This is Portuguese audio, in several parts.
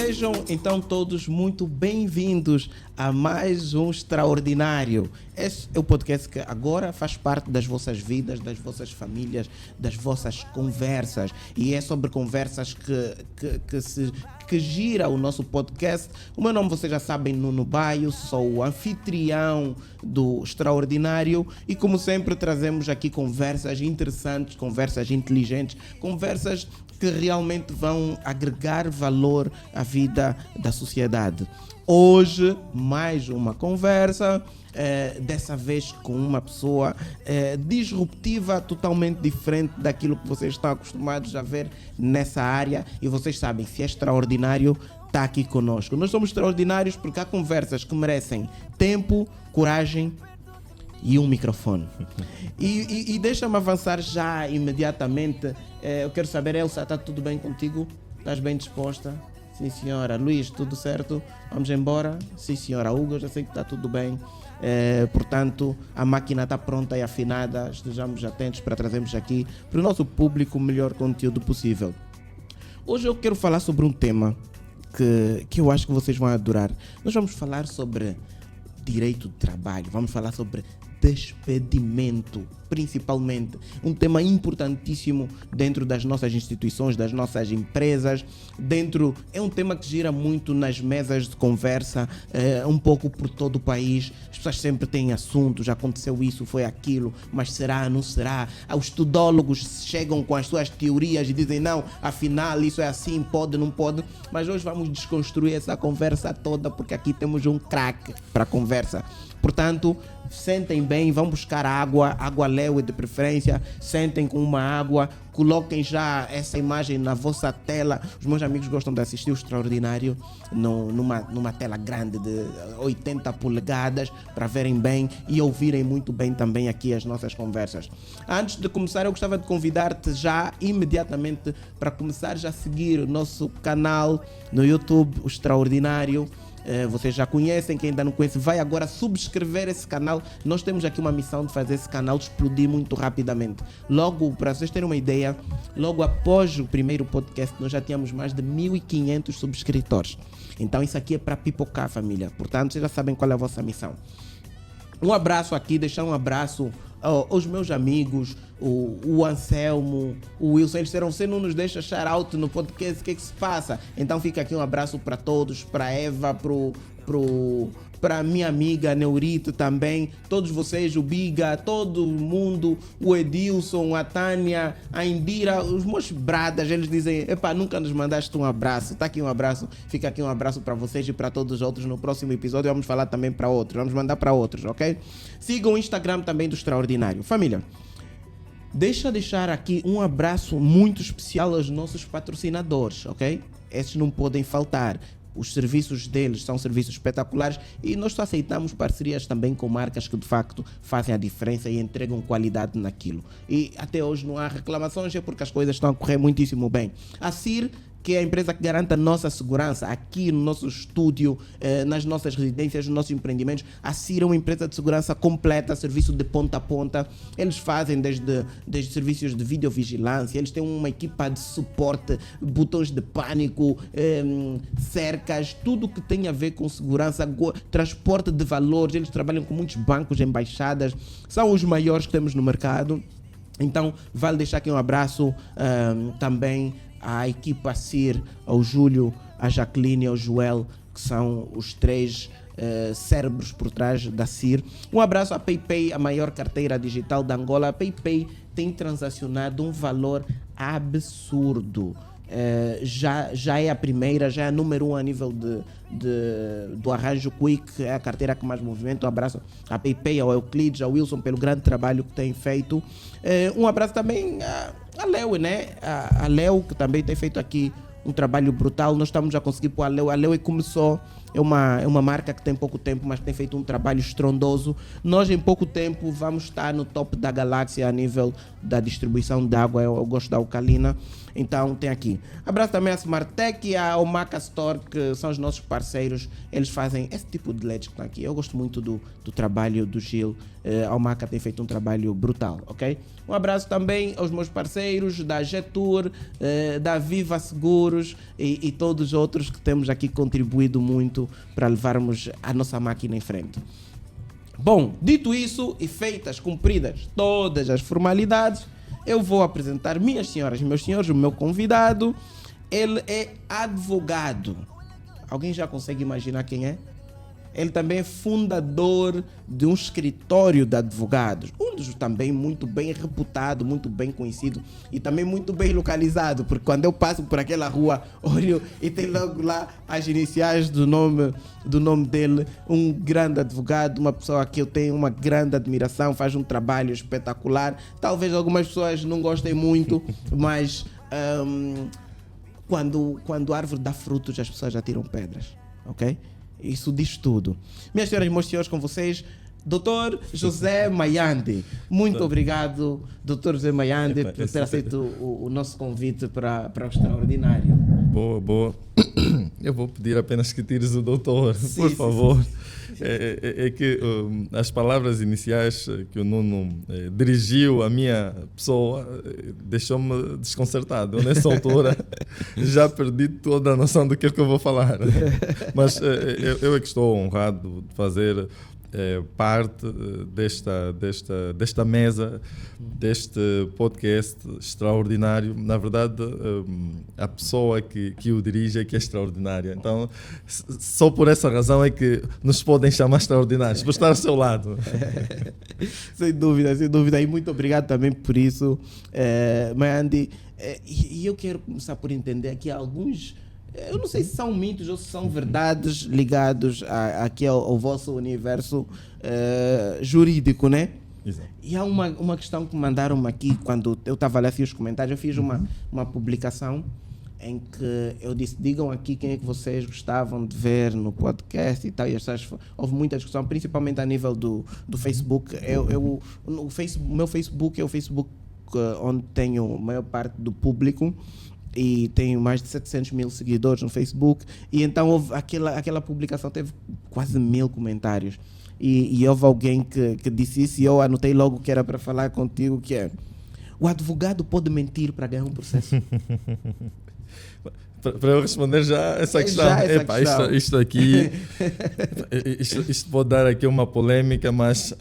Sejam então todos muito bem-vindos a mais um Extraordinário. Esse é o podcast que agora faz parte das vossas vidas, das vossas famílias, das vossas conversas. E é sobre conversas que gira o nosso podcast. O meu nome vocês já sabem, Nuno Baio, sou o anfitrião do Extraordinário e como sempre trazemos aqui conversas interessantes, conversas inteligentes, conversas que realmente vão agregar valor à vida da sociedade. Hoje, mais uma conversa, dessa vez com uma pessoa disruptiva, totalmente diferente daquilo que vocês estão acostumados a ver nessa área. E vocês sabem, se é extraordinário, está aqui conosco. Nós somos extraordinários porque há conversas que merecem tempo, coragem e um microfone. E deixa-me avançar já imediatamente. Eu quero saber, Elsa, está tudo bem contigo? Estás bem disposta? Sim, senhora. Luís, tudo certo? Vamos embora? Sim, senhora. Hugo, eu já sei que está tudo bem. Portanto, a máquina está pronta e afinada. Estejamos atentos para trazermos aqui para o nosso público o melhor conteúdo possível. Hoje eu quero falar sobre um tema que eu acho que vocês vão adorar. Nós vamos falar sobre direito de trabalho. Vamos falar sobre despedimento, principalmente. Um tema importantíssimo dentro das nossas instituições, das nossas empresas. É um tema que gira muito nas mesas de conversa, um pouco por todo o país. As pessoas sempre têm assuntos, aconteceu isso, foi aquilo, mas será, não será? Os tudólogos chegam com as suas teorias e dizem, não, afinal isso é assim, pode, não pode. Mas hoje vamos desconstruir essa conversa toda, porque aqui temos um craque para a conversa. Portanto, sentem bem, vão buscar água Leo de preferência, sentem com uma água, coloquem já essa imagem na vossa tela. Os meus amigos gostam de assistir o Extraordinário numa tela grande de 80 polegadas para verem bem e ouvirem muito bem também aqui as nossas conversas. Antes de começar, eu gostava de convidar-te já imediatamente para começar já a seguir o nosso canal no YouTube, o Extraordinário. Vocês já conhecem, quem ainda não conhece, vai agora subscrever esse canal. Nós temos aqui uma missão de fazer esse canal explodir muito rapidamente. Logo, para vocês terem uma ideia, logo após o primeiro podcast, nós já tínhamos mais de 1.500 subscritores. Então isso aqui é para pipocar, família. Portanto, vocês já sabem qual é a vossa missão. Um abraço aqui, deixar um abraço aos meus amigos, o Anselmo, o Wilson. Eles disseram, você não nos deixa shout-out no podcast, o que é que se passa? Então fica aqui um abraço para todos, para Eva, para minha amiga Neurito também, todos vocês, o Biga, todo mundo, o Edilson, a Tânia, a Indira, os meus bradas, eles dizem, epá, nunca nos mandaste um abraço. Tá aqui um abraço, fica aqui um abraço para vocês e para todos os outros. No próximo episódio vamos falar também para outros, vamos mandar para outros, ok? Sigam o Instagram também do Extraordinário. Família, deixar aqui um abraço muito especial aos nossos patrocinadores, ok? Esses não podem faltar. Os serviços deles são serviços espetaculares e nós só aceitamos parcerias também com marcas que de facto fazem a diferença e entregam qualidade naquilo. E até hoje não há reclamações, é porque as coisas estão a correr muitíssimo bem. A CIR, que é a empresa que garante a nossa segurança aqui no nosso estúdio, nas nossas residências, nos nossos empreendimentos. A CIR é uma empresa de segurança completa, serviço de ponta a ponta. Eles fazem desde serviços de videovigilância, eles têm uma equipa de suporte, botões de pânico, cercas, tudo que tem a ver com segurança, transporte de valores. Eles trabalham com muitos bancos, embaixadas, são os maiores que temos no mercado. Então, vale deixar aqui um abraço também à equipa CIR, ao Júlio, à Jacqueline e ao Joel, que são os três cérebros por trás da CIR. Um abraço à PayPay, a maior carteira digital da Angola. A PayPay tem transacionado um valor absurdo. Já é a primeira, já é a número 1 a nível do arranjo Quick, é a carteira que mais movimenta. Um abraço à PayPay, ao Euclides, ao Wilson pelo grande trabalho que tem feito. Um abraço também a Leo, né? A Leo, que também tem feito aqui um trabalho brutal. Nós estamos a conseguir pôr a Leo. A Leo começou, é uma marca que tem pouco tempo, mas tem feito um trabalho estrondoso. Nós em pouco tempo vamos estar no top da galáxia a nível da distribuição de água. Eu gosto da alcalina. Então tem aqui. Abraço também a Smartec e a Omaca Store, que são os nossos parceiros. Eles fazem esse tipo de LEDs que estão aqui. Eu gosto muito do trabalho do Gil. A Omaca tem feito um trabalho brutal, ok? Um abraço também aos meus parceiros da Getur, da Viva Seguros, Ouros e todos os outros que temos aqui contribuído muito para levarmos a nossa máquina em frente. Bom, dito isso e feitas, cumpridas todas as formalidades, eu vou apresentar, minhas senhoras e meus senhores, o meu convidado. Ele é advogado. Alguém já consegue imaginar quem é? Ele também é fundador de um escritório de advogados, um dos também muito bem reputado, muito bem conhecido e também muito bem localizado, porque quando eu passo por aquela rua, olho e tem logo lá as iniciais do nome dele, um grande advogado, uma pessoa que eu tenho uma grande admiração, faz um trabalho espetacular. Talvez algumas pessoas não gostem muito, mas quando a árvore dá frutos, as pessoas já tiram pedras, ok? Isso diz tudo. Minhas senhoras e meus senhores, com vocês, Dr. José Mayande. Muito obrigado, Dr. José Mayande, por ter aceito o nosso convite para o Extraordinário. Boa. Eu vou pedir apenas que tires o doutor, por favor. É que as palavras iniciais que o Nuno dirigiu à minha pessoa deixou-me desconcertado. Eu, nessa altura, já perdi toda a noção do que é que eu vou falar. Mas eu é que estou honrado de fazer parte desta mesa, deste podcast extraordinário. Na verdade, a pessoa que o dirige é que é extraordinária. Então, só por essa razão é que nos podem chamar extraordinários, por estar ao seu lado. Sem dúvida. E muito obrigado também por isso, Mayande. E eu quero começar por entender aqui alguns... Eu não sei se são mitos ou se são verdades ligados aqui ao vosso universo jurídico, né? Exato. E há uma questão que mandaram-me aqui quando eu estava lá, fiz os comentários. Eu fiz uma publicação em que eu disse: digam aqui quem é que vocês gostavam de ver no podcast e tal. E houve muita discussão, principalmente a nível do Facebook. O meu Facebook é o Facebook onde tenho a maior parte do público. E tenho mais de 700 mil seguidores no Facebook. E então houve aquela publicação teve quase 1000 comentários. E houve alguém que disse isso e eu anotei logo que era para falar contigo, que é: o advogado pode mentir para ganhar um processo? Para eu responder já essa questão. Isto aqui isto pode dar aqui uma polêmica, mas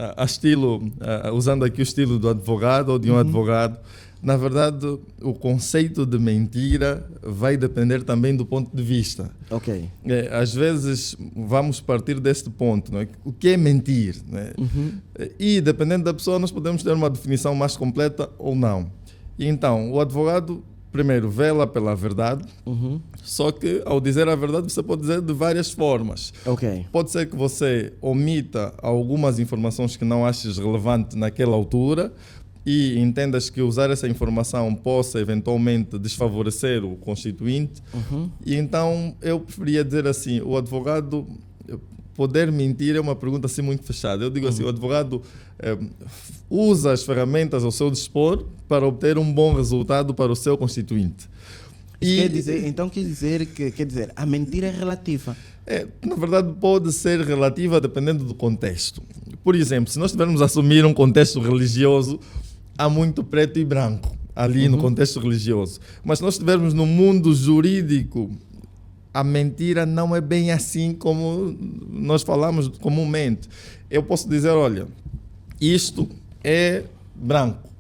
usando aqui o estilo do advogado ou de um advogado, na verdade, o conceito de mentira vai depender também do ponto de vista. Ok. Às vezes vamos partir deste ponto, não é? O que é mentir? Não é? E dependendo da pessoa, nós podemos ter uma definição mais completa ou não. E então, o advogado, primeiro, vela pela verdade, só que ao dizer a verdade você pode dizer de várias formas. Ok. Pode ser que você omita algumas informações que não aches relevante naquela altura, e entendas que usar essa informação possa eventualmente desfavorecer o constituinte. E então eu preferia dizer assim: o advogado poder mentir é uma pergunta assim muito fechada. Eu digo assim: o advogado usa as ferramentas ao seu dispor para obter um bom resultado para o seu constituinte. Quer dizer que a mentira é relativa. Na verdade, pode ser relativa dependendo do contexto. Por exemplo, se nós tivermos a assumir um contexto religioso, há muito preto e branco ali no contexto religioso. Mas se nós estivermos no mundo jurídico, a mentira não é bem assim como nós falamos comumente. Eu posso dizer: olha, isto é branco.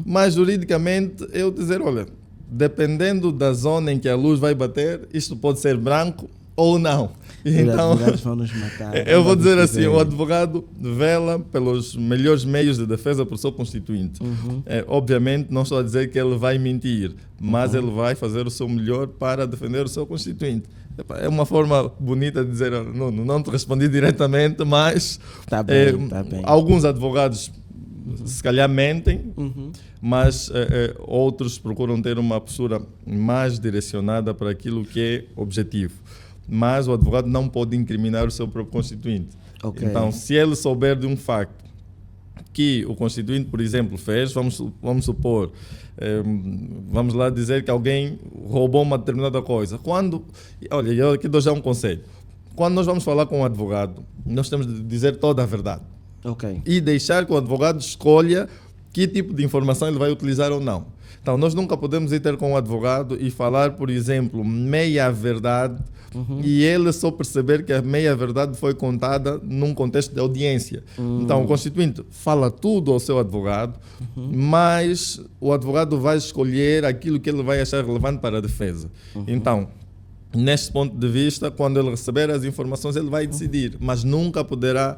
Mas juridicamente eu dizer: olha, dependendo da zona em que a luz vai bater, isto pode ser branco ou não. Então, vão nos matar. Eu vou dizer assim: o advogado vela pelos melhores meios de defesa para o seu constituinte. Obviamente, não estou a dizer que ele vai mentir, mas ele vai fazer o seu melhor para defender o seu constituinte. É uma forma bonita de dizer: não te respondi diretamente, mas tá bem. Alguns advogados se calhar mentem, mas outros procuram ter uma postura mais direcionada para aquilo que é objetivo. Mas o advogado não pode incriminar o seu próprio constituinte. Okay. Então, se ele souber de um facto que o constituinte, por exemplo, fez, vamos supor, vamos lá dizer que alguém roubou uma determinada coisa. Olha, eu aqui dou já um conselho. Quando nós vamos falar com um advogado, nós temos de dizer toda a verdade. Okay. E deixar que o advogado escolha que tipo de informação ele vai utilizar ou não. Então, nós nunca podemos ir ter com um advogado e falar, por exemplo, meia-verdade, e ele só perceber que a meia-verdade foi contada num contexto de audiência. Então, o constituinte fala tudo ao seu advogado, mas o advogado vai escolher aquilo que ele vai achar relevante para a defesa. Então, neste ponto de vista, quando ele receber as informações, ele vai decidir, mas nunca poderá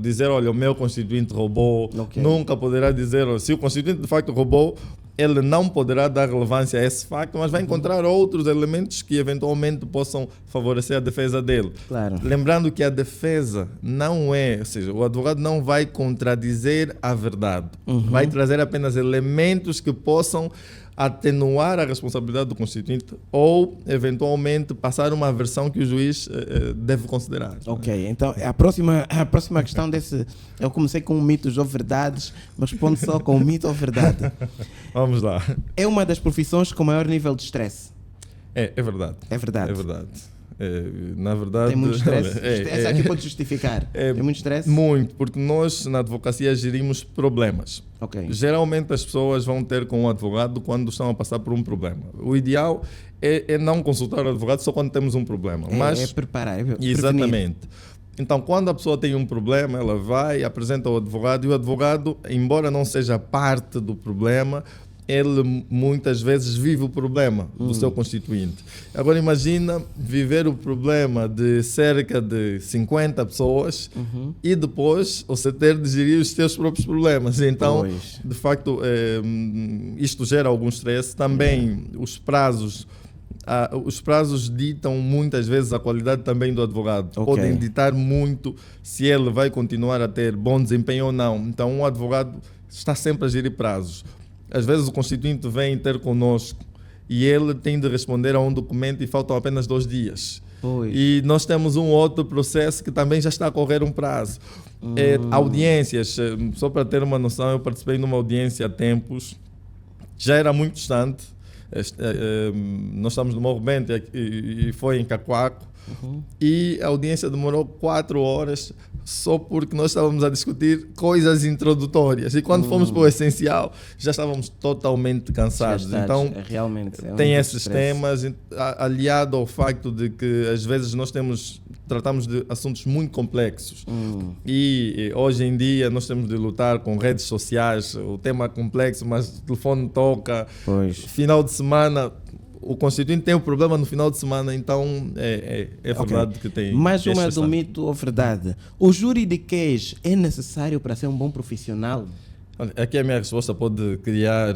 dizer, olha, o meu constituinte roubou, nunca poderá dizer, se o constituinte de facto roubou, ele não poderá dar relevância a esse facto, mas vai encontrar outros elementos que eventualmente possam favorecer a defesa dele. Claro. Lembrando que a defesa não é, ou seja, o advogado não vai contradizer a verdade, vai trazer apenas elementos que possam atenuar a responsabilidade do constituinte ou, eventualmente, passar uma versão que o juiz deve considerar. Ok, então a próxima questão desse... Eu comecei com mitos ou verdades, mas respondo só com mito ou verdade. Vamos lá. É uma das profissões com maior nível de stress. É verdade. É verdade. É verdade. Na verdade... Tem muito stress? Essa aqui pode justificar. Tem muito stress? Muito, porque nós na advocacia gerimos problemas. Ok. Geralmente as pessoas vão ter com um advogado quando estão a passar por um problema. O ideal é não consultar o advogado só quando temos um problema. É preparar, é prevenir. Exatamente. Então, quando a pessoa tem um problema, ela vai, apresenta ao advogado, e o advogado, embora não seja parte do problema, ele muitas vezes vive o problema do seu constituinte. Agora imagina viver o problema de cerca de 50 pessoas e depois você ter de gerir os seus próprios problemas. Então, de facto, isto gera algum stress. Também os prazos ditam muitas vezes a qualidade também do advogado. Podem ditar muito se ele vai continuar a ter bom desempenho ou não. Então, um advogado está sempre a gerir prazos. Às vezes o constituinte vem ter conosco e ele tem de responder a um documento e faltam apenas 2 dias. E nós temos um outro processo que também já está a correr um prazo. Audiências, só para ter uma noção, eu participei numa audiência há tempos, já era muito distante. Nós estamos no Morro Bento e foi em Cacoaco. E a audiência demorou 4 horas só porque nós estávamos a discutir coisas introdutórias e quando fomos para o essencial já estávamos totalmente cansados. Então tem esses temas aliado ao facto de que às vezes nós tratamos de assuntos muito complexos e hoje em dia nós temos de lutar com redes sociais, o tema é complexo, mas o telefone toca, final de semana o constituinte tem um problema no final de semana, então é verdade que tem. Mais uma do mito ou verdade. O juridiquês é necessário para ser um bom profissional? Aqui a minha resposta pode criar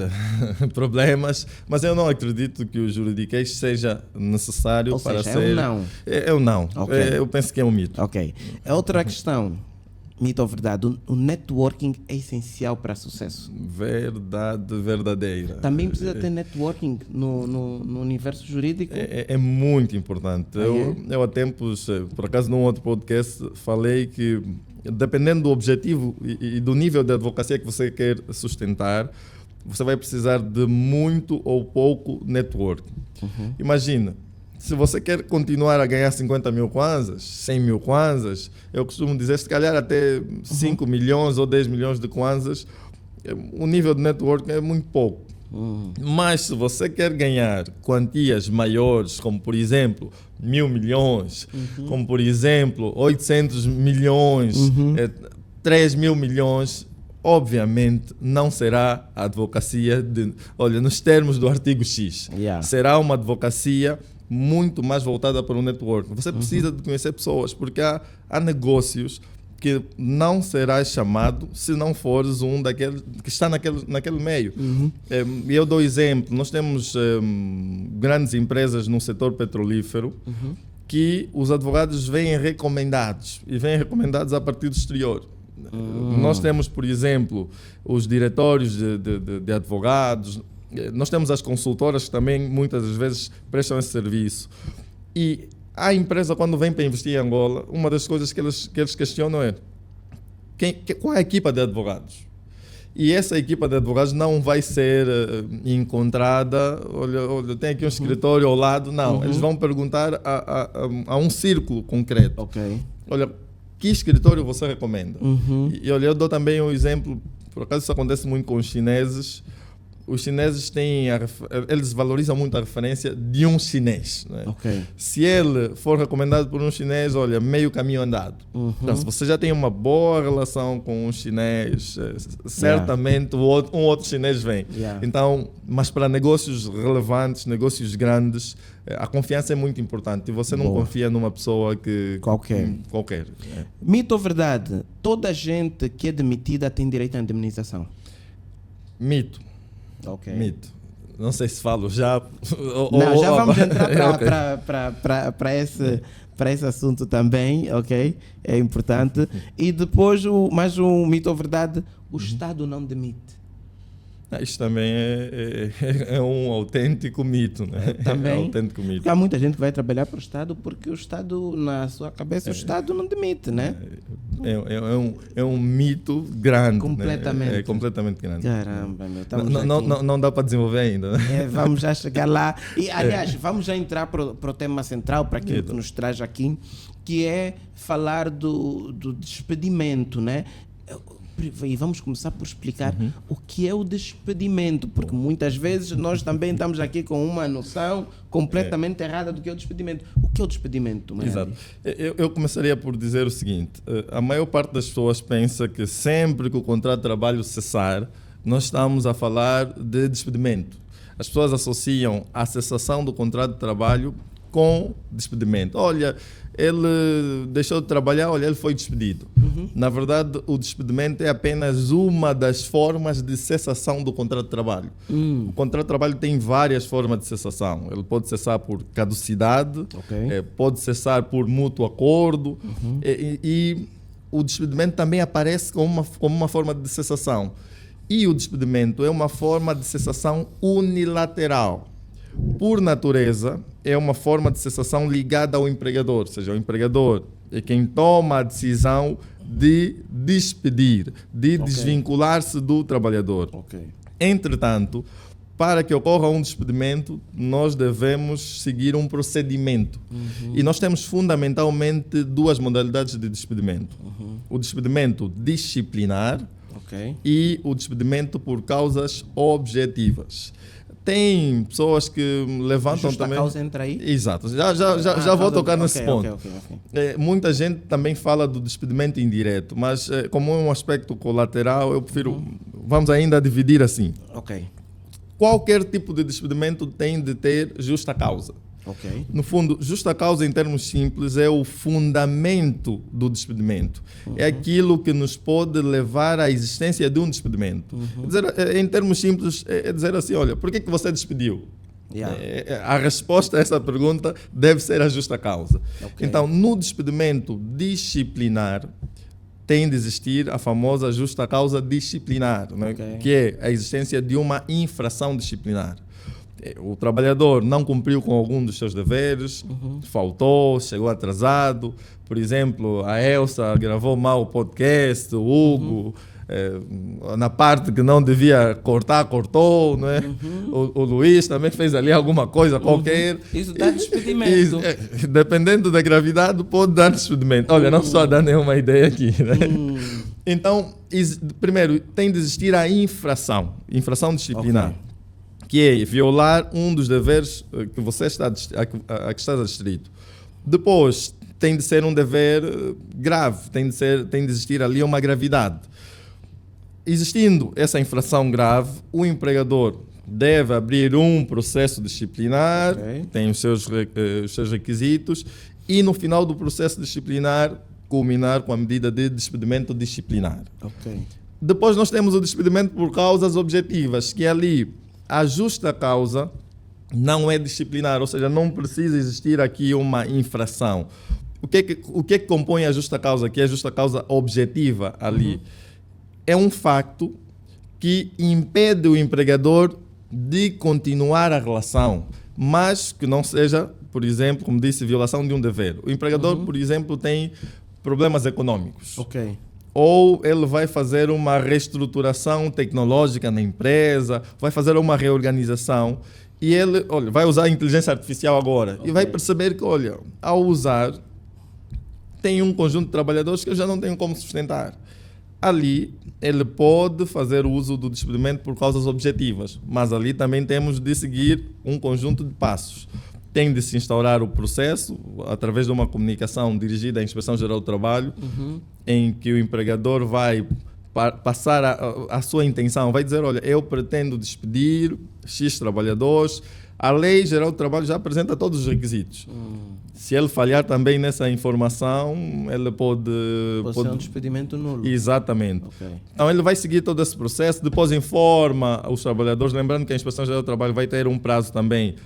problemas, mas eu não acredito que o juridiquês seja necessário para ser... é um não. É um não. Eu penso que é um mito. Ok. Outra questão. Mito ou verdade? O networking é essencial para sucesso? Verdade verdadeira. Também precisa ter networking no universo jurídico? É muito importante. Eu há tempos, por acaso num outro podcast, falei que dependendo do objetivo e do nível de advocacia que você quer sustentar, você vai precisar de muito ou pouco networking. Imagina, se você quer continuar a ganhar 50 mil kwanzas, 100 mil kwanzas, eu costumo dizer, se calhar até 5 milhões ou 10 milhões de kwanzas, o nível de networking é muito pouco. Mas se você quer ganhar quantias maiores, como por exemplo 1.000 milhões, como por exemplo 800 milhões, 3.000 milhões, obviamente não será a advocacia nos termos do artigo X. Será uma advocacia muito mais voltada para o networking. Você precisa de conhecer pessoas, porque há negócios que não serás chamado se não fores um daqueles que está naquele meio. E eu dou exemplo. Nós temos grandes empresas no setor petrolífero que os advogados vêm recomendados e vêm recomendados a partir do exterior. Nós temos, por exemplo, os diretórios de advogados. Nós temos as consultoras que também muitas das vezes prestam esse serviço. E a empresa, quando vem para investir em Angola, uma das coisas que eles questionam é qual é a equipa de advogados? E essa equipa de advogados não vai ser encontrada, olha, tem aqui um escritório ao lado, não. Eles vão perguntar a um círculo concreto. Olha, que escritório você recomenda? E olha, eu dou também um exemplo, por acaso isso acontece muito com os chineses. os chineses eles valorizam muito a referência de um chinês. Né? Ok. Se ele for recomendado por um chinês, olha, meio caminho andado. Então, se você já tem uma boa relação com um chinês, certamente um outro chinês vem. Então, mas para negócios relevantes, negócios grandes, a confiança é muito importante. E você não confia numa pessoa que... Qualquer. Mito ou verdade? Toda gente que é demitida tem direito à indemnização? Mito. Ok. Mito. Não sei se falo já. Não, já vamos entrar para esse assunto também, ok? É importante. E depois, mais um mito ou verdade: o Estado não demite. Isto também é um autêntico mito, né? Também. É um autêntico mito. Porque há muita gente que vai trabalhar para o Estado porque o Estado, na sua cabeça, o Estado não demite, né? É um mito grande. Completamente. Né? É completamente grande. Caramba, meu. Não dá para desenvolver ainda. Né? Vamos já chegar lá. E, aliás, vamos já entrar para o tema central, para aquilo que nos traz aqui, que é falar do despedimento, né? E vamos começar por explicar o que é o despedimento, porque muitas vezes nós também estamos aqui com uma noção completamente errada do que é o despedimento. O que é o despedimento, Mayali? Exato. Eu começaria por dizer o seguinte: a maior parte das pessoas pensa que sempre que o contrato de trabalho cessar, nós estamos a falar de despedimento. As pessoas associam a cessação do contrato de trabalho com despedimento. Olha, ele deixou de trabalhar, olha, ele foi despedido. Na verdade, o despedimento é apenas uma das formas de cessação do contrato de trabalho. O contrato de trabalho tem várias formas de cessação. Ele pode cessar por caducidade, pode cessar por mútuo acordo, e o despedimento também aparece como uma forma de cessação. E o despedimento é uma forma de cessação unilateral. Por natureza, é uma forma de cessação ligada ao empregador, ou seja, o empregador é quem toma a decisão de despedir, de desvincular-se do trabalhador. Entretanto, para que ocorra um despedimento, nós devemos seguir um procedimento. E nós temos fundamentalmente duas modalidades de despedimento. O despedimento disciplinar e o despedimento por causas objetivas. Tem pessoas que levantam Justa também... causa entra aí? Exato. Já vou tocar nesse ponto. Muita gente também fala do despedimento indireto, mas como é um aspecto colateral, eu prefiro... Vamos ainda dividir assim. Qualquer tipo de despedimento tem de ter justa causa. No fundo, justa causa, em termos simples, é o fundamento do despedimento. É aquilo que nos pode levar à existência de um despedimento. Em termos simples, é dizer assim, olha, por que você despediu? A resposta a essa pergunta deve ser a justa causa. Então, no despedimento disciplinar, tem de existir a famosa justa causa disciplinar, né? Que é a existência de uma infração disciplinar. O trabalhador não cumpriu com algum dos seus deveres, faltou, chegou atrasado. Por exemplo, a Elsa gravou mal o podcast, o Hugo, na parte que não devia cortar, cortou. Né? O Luís também fez ali alguma coisa qualquer. Isso dá despedimento. Dependendo da gravidade, pode dar despedimento. Olha, não só dar nenhuma ideia aqui. Né? Então, primeiro, tem de existir a infração disciplinar. Que é violar um dos deveres que você a que estás adstrito. Depois, tem de ser um dever grave, tem de existir ali uma gravidade. Existindo essa infração grave, o empregador deve abrir um processo disciplinar, tem os seus requisitos, e no final do processo disciplinar, culminar com a medida de despedimento disciplinar. Depois nós temos o despedimento por causas objetivas, que é ali a justa causa não é disciplinar, ou seja, não precisa existir aqui uma infração. O que compõe a justa causa, que é a justa causa objetiva ali? É um facto que impede o empregador de continuar a relação, mas que não seja, por exemplo, como disse, violação de um dever. O empregador, por exemplo, tem problemas econômicos. Ou ele vai fazer uma reestruturação tecnológica na empresa, vai fazer uma reorganização e ele, olha, vai usar a inteligência artificial agora e vai perceber que, olha, ao usar, tem um conjunto de trabalhadores que eu já não tenho como sustentar. ali ele pode fazer uso do despedimento por causas objetivas, mas ali também temos de seguir um conjunto de passos. Tem de se instaurar o processo através de uma comunicação dirigida à Inspeção-Geral do Trabalho, em que o empregador vai passar a sua intenção, vai dizer, olha, eu pretendo despedir X trabalhadores. A Lei Geral do Trabalho já apresenta todos os requisitos. Se ele falhar também nessa informação, ele pode ser um despedimento nulo. Exatamente. Okay. Então ele vai seguir todo esse processo, depois informa os trabalhadores, lembrando que a Inspeção-Geral do Trabalho vai ter um prazo também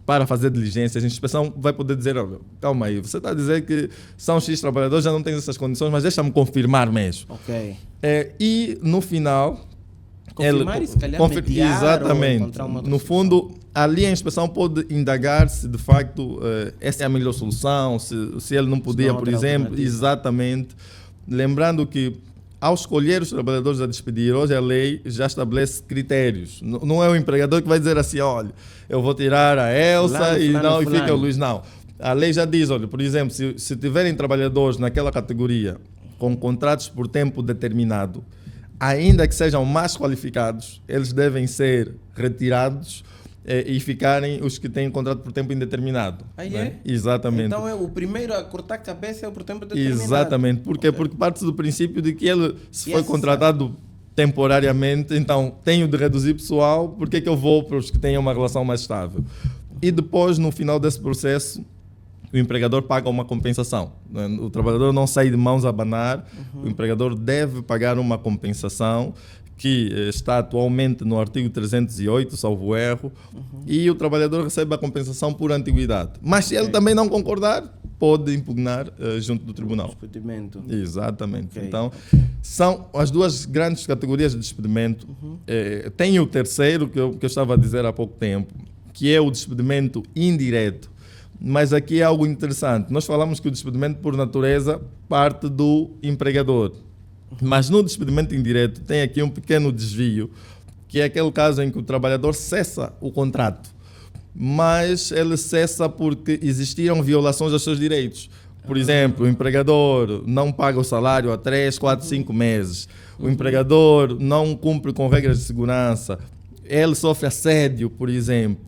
para fazer diligências. A inspeção vai poder dizer, olha, calma aí, você está a dizer que são X trabalhadores, já não têm essas condições, mas deixa-me confirmar mesmo. Ok. E no final... Confirmar e se calhar mediar exatamente. Ou encontrar uma outra no solução. fundo, ali a inspeção pode indagar se de facto essa é a melhor solução, se ele não podia, por exemplo, exatamente. Lembrando que ao escolher os trabalhadores a despedir, hoje a lei já estabelece critérios. Não é o empregador que vai dizer assim, olha, eu vou tirar a Elsa e fica o Luís. Não. A lei já diz, olha, por exemplo, se tiverem trabalhadores naquela categoria com contratos por tempo determinado, ainda que sejam mais qualificados, eles devem ser retirados e ficarem os que têm contrato por tempo indeterminado. É? Exatamente. Então o primeiro a cortar a cabeça é o por tempo determinado. Exatamente. Por quê? Porque parte do princípio de que ele, se foi contratado temporariamente, então tenho de reduzir pessoal, porque é que eu vou para os que tenham uma relação mais estável? E depois, no final desse processo, o empregador paga uma compensação. O trabalhador não sai de mãos a abanar, o empregador deve pagar uma compensação que está atualmente no artigo 308, salvo erro, e o trabalhador recebe a compensação por antiguidade. Mas se ele também não concordar, pode impugnar junto do tribunal. Despedimento. Exatamente. Então, são as duas grandes categorias de despedimento. Tem o terceiro, que eu estava a dizer há pouco tempo, que é o despedimento indireto. Mas aqui é algo interessante. Nós falamos que o despedimento, por natureza, parte do empregador. Mas no despedimento indireto tem aqui um pequeno desvio, que é aquele caso em que o trabalhador cessa o contrato, mas ele cessa porque existiram violações aos seus direitos. Por exemplo, o empregador não paga o salário há 3, 4, 5 meses. O empregador não cumpre com regras de segurança. Ele sofre assédio, por exemplo.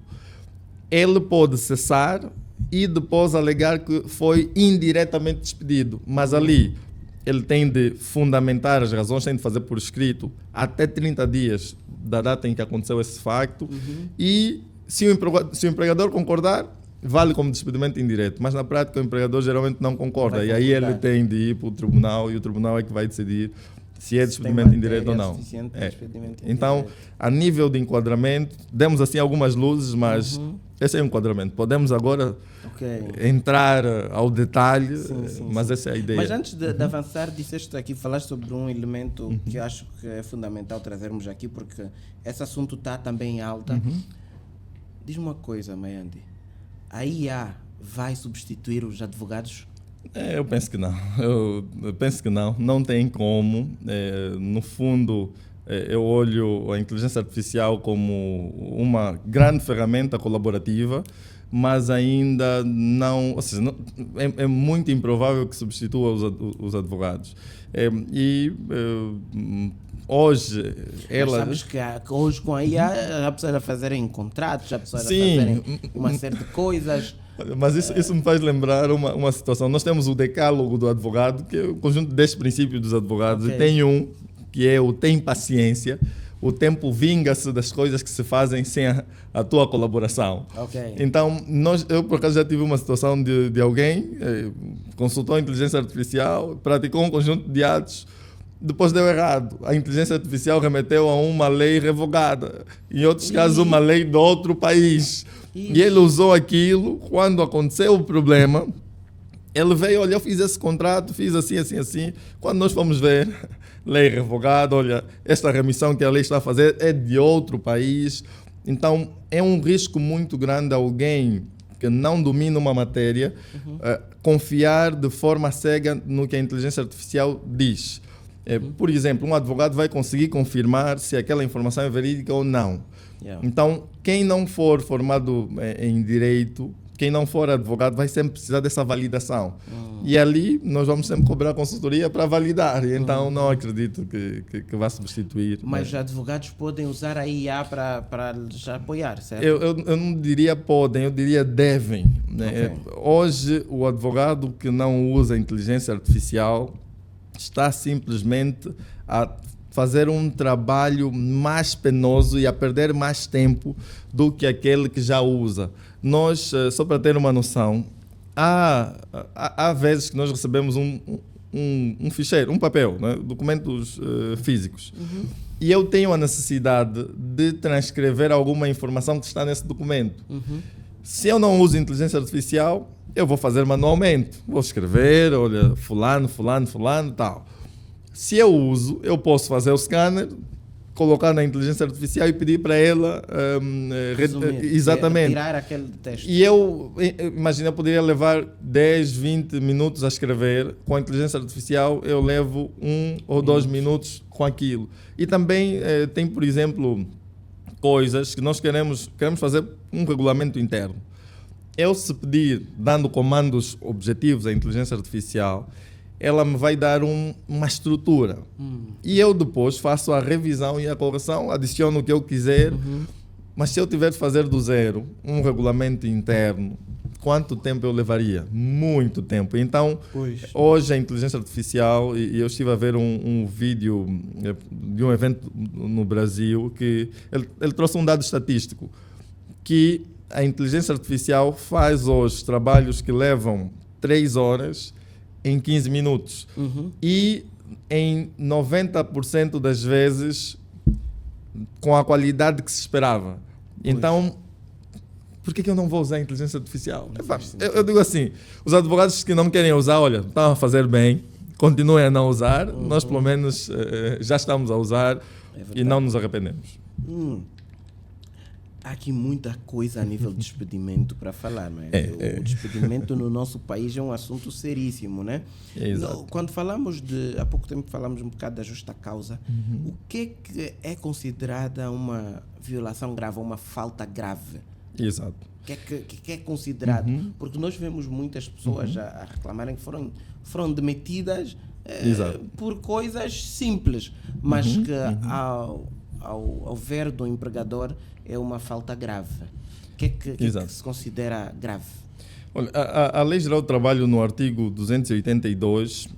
Ele pode cessar e depois alegar que foi indiretamente despedido. Mas ali ele tem de fundamentar as razões, tem de fazer por escrito até 30 dias da data em que aconteceu esse facto. E se o empregador concordar, vale como despedimento indireto. Mas na prática o empregador geralmente não concorda. E aí ele tem de ir para o tribunal e o tribunal é que vai decidir se é despedimento indireto ou não. Então, a nível de enquadramento, demos assim algumas luzes, mas esse é o enquadramento. Podemos agora entrar ao detalhe, mas essa é a ideia. Mas antes de avançar, disseste aqui, falaste sobre um elemento que eu acho que é fundamental trazermos aqui, porque esse assunto está também em alta. Diz-me uma coisa, Mayandi, a IA vai substituir os advogados? Eu penso que não. Eu penso que não. Não tem como. No fundo, eu olho a inteligência artificial como uma grande ferramenta colaborativa, mas ainda não... Ou seja, é muito improvável que substitua os advogados. Hoje, Mas sabes que hoje com a IA já precisa fazer contratos, já precisa fazer uma série de coisas... Mas isso me faz lembrar uma situação. Nós temos o decálogo do advogado, que é o conjunto de 10 princípios dos advogados, e tem um que é o tem paciência, o tempo vinga-se das coisas que se fazem sem a tua colaboração. Então, eu por acaso já tive uma situação de alguém, consultou a inteligência artificial, praticou um conjunto de atos, depois deu errado. A inteligência artificial remeteu a uma lei revogada, em outros casos uma lei de outro país. E ele usou aquilo, quando aconteceu o problema, ele veio, olha, eu fiz esse contrato, fiz assim, assim, assim. Quando nós fomos ver, lei revogada, olha, esta remissão que a lei está a fazer é de outro país. Então, é um risco muito grande alguém que não domina uma matéria confiar de forma cega no que a inteligência artificial diz. Por exemplo, um advogado vai conseguir confirmar se aquela informação é verídica ou não. Então, quem não for formado em direito, quem não for advogado, vai sempre precisar dessa validação. E ali nós vamos sempre cobrar consultoria para validar. E então não acredito que vá substituir. Mas advogados podem usar a IA para já apoiar, certo? Eu não diria podem, eu diria devem. Né? Hoje, o advogado que não usa inteligência artificial está simplesmente a fazer um trabalho mais penoso e a perder mais tempo do que aquele que já usa. Nós, só para ter uma noção, há vezes que nós recebemos um ficheiro, um papel, né? Documentos físicos. E eu tenho a necessidade de transcrever alguma informação que está nesse documento. Se eu não uso inteligência artificial, eu vou fazer manualmente. Vou escrever, olha, fulano, tal. Se eu uso, eu posso fazer o scanner, colocar na inteligência artificial e pedir para ela exatamente tirar aquele texto. E eu poderia levar 10, 20 minutos a escrever. Com a inteligência artificial eu levo 1 ou 2 minutos com aquilo. E também tem, por exemplo, coisas que nós queremos fazer um regulamento interno. Eu, se pedir, dando comandos objetivos à inteligência artificial, ela me vai dar uma estrutura. E eu depois faço a revisão e a correção, adiciono o que eu quiser. Mas se eu tiver de fazer do zero um regulamento interno, quanto tempo eu levaria? Muito tempo. Então, hoje a inteligência artificial, e eu estive a ver um vídeo de um evento no Brasil, que ele trouxe um dado estatístico, que a inteligência artificial faz hoje trabalhos que levam 3 horas em 15 minutos. E em 90% das vezes com a qualidade que se esperava. Então, por que eu não vou usar a inteligência artificial? Eu digo assim, os advogados que não querem usar, olha, estão a fazer bem, continuem a não usar, nós pelo menos já estamos a usar e não nos arrependemos. Há aqui muita coisa a nível de despedimento para falar, não é? O despedimento no nosso país é um assunto seríssimo, né? Quando falamos há pouco tempo falamos um bocado da justa causa, o que é considerada uma violação grave, uma falta grave? Exato. O que é considerado? Porque nós vemos muitas pessoas a reclamarem que foram demitidas por coisas simples, mas que ao ver do empregador é uma falta grave. O que é que se considera grave? Olha, a Lei Geral do Trabalho, no artigo 282,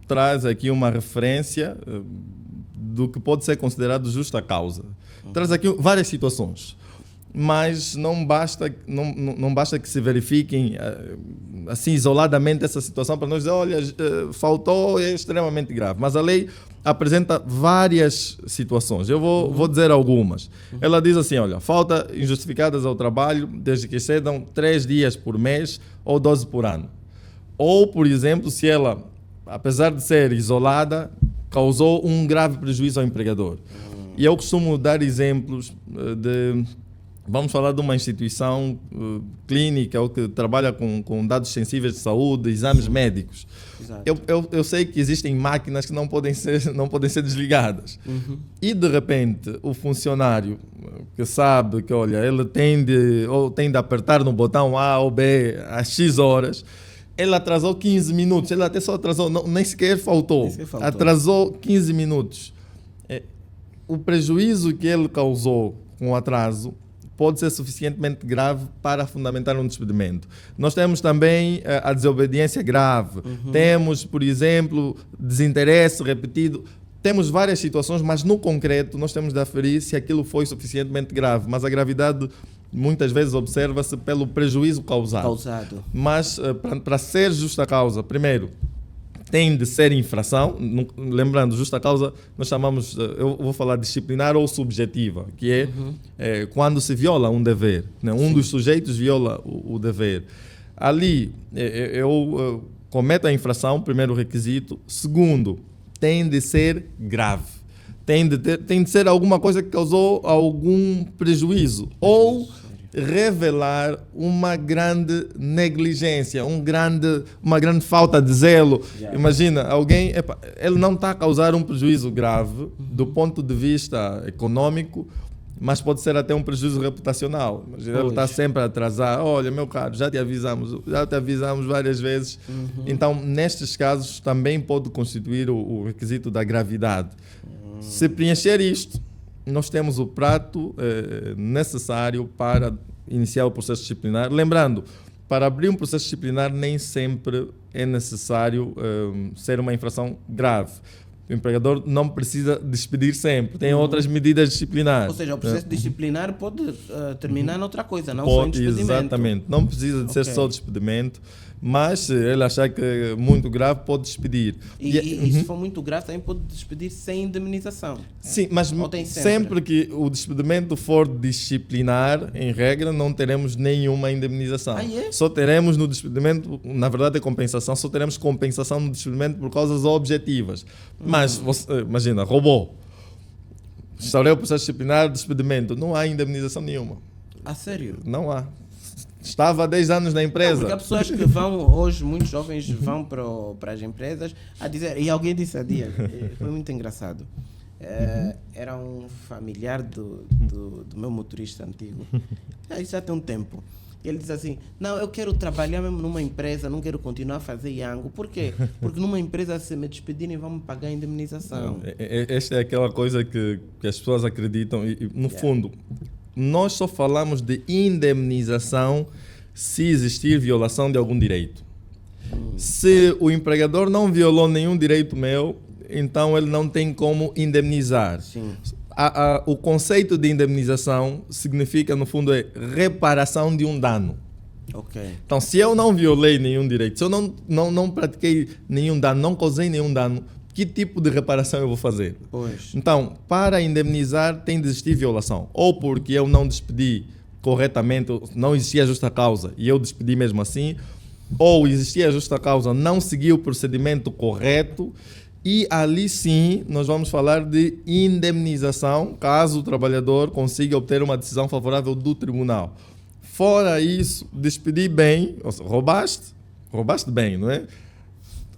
traz aqui uma referência do que pode ser considerado justa causa. Traz aqui várias situações, mas não basta que se verifiquem assim isoladamente essa situação para nós dizer, olha, faltou, é extremamente grave. Mas a lei apresenta várias situações. Eu vou dizer algumas. Ela diz assim, olha, falta injustificadas ao trabalho desde que excedam 3 dias por mês ou 12 por ano. Ou, por exemplo, se ela, apesar de ser isolada, causou um grave prejuízo ao empregador. E eu costumo dar exemplos de... Vamos falar de uma instituição clínica ou que trabalha com dados sensíveis de saúde, exames médicos. Eu sei que existem máquinas que não podem ser desligadas. E, de repente, o funcionário que sabe que, olha, ele tem de apertar no botão A ou B às X horas, ele atrasou 15 minutos. Ele até só atrasou, nem sequer faltou. Atrasou 15 minutos. O prejuízo que ele causou com o atraso pode ser suficientemente grave para fundamentar um despedimento. Nós temos também a desobediência grave. Temos, por exemplo, desinteresse repetido. Temos várias situações, mas no concreto nós temos de aferir se aquilo foi suficientemente grave. Mas a gravidade muitas vezes observa-se pelo prejuízo causado. Mas para ser justa causa, primeiro, tem de ser infração. Lembrando, justa causa, nós chamamos, eu vou falar disciplinar ou subjetiva, que é quando se viola um dever, né? Um dos sujeitos viola o dever. Ali, eu cometo a infração, primeiro requisito. Segundo, tem de ser grave. Tem de ser alguma coisa que causou algum prejuízo. Ou revelar uma grande negligência, uma grande falta de zelo. Imagina, alguém, ele não está a causar um prejuízo grave do ponto de vista econômico, mas pode ser até um prejuízo reputacional. Ele está sempre a atrasar. Olha, meu caro, já te avisamos várias vezes. Então, nestes casos, também pode constituir o requisito da gravidade. Se preencher isto, nós temos o prato necessário para iniciar o processo disciplinar. Lembrando, para abrir um processo disciplinar nem sempre é necessário ser uma infração grave. O empregador não precisa despedir sempre, tem outras medidas disciplinares. Ou seja, o processo disciplinar pode terminar noutra coisa, não só em despedimento. Exatamente, não precisa de ser só despedimento, mas se ele achar que é muito grave, pode despedir. E se for muito grave, também pode despedir sem indemnização. Sim, mas sempre que o despedimento for disciplinar, em regra, não teremos nenhuma indemnização. Só teremos no despedimento, na verdade é compensação, só teremos compensação no despedimento por causas objetivas. Mas, você, imagina, roubou, instaurei o processo disciplinar, despedimento, não há indemnização nenhuma. A sério? Não há. Estava há 10 anos na empresa. Porque há pessoas que vão, hoje, muitos jovens vão para as empresas a dizer, e alguém disse há dias, foi muito engraçado, era um familiar do meu motorista antigo, isso já tem um tempo. Ele diz assim, não, eu quero trabalhar mesmo numa empresa, não quero continuar a fazer Yango. Por quê? Porque numa empresa, se me despedirem, vão me pagar a indemnização. Esta é aquela coisa que as pessoas acreditam e no fundo, nós só falamos de indemnização se existir violação de algum direito. Se o empregador não violou nenhum direito meu, então ele não tem como indemnizar. Sim. O conceito de indemnização significa, no fundo, é reparação de um dano. Okay. Então, se eu não violei nenhum direito, se eu não pratiquei nenhum dano, não causei nenhum dano, que tipo de reparação eu vou fazer? Pois. Então, para indemnizar, tem de existir violação. Ou porque eu não despedi corretamente, não existia justa causa e eu despedi mesmo assim, ou existia justa causa, não segui o procedimento correto, e ali sim nós vamos falar de indemnização, caso o trabalhador consiga obter uma decisão favorável do tribunal. Fora isso, despedi bem, ou seja, roubaste bem, não é?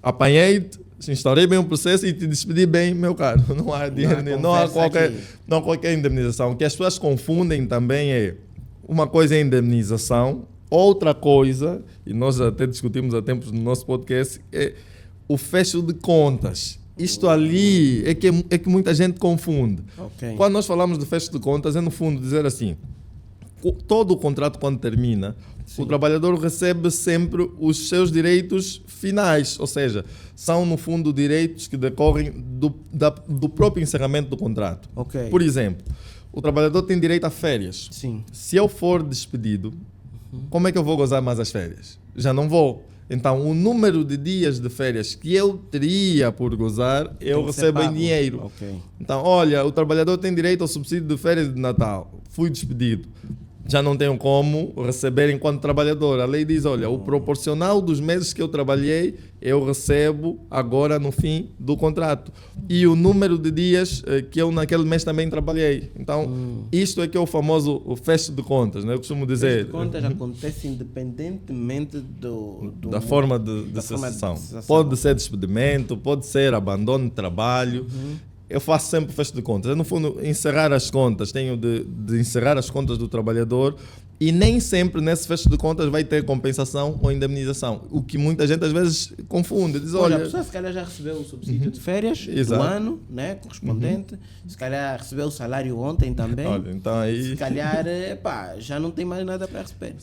Apanhei-te, instaurei bem o processo e te despedi bem, meu caro. Não há dinheiro, não há qualquer indemnização. O que as pessoas confundem também é, uma coisa é indemnização, outra coisa, e nós até discutimos há tempos no nosso podcast, é o fecho de contas. Isto ali é que muita gente confunde. Okay. Quando nós falamos de fecho de contas, é no fundo dizer assim, todo o contrato quando termina, sim, o trabalhador recebe sempre os seus direitos finais, ou seja, são no fundo direitos que decorrem do próprio encerramento do contrato. Okay. Por exemplo, o trabalhador tem direito a férias. Sim. Se eu for despedido, como é que eu vou gozar mais as férias? Já não vou. Então, o número de dias de férias que eu teria por gozar, eu recebo em dinheiro. Okay. Então, olha, o trabalhador tem direito ao subsídio de férias de Natal. Fui despedido. Já não tenho como receber enquanto trabalhador. A lei diz, olha, o proporcional dos meses que eu trabalhei, eu recebo agora no fim do contrato. E o número de dias que eu naquele mês também trabalhei. Então, isto é que é o famoso o fecho de contas, né? Eu costumo dizer. O fecho de contas acontece independentemente da forma de cessação. Pode ser despedimento, pode ser abandono de trabalho. Eu faço sempre o fecho de contas. Eu, no fundo, encerrar as contas, tenho de encerrar as contas do trabalhador e nem sempre nesse fecho de contas vai ter compensação ou indemnização. O que muita gente às vezes confunde. Diz, olha, a pessoa se calhar já recebeu o subsídio de férias do ano, né, correspondente, se calhar recebeu o salário ontem também. Olha, então aí... Se calhar já não tem mais nada para receber.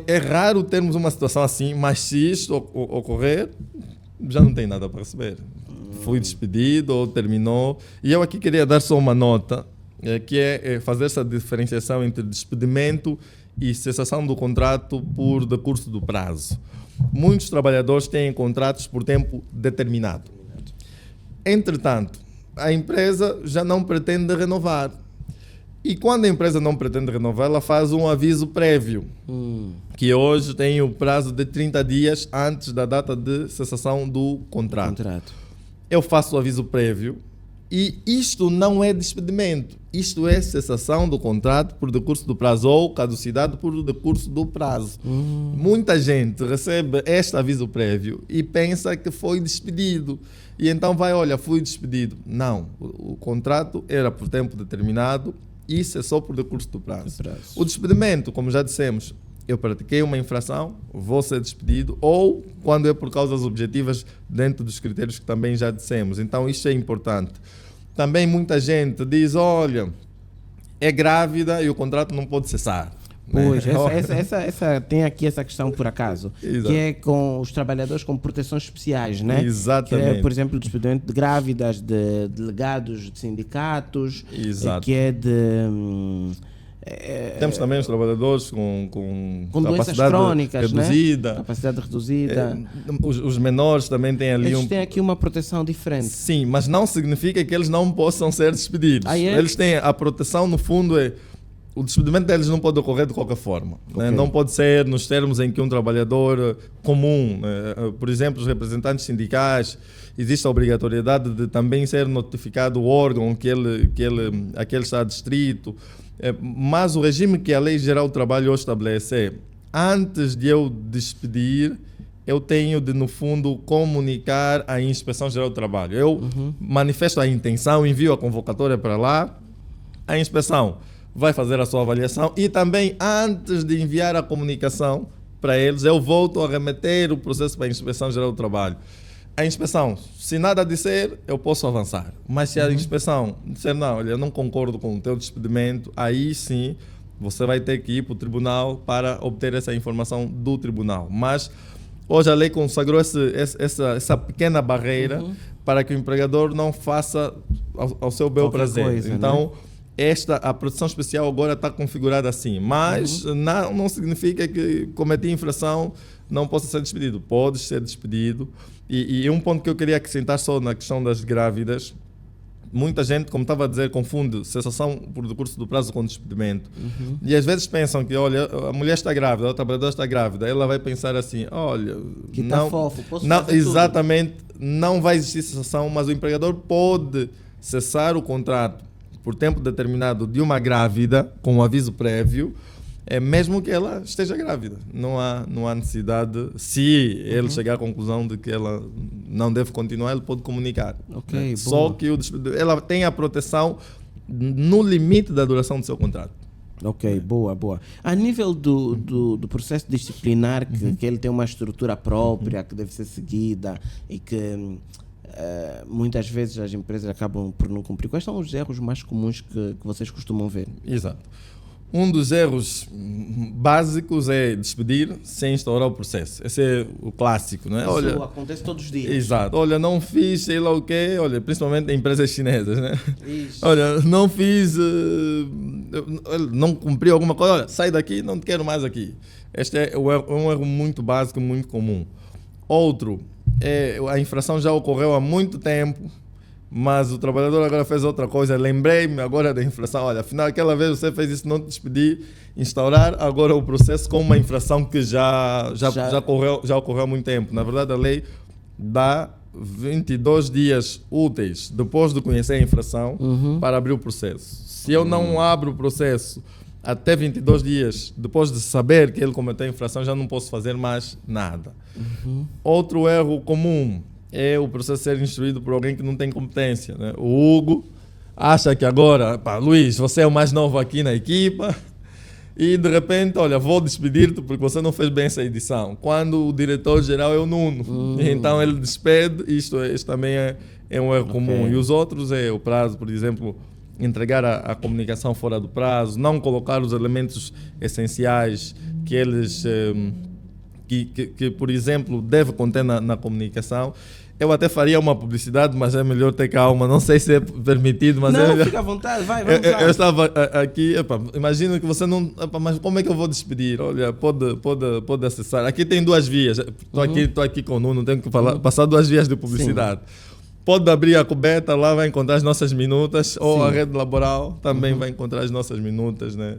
É raro termos uma situação assim, mas se isto ocorrer, já não tem nada para receber. Fui despedido ou terminou. E eu aqui queria dar só uma nota, que é fazer essa diferenciação entre despedimento e cessação do contrato por decurso do prazo. Muitos trabalhadores têm contratos por tempo determinado. Entretanto, a empresa já não pretende renovar. E quando a empresa não pretende renovar, ela faz um aviso prévio, que hoje tem o prazo de 30 dias antes da data de cessação do contrato. Eu faço o aviso prévio e isto não é despedimento. Isto é cessação do contrato por decurso do prazo ou caducidade por decurso do prazo. Muita gente recebe este aviso prévio e pensa que foi despedido. E então vai, olha, fui despedido. Não, o contrato era por tempo determinado Isso é só por decurso do prazo. O despedimento, como já dissemos, eu pratiquei uma infração, vou ser despedido, ou quando é por causas objetivas dentro dos critérios que também já dissemos. Então, isso é importante. Também muita gente diz, olha, é grávida e o contrato não pode cessar. Pois, essa tem aqui essa questão por acaso, Exato. que é com os trabalhadores com proteções especiais, né? Exatamente. Que é, por exemplo, o despedimento de grávidas, de delegados de sindicatos, Exato. que é de... Temos também os trabalhadores com doenças capacidade crônicas, reduzida. né? Capacidade reduzida. Os menores também têm ali Eles têm aqui uma proteção diferente. Sim, mas não significa que eles não possam ser despedidos. Ah, é? Eles têm a proteção, no fundo, o despedimento deles não pode ocorrer de qualquer forma. Okay. Né? Não pode ser nos termos em que um trabalhador comum, por exemplo, os representantes sindicais, existe a obrigatoriedade de também ser notificado o órgão a que ele está adscrito. Mas o regime que a Lei Geral do Trabalho hoje estabelece é, antes de eu despedir, eu tenho de, no fundo, comunicar à Inspeção Geral do Trabalho. Eu manifesto a intenção, envio a convocatória para lá, a inspeção vai fazer a sua avaliação e também, antes de enviar a comunicação para eles, eu volto a remeter o processo para a Inspeção Geral do Trabalho. A inspeção, se nada disser, eu posso avançar. Mas se a inspeção disser, não, olha, eu não concordo com o teu despedimento, aí sim você vai ter que ir para o tribunal para obter essa informação do tribunal. Mas hoje a lei consagrou essa pequena barreira para que o empregador não faça ao seu bel prazer. Coisa, então, né? A proteção especial agora está configurada assim, mas não significa que cometer infração não possa ser despedido. Pode ser despedido. E um ponto que eu queria acrescentar só na questão das grávidas, muita gente, como estava a dizer, confunde cessação por decurso do prazo com despedimento. E às vezes pensam que, olha, a mulher está grávida, a trabalhadora está grávida, ela vai pensar assim, olha... Que está fofo, posso não, fazer exatamente, não vai existir cessação, mas o empregador pode cessar o contrato por tempo determinado de uma grávida, com um aviso prévio, mesmo que ela esteja grávida. Não há necessidade, se ele chegar à conclusão de que ela não deve continuar, ele pode comunicar. Okay, Só que ela tem a proteção no limite da duração do seu contrato. Ok, boa. A nível do processo disciplinar, que ele tem uma estrutura própria, que deve ser seguida e que muitas vezes as empresas acabam por não cumprir. Quais são os erros mais comuns que vocês costumam ver? Exato. Um dos erros básicos é despedir sem instaurar o processo. Esse é o clássico, não é? Isso acontece todos os dias. Exato. Olha, não fiz sei lá o quê, olha, principalmente em empresas chinesas, né? Isso. Olha, não fiz, não cumpri alguma coisa, olha, sai daqui, não te quero mais aqui. Este é um erro muito básico, muito comum. Outro, a infração já ocorreu há muito tempo, mas o trabalhador agora fez outra coisa, lembrei-me agora da infração, olha, afinal aquela vez você fez isso, não te despedi, instaurar agora o processo com uma infração que já ocorreu há muito tempo. Na verdade, a lei dá 22 dias úteis depois de conhecer a infração para abrir o processo. Se eu não abro o processo até 22 dias depois de saber que ele cometeu a infração, já não posso fazer mais nada. Outro erro comum é o processo ser instruído por alguém que não tem competência, né? O Hugo acha que agora, Luís, você é o mais novo aqui na equipa e de repente, olha, vou despedir-te porque você não fez bem essa edição. Quando o diretor-geral é o Nuno. Então ele despede, isto também é um erro comum. E os outros é o prazo, por exemplo, entregar a comunicação fora do prazo, não colocar os elementos essenciais que eles... Que, por exemplo, deve conter na comunicação. Eu até faria uma publicidade, mas é melhor ter calma. Não sei se é permitido, mas não, fica à vontade, vai, vamos lá. Eu estava aqui, imagina que você não... mas como é que eu vou despedir? Olha, pode acessar. Aqui tem 2 vias. Estou aqui com o Nuno, tenho que passar 2 vias de publicidade. Sim. Pode abrir a coberta, lá vai encontrar as nossas minutas, ou a rede laboral também vai encontrar as nossas minutas, né?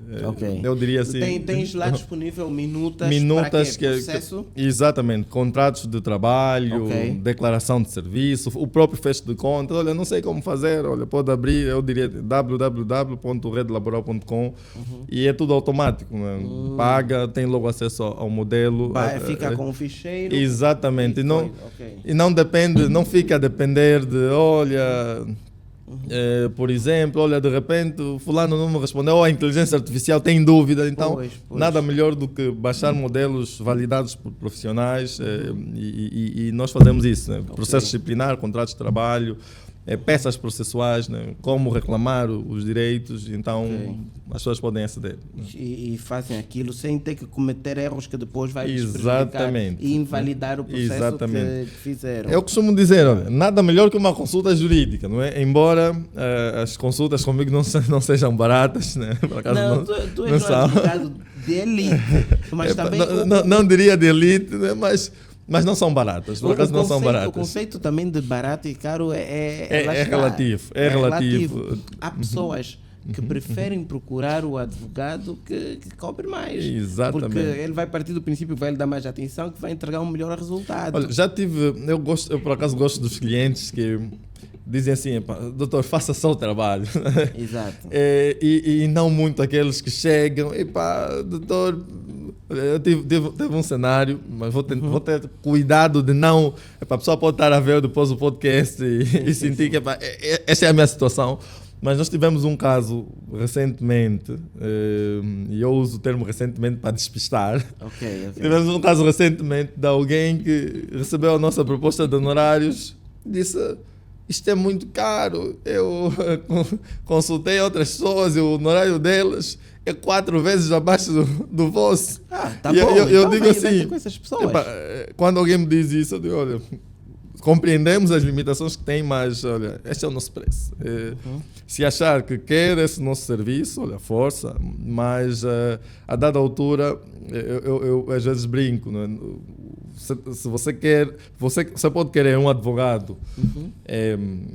Eu diria assim... Tens lá disponível minutas para quê? Processo? Exatamente, contratos de trabalho, declaração de serviço, o próprio fecho de contas. Olha, não sei como fazer, olha, pode abrir, eu diria www.redelaboral.com e é tudo automático, né? Paga, tem logo acesso ao modelo. Fica com o ficheiro. Exatamente, e não depende, não fica a depender de, olha, Por exemplo, olha, de repente o fulano não me respondeu, a inteligência artificial tem dúvida, então Pois. nada melhor do que baixar modelos validados por profissionais e nós fazemos isso, né? Processo disciplinar, contratos de trabalho, peças processuais, né? Como reclamar os direitos, então as pessoas podem aceder. E fazem aquilo sem ter que cometer erros que depois vai Exatamente. E invalidar o processo que fizeram. Eu costumo dizer, olha, nada melhor que uma consulta jurídica, não é? Embora as consultas comigo não sejam baratas, né? Por acaso tu és um advogado de elite, mas também... Não diria de elite, né? Mas não são baratas, por acaso não são baratas. O conceito também de barato e caro é relativo. É relativo. Há pessoas que preferem procurar o advogado que cobre mais. Exatamente. Porque ele vai partir do princípio que vai lhe dar mais atenção, que vai entregar um melhor resultado. Olha, eu por acaso gosto dos clientes que dizem assim, doutor, faça só o trabalho. Exato. E não muito aqueles que chegam, doutor, eu tive um cenário, mas vou ter cuidado de não... A pessoa pode estar a ver depois o podcast e sentir que essa é a minha situação. Mas nós tivemos um caso recentemente, e eu uso o termo recentemente para despistar. Okay. Tivemos um caso recentemente de alguém que recebeu a nossa proposta de honorários e disse: isto é muito caro, eu consultei outras pessoas e o honorário delas é 4 vezes abaixo do vosso. Tá bom, eu digo assim, com essas pessoas. Quando alguém me diz isso, eu digo, olha, compreendemos as limitações que tem, mas olha, este é o nosso preço. Se achar que quer esse nosso serviço, olha, força, mas a dada altura, eu às vezes brinco, não é? Se você quer, você pode querer um advogado,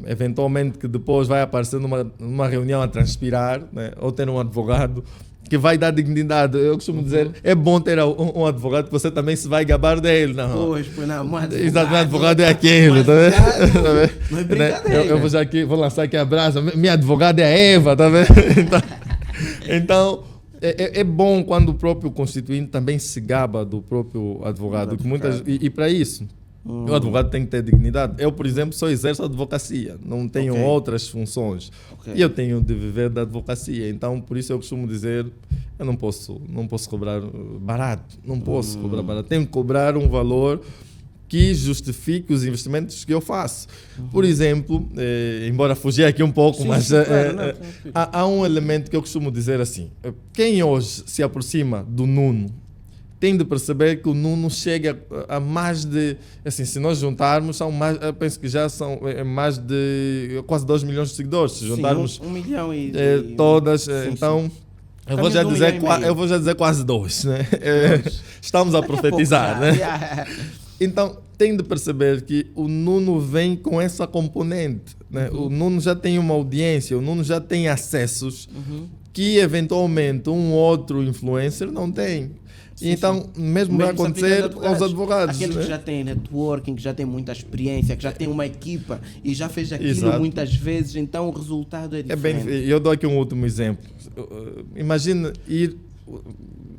eventualmente que depois vai aparecer numa reunião a transpirar, né? Ou ter um advogado que vai dar dignidade. Eu costumo dizer, é bom ter um advogado que você também se vai gabar dele. Não. Pois, não, exato, advogado é aquele. Tá vendo? Não é brincadeira. Eu vou lançar aqui a brasa. Minha advogada é a Eva, tá vendo? Então é bom quando o próprio constituinte também se gaba do próprio advogado. E para isso, o advogado tem que ter dignidade. Eu, por exemplo, só exerço a advocacia, não tenho outras funções. E eu tenho de viver da advocacia. Então, por isso eu costumo dizer, eu não posso cobrar barato. Não posso cobrar barato. Tenho que cobrar um valor que justifique os investimentos que eu faço. Por exemplo, embora fugir aqui um pouco, mas há um elemento que eu costumo dizer assim: quem hoje se aproxima do Nuno tem de perceber que o Nuno chega a mais de, assim, se nós juntarmos, eu penso que já são mais de quase 2 milhões de seguidores. Se juntarmos 1 milhão e todas, então... Eu vou já dizer quase 2, né? Estamos a profetizar, né? Então, tem de perceber que o Nuno vem com essa componente, né? O Nuno já tem uma audiência, o Nuno já tem acessos que, eventualmente, um outro influencer não tem. Então, mesmo vai acontecer aos advogados. Aqueles que já têm networking, que já têm muita experiência, que já têm uma equipa e já fez aquilo muitas vezes, então o resultado é diferente. Eu dou aqui um último exemplo. Imagine ir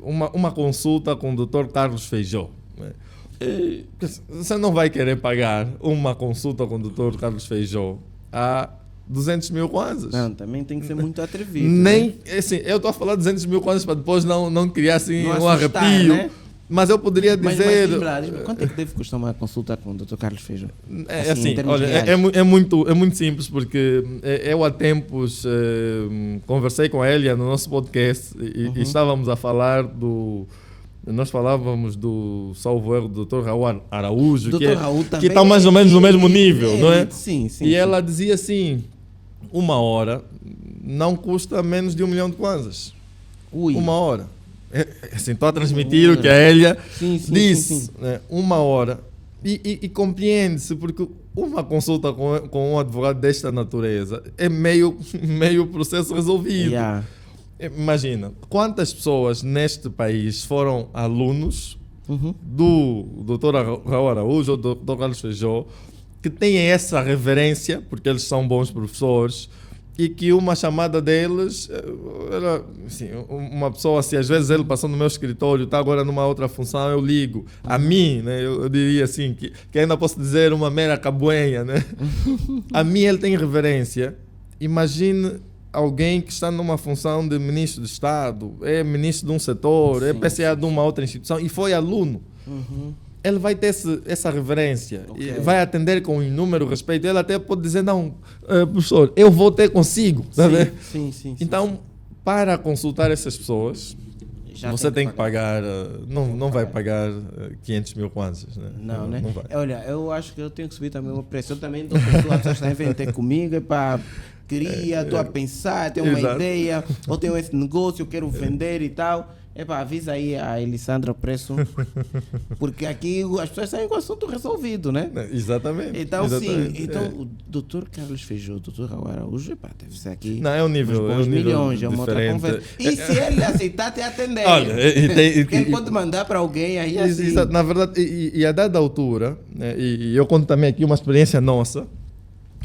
uma consulta com o Dr. Carlos Feijó. Você não vai querer pagar uma consulta com o Dr. Carlos Feijó a 200 mil kwanzas. Não, também tem que ser muito atrevido. Assim, eu estou a falar 200 mil kwanzas para depois não criar assim, um arrepio. Né? Mas eu poderia dizer... Mas quanto é que deve custar uma consulta com o Dr. Carlos Feijó? Olha, é muito simples, porque eu há tempos conversei com a Elia no nosso podcast e estávamos a falar do... Nós falávamos do salvo erro do Dr. Raul Araújo, que está mais ou menos no mesmo nível, não é? Sim. E ela dizia assim: 1 hora não custa menos de 1 milhão de kwanzas. 1 hora. Assim, estou a transmitir o que a Elia disse. Né? 1 hora. E compreende-se, porque uma consulta com um advogado desta natureza é meio processo resolvido. Imagina, quantas pessoas neste país foram alunos do Dr. Raul Araújo ou do Dr. Carlos Feijó, que têm essa reverência, porque eles são bons professores, e que uma chamada deles, era, assim, uma pessoa, assim, às vezes ele passou no meu escritório, está agora numa outra função, eu ligo. A mim, né, eu diria assim, que ainda posso dizer uma mera cabuenha, né? A mim ele tem reverência. imagine alguém que está numa função de ministro de Estado, é ministro de um setor, é PCA de uma outra instituição e foi aluno. Ele vai ter essa reverência, vai atender com inúmero respeito. Ele até pode dizer, não, professor, eu vou ter consigo. Sim. Então, para consultar essas pessoas, você tem que pagar, não vai pagar 500 mil kwanzas. Né? Não, né? Não vai. Olha, eu acho que eu tenho que subir também o preço. Eu também dou pessoas que vêm ter comigo para estou a pensar, tenho uma ideia, ou tenho esse negócio, eu quero vender e tal. Avisa aí a Elisandra o preço, porque aqui as pessoas saem com o assunto resolvido, né? Exatamente. Então, exatamente. sim. Então, o doutor Carlos Feijó, o doutor Raul Araújo, deve ser aqui. Não, é um nível. Uns bons milhões, é uma outra conversa. E se ele aceitar, te atender? Olha, porque ele pode mandar para alguém aí assim. Na verdade, e a dada altura, né, e eu conto também aqui uma experiência nossa.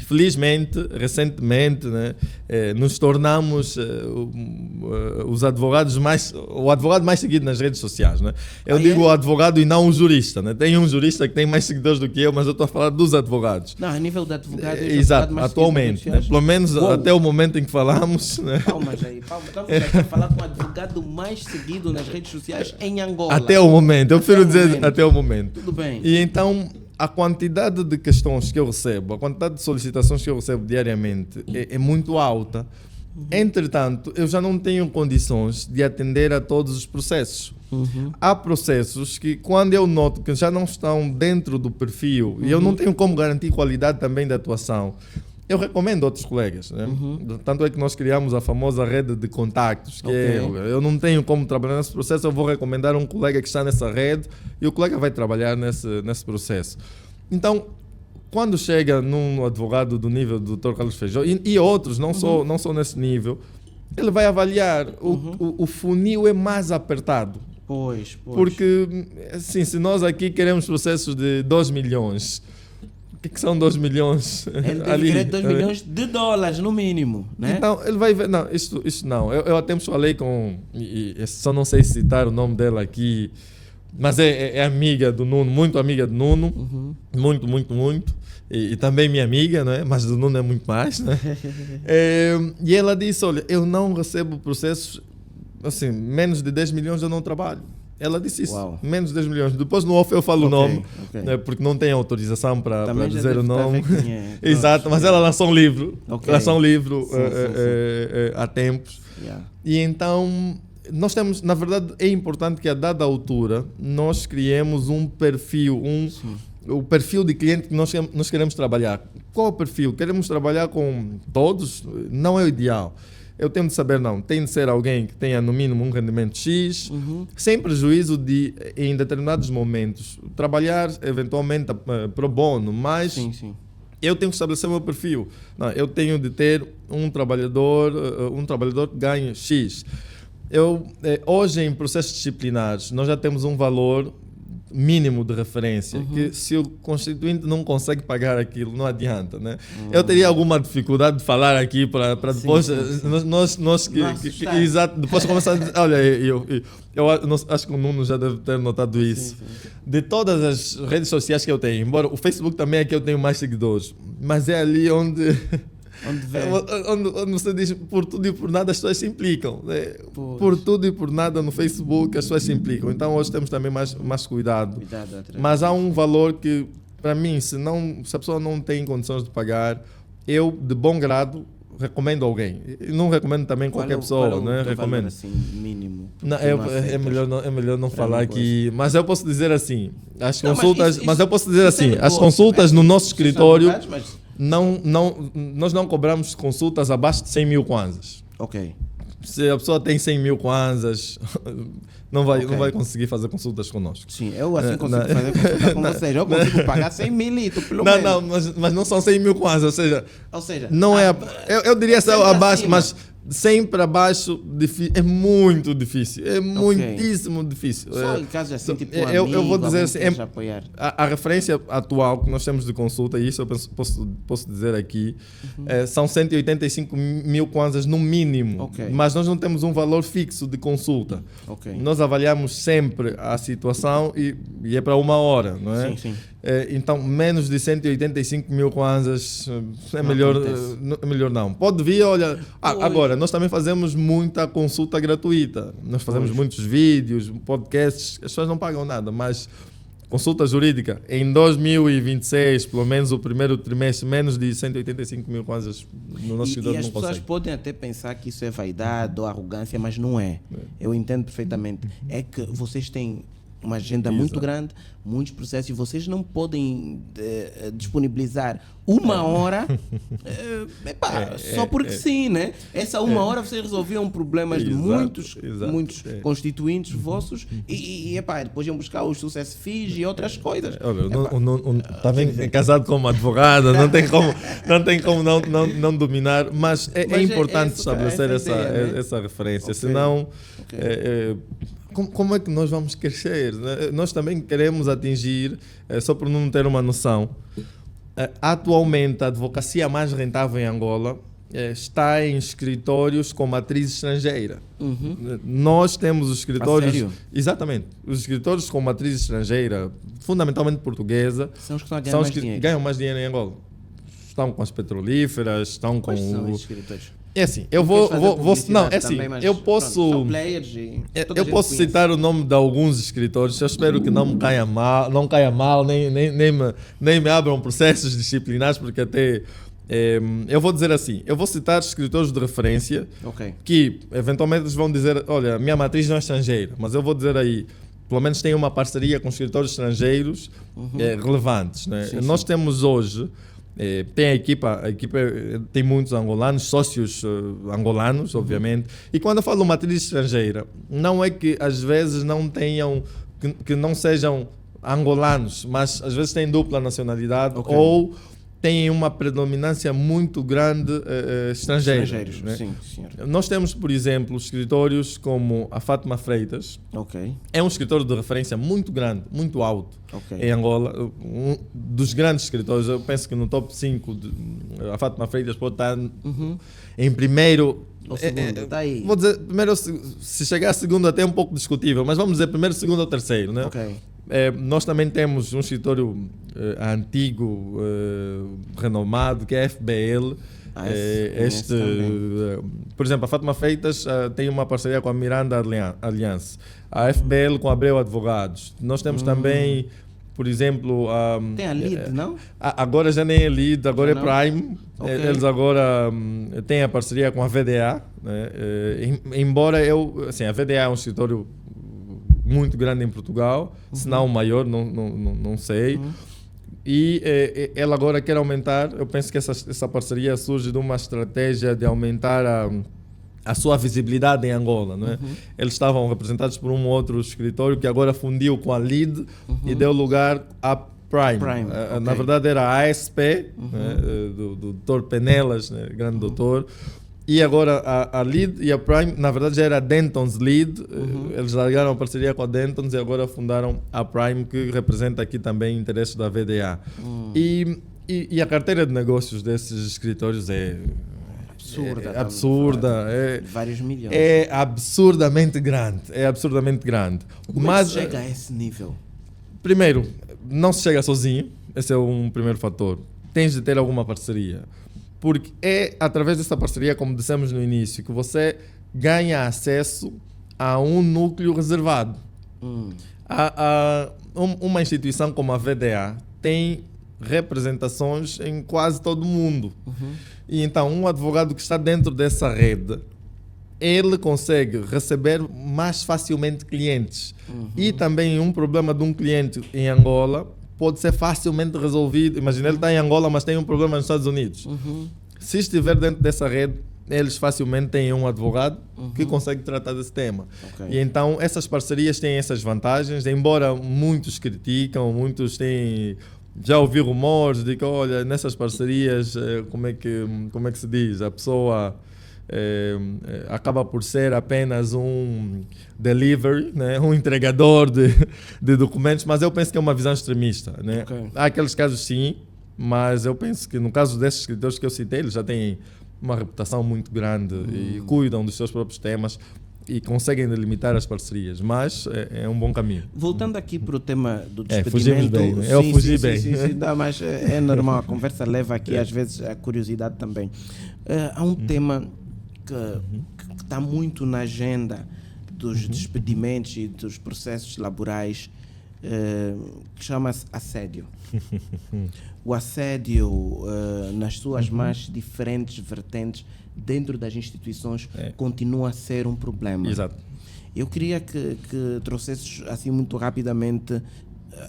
Felizmente, recentemente, né, nos tornamos os advogados o advogado mais seguido nas redes sociais. Né? Eu digo o advogado e não o jurista. Né? Tem um jurista que tem mais seguidores do que eu, mas eu estou a falar dos advogados. Não, a nível de advogado... Exato, atualmente. Né? Pelo menos até o momento em que falamos... Né? Palmas aí. Estamos aqui a falar com o advogado mais seguido nas redes sociais em Angola. Até o momento. Eu prefiro dizer até o momento. Tudo bem. E então... A quantidade de questões que eu recebo, a quantidade de solicitações que eu recebo diariamente é muito alta. Entretanto, eu já não tenho condições de atender a todos os processos. Há processos que, quando eu noto que já não estão dentro do perfil, e eu não tenho como garantir qualidade também da atuação, eu recomendo outros colegas. Né? Tanto é que nós criamos a famosa rede de contactos, que eu não tenho como trabalhar nesse processo, eu vou recomendar um colega que está nessa rede e o colega vai trabalhar nesse processo. Então, quando chega num advogado do nível do Dr. Carlos Feijó e outros, não só nesse nível, ele vai avaliar. O funil é mais apertado. Pois. Porque, assim, se nós aqui queremos processos de 2 milhões... O que são 2 milhões? Ele tem 2 milhões de dólares, no mínimo. Né? Então, ele vai ver... Não, isso não. Eu até falei com... só não sei citar o nome dela aqui, mas é amiga do Nuno, muito amiga do Nuno. Muito. E também minha amiga, né? Mas do Nuno é muito mais. Né? E ela disse, olha, eu não recebo processos... Assim, menos de 10 milhões eu não trabalho. Ela disse isso, menos de 10 milhões. Depois no off eu falo o nome, né, porque não tem autorização para dizer o nome. Exato, mas ela lançou um livro. Lançou um livro há tempos. E então, nós temos, na verdade, é importante que a dada altura nós criemos um perfil, o perfil de cliente que nós queremos trabalhar. Qual o perfil? Queremos trabalhar com todos? Não é o ideal. Eu tenho de saber, tem de ser alguém que tenha no mínimo um rendimento X, sem prejuízo de, em determinados momentos, trabalhar eventualmente pro bono, mas eu tenho que estabelecer o meu perfil. Não, eu tenho de ter um trabalhador que ganhe X. Hoje, em processos disciplinares, nós já temos um valor mínimo de referência, que se o constituinte não consegue pagar aquilo, não adianta, né? Eu teria alguma dificuldade de falar aqui para depois exato, depois começar a dizer, olha, eu acho que o Nuno já deve ter notado isso. De todas as redes sociais que eu tenho, embora o Facebook também é que eu tenho mais seguidores, mas é ali onde você diz por tudo e por nada as pessoas se implicam. Né? Por tudo e por nada no Facebook as pessoas se implicam. Então hoje temos também mais cuidado. Mas há um valor que, para mim, se a pessoa não tem condições de pagar, eu, de bom grado, recomendo alguém. Eu não recomendo também qualquer pessoa, né? Recomendo. Assim, mínimo. Não, é melhor não falar aqui. Mas eu posso dizer assim, as consultas, mas eu posso dizer assim, as consultas no nosso escritório, nós não cobramos consultas abaixo de 100 mil kwanzas. Se a pessoa tem 100 mil kwanzas, não vai conseguir fazer consultas conosco. Sim, eu assim consigo fazer consulta com vocês. Eu consigo pagar 100 mil, pelo menos. Não, mas não são 100 mil kwanzas, ou seja não eu diria abaixo, mas 100 para baixo é muito difícil. É muitíssimo difícil. Só em casos assim, tipo eu vou dizer assim, apoiar. A referência atual que nós temos de consulta, e isso eu posso dizer aqui, são 185 mil kwanzas no mínimo. Mas nós não temos um valor fixo de consulta. Nós avaliamos sempre a situação e é para 1 hora, não é? Sim. Então, menos de 185 mil kwanzas é melhor não. Pode vir, olha. Agora, nós também fazemos muita consulta gratuita. Nós fazemos muitos vídeos, podcasts, as pessoas não pagam nada, mas consulta jurídica, em 2026, pelo menos o primeiro trimestre, menos de 185 mil kwanzas no nosso escritório não consegue. E as pessoas podem até pensar que isso é vaidade ou arrogância, mas não é. Eu entendo perfeitamente. É que vocês têm uma agenda muito grande, muitos processos, e vocês não podem disponibilizar uma hora só porque sim, né? Essa uma hora vocês resolviam problemas de muitos constituintes vossos e depois iam buscar os sucesso FIS e outras coisas. Também é casado como advogado, não tem como não dominar, mas é importante estabelecer essa referência, senão como é que nós vamos crescer? Nós também queremos atingir, só para não ter uma noção, atualmente a advocacia mais rentável em Angola está em escritórios com matriz estrangeira. Nós temos os escritórios... sério? Exatamente. Os escritórios com matriz estrangeira, fundamentalmente portuguesa, são os que ganham mais dinheiro. Ganham mais dinheiro em Angola. Estão com as petrolíferas, estão com... Quais são esses escritórios? É assim, eu posso citar o nome de alguns escritores. Eu espero que não me caia mal, nem me abram processos disciplinares, porque até eu vou dizer assim, eu vou citar escritores de referência que eventualmente eles vão dizer, olha, minha matriz não é estrangeira, mas eu vou dizer aí, pelo menos tem uma parceria com escritores estrangeiros relevantes, né? Nós temos hoje tem a equipa tem muitos angolanos, sócios angolanos, obviamente. E quando eu falo matriz estrangeira, não é que às vezes não tenham, que não sejam angolanos, mas às vezes têm dupla nacionalidade ou têm uma predominância muito grande estrangeiros. Né? Sim, senhor. Nós temos, por exemplo, escritórios como a Fátima Freitas. É um escritório de referência muito grande, muito alto em Angola. Um dos grandes escritórios, eu penso que no top 5, a Fátima Freitas pode estar em primeiro. Ou segundo, tá aí. Vou dizer, primeiro, se chegar a segundo até é um pouco discutível, mas vamos dizer primeiro, segundo ou terceiro. Né? Nós também temos um escritório antigo, renomado, que é a FBL. Por exemplo, a Fátima Freitas tem uma parceria com a Miranda Alliance, a FBL com a Abreu Advogados. Nós temos também, por exemplo... tem a LID, não? Agora já nem é LID, agora é Prime. Eles agora têm a parceria com a VDA. Né? Embora a VDA é um escritório muito grande em Portugal, se não o maior, não sei. E ela agora quer aumentar. Eu penso que essa parceria surge de uma estratégia de aumentar a sua visibilidade em Angola. Não é? Eles estavam representados por um outro escritório que agora fundiu com a LID e deu lugar à Prime. Na verdade era a ASP, né? do Dr. Penelas, né? Grande doutor. E agora a LID e a Prime, na verdade já era a Denton's LID, eles largaram a parceria com a Denton's e agora fundaram a Prime, que representa aqui também interesses da VDA. E a carteira de negócios desses escritórios é absurda. Vários milhões. É absurdamente grande. Como é que chega a esse nível? Primeiro, não se chega sozinho, esse é um primeiro fator. Tens de ter alguma parceria. Porque é através dessa parceria, como dissemos no início, que você ganha acesso a um núcleo reservado. Uma instituição como a VDA tem representações em quase todo o mundo. E então, um advogado que está dentro dessa rede, ele consegue receber mais facilmente clientes. E também um problema de um cliente em Angola pode ser facilmente resolvido. Imagina, ele está em Angola, mas tem um problema nos Estados Unidos. Se estiver dentro dessa rede, eles facilmente têm um advogado que consegue tratar desse tema. E então, essas parcerias têm essas vantagens, embora muitos criticam, muitos têm... Já ouvi rumores de que, olha, nessas parcerias, como é que se diz? A pessoa... acaba por ser apenas um delivery, né? Um entregador de documentos, mas eu penso que é uma visão extremista. Né? Há aqueles casos sim, mas eu penso que no caso desses escritores que eu citei, eles já têm uma reputação muito grande e cuidam dos seus próprios temas. e conseguem delimitar as parcerias, mas é um bom caminho. Voltando aqui para o tema do Fugimos despedimento. bem, né? Eu fugi bem. Sim, dá, mas é normal, a conversa leva aqui às vezes a curiosidade também. Há um tema que está muito na agenda dos despedimentos e dos processos laborais, que chama-se assédio. O assédio, nas suas mais diferentes vertentes dentro das instituições, continua a ser um problema. Exato. Eu queria que trouxesses assim muito rapidamente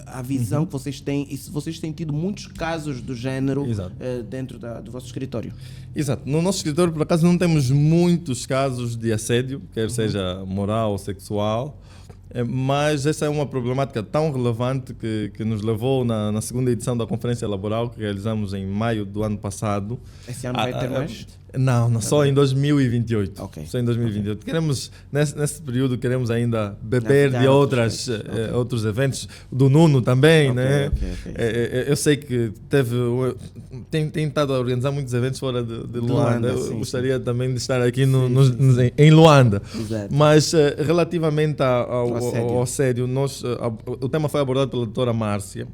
a visão que vocês têm e se vocês têm tido muitos casos do género dentro do vosso escritório. Exato. No nosso escritório, por acaso, não temos muitos casos de assédio, quer seja moral ou sexual, mas essa é uma problemática tão relevante que nos levou na segunda edição da Conferência Laboral que realizamos em maio do ano passado. Esse ano vai ter mais? Não, só em 2028. Okay. Só em 2028. Okay. Queremos, nesse período, queremos ainda beber de outros eventos, do Nuno também, né? Eu sei que tem estado a organizar muitos eventos fora de Luanda. Eu gostaria também de estar aqui em Luanda. Exato. Mas relativamente ao assédio, o tema foi abordado pela doutora Márcia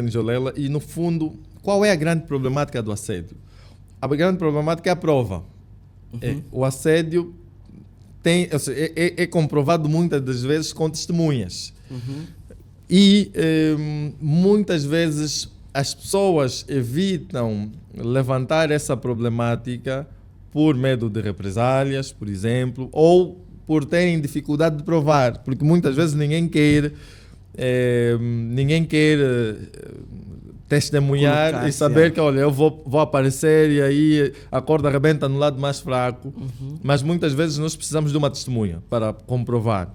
Nijolela, e no fundo, qual é a grande problemática do assédio? A grande problemática é a prova. O assédio é comprovado muitas das vezes com testemunhas. E muitas vezes as pessoas evitam levantar essa problemática por medo de represálias, por exemplo, ou por terem dificuldade de provar, porque muitas vezes ninguém quer testemunhar e saber que, olha, eu vou aparecer e aí a corda arrebenta no lado mais fraco, mas muitas vezes nós precisamos de uma testemunha para comprovar.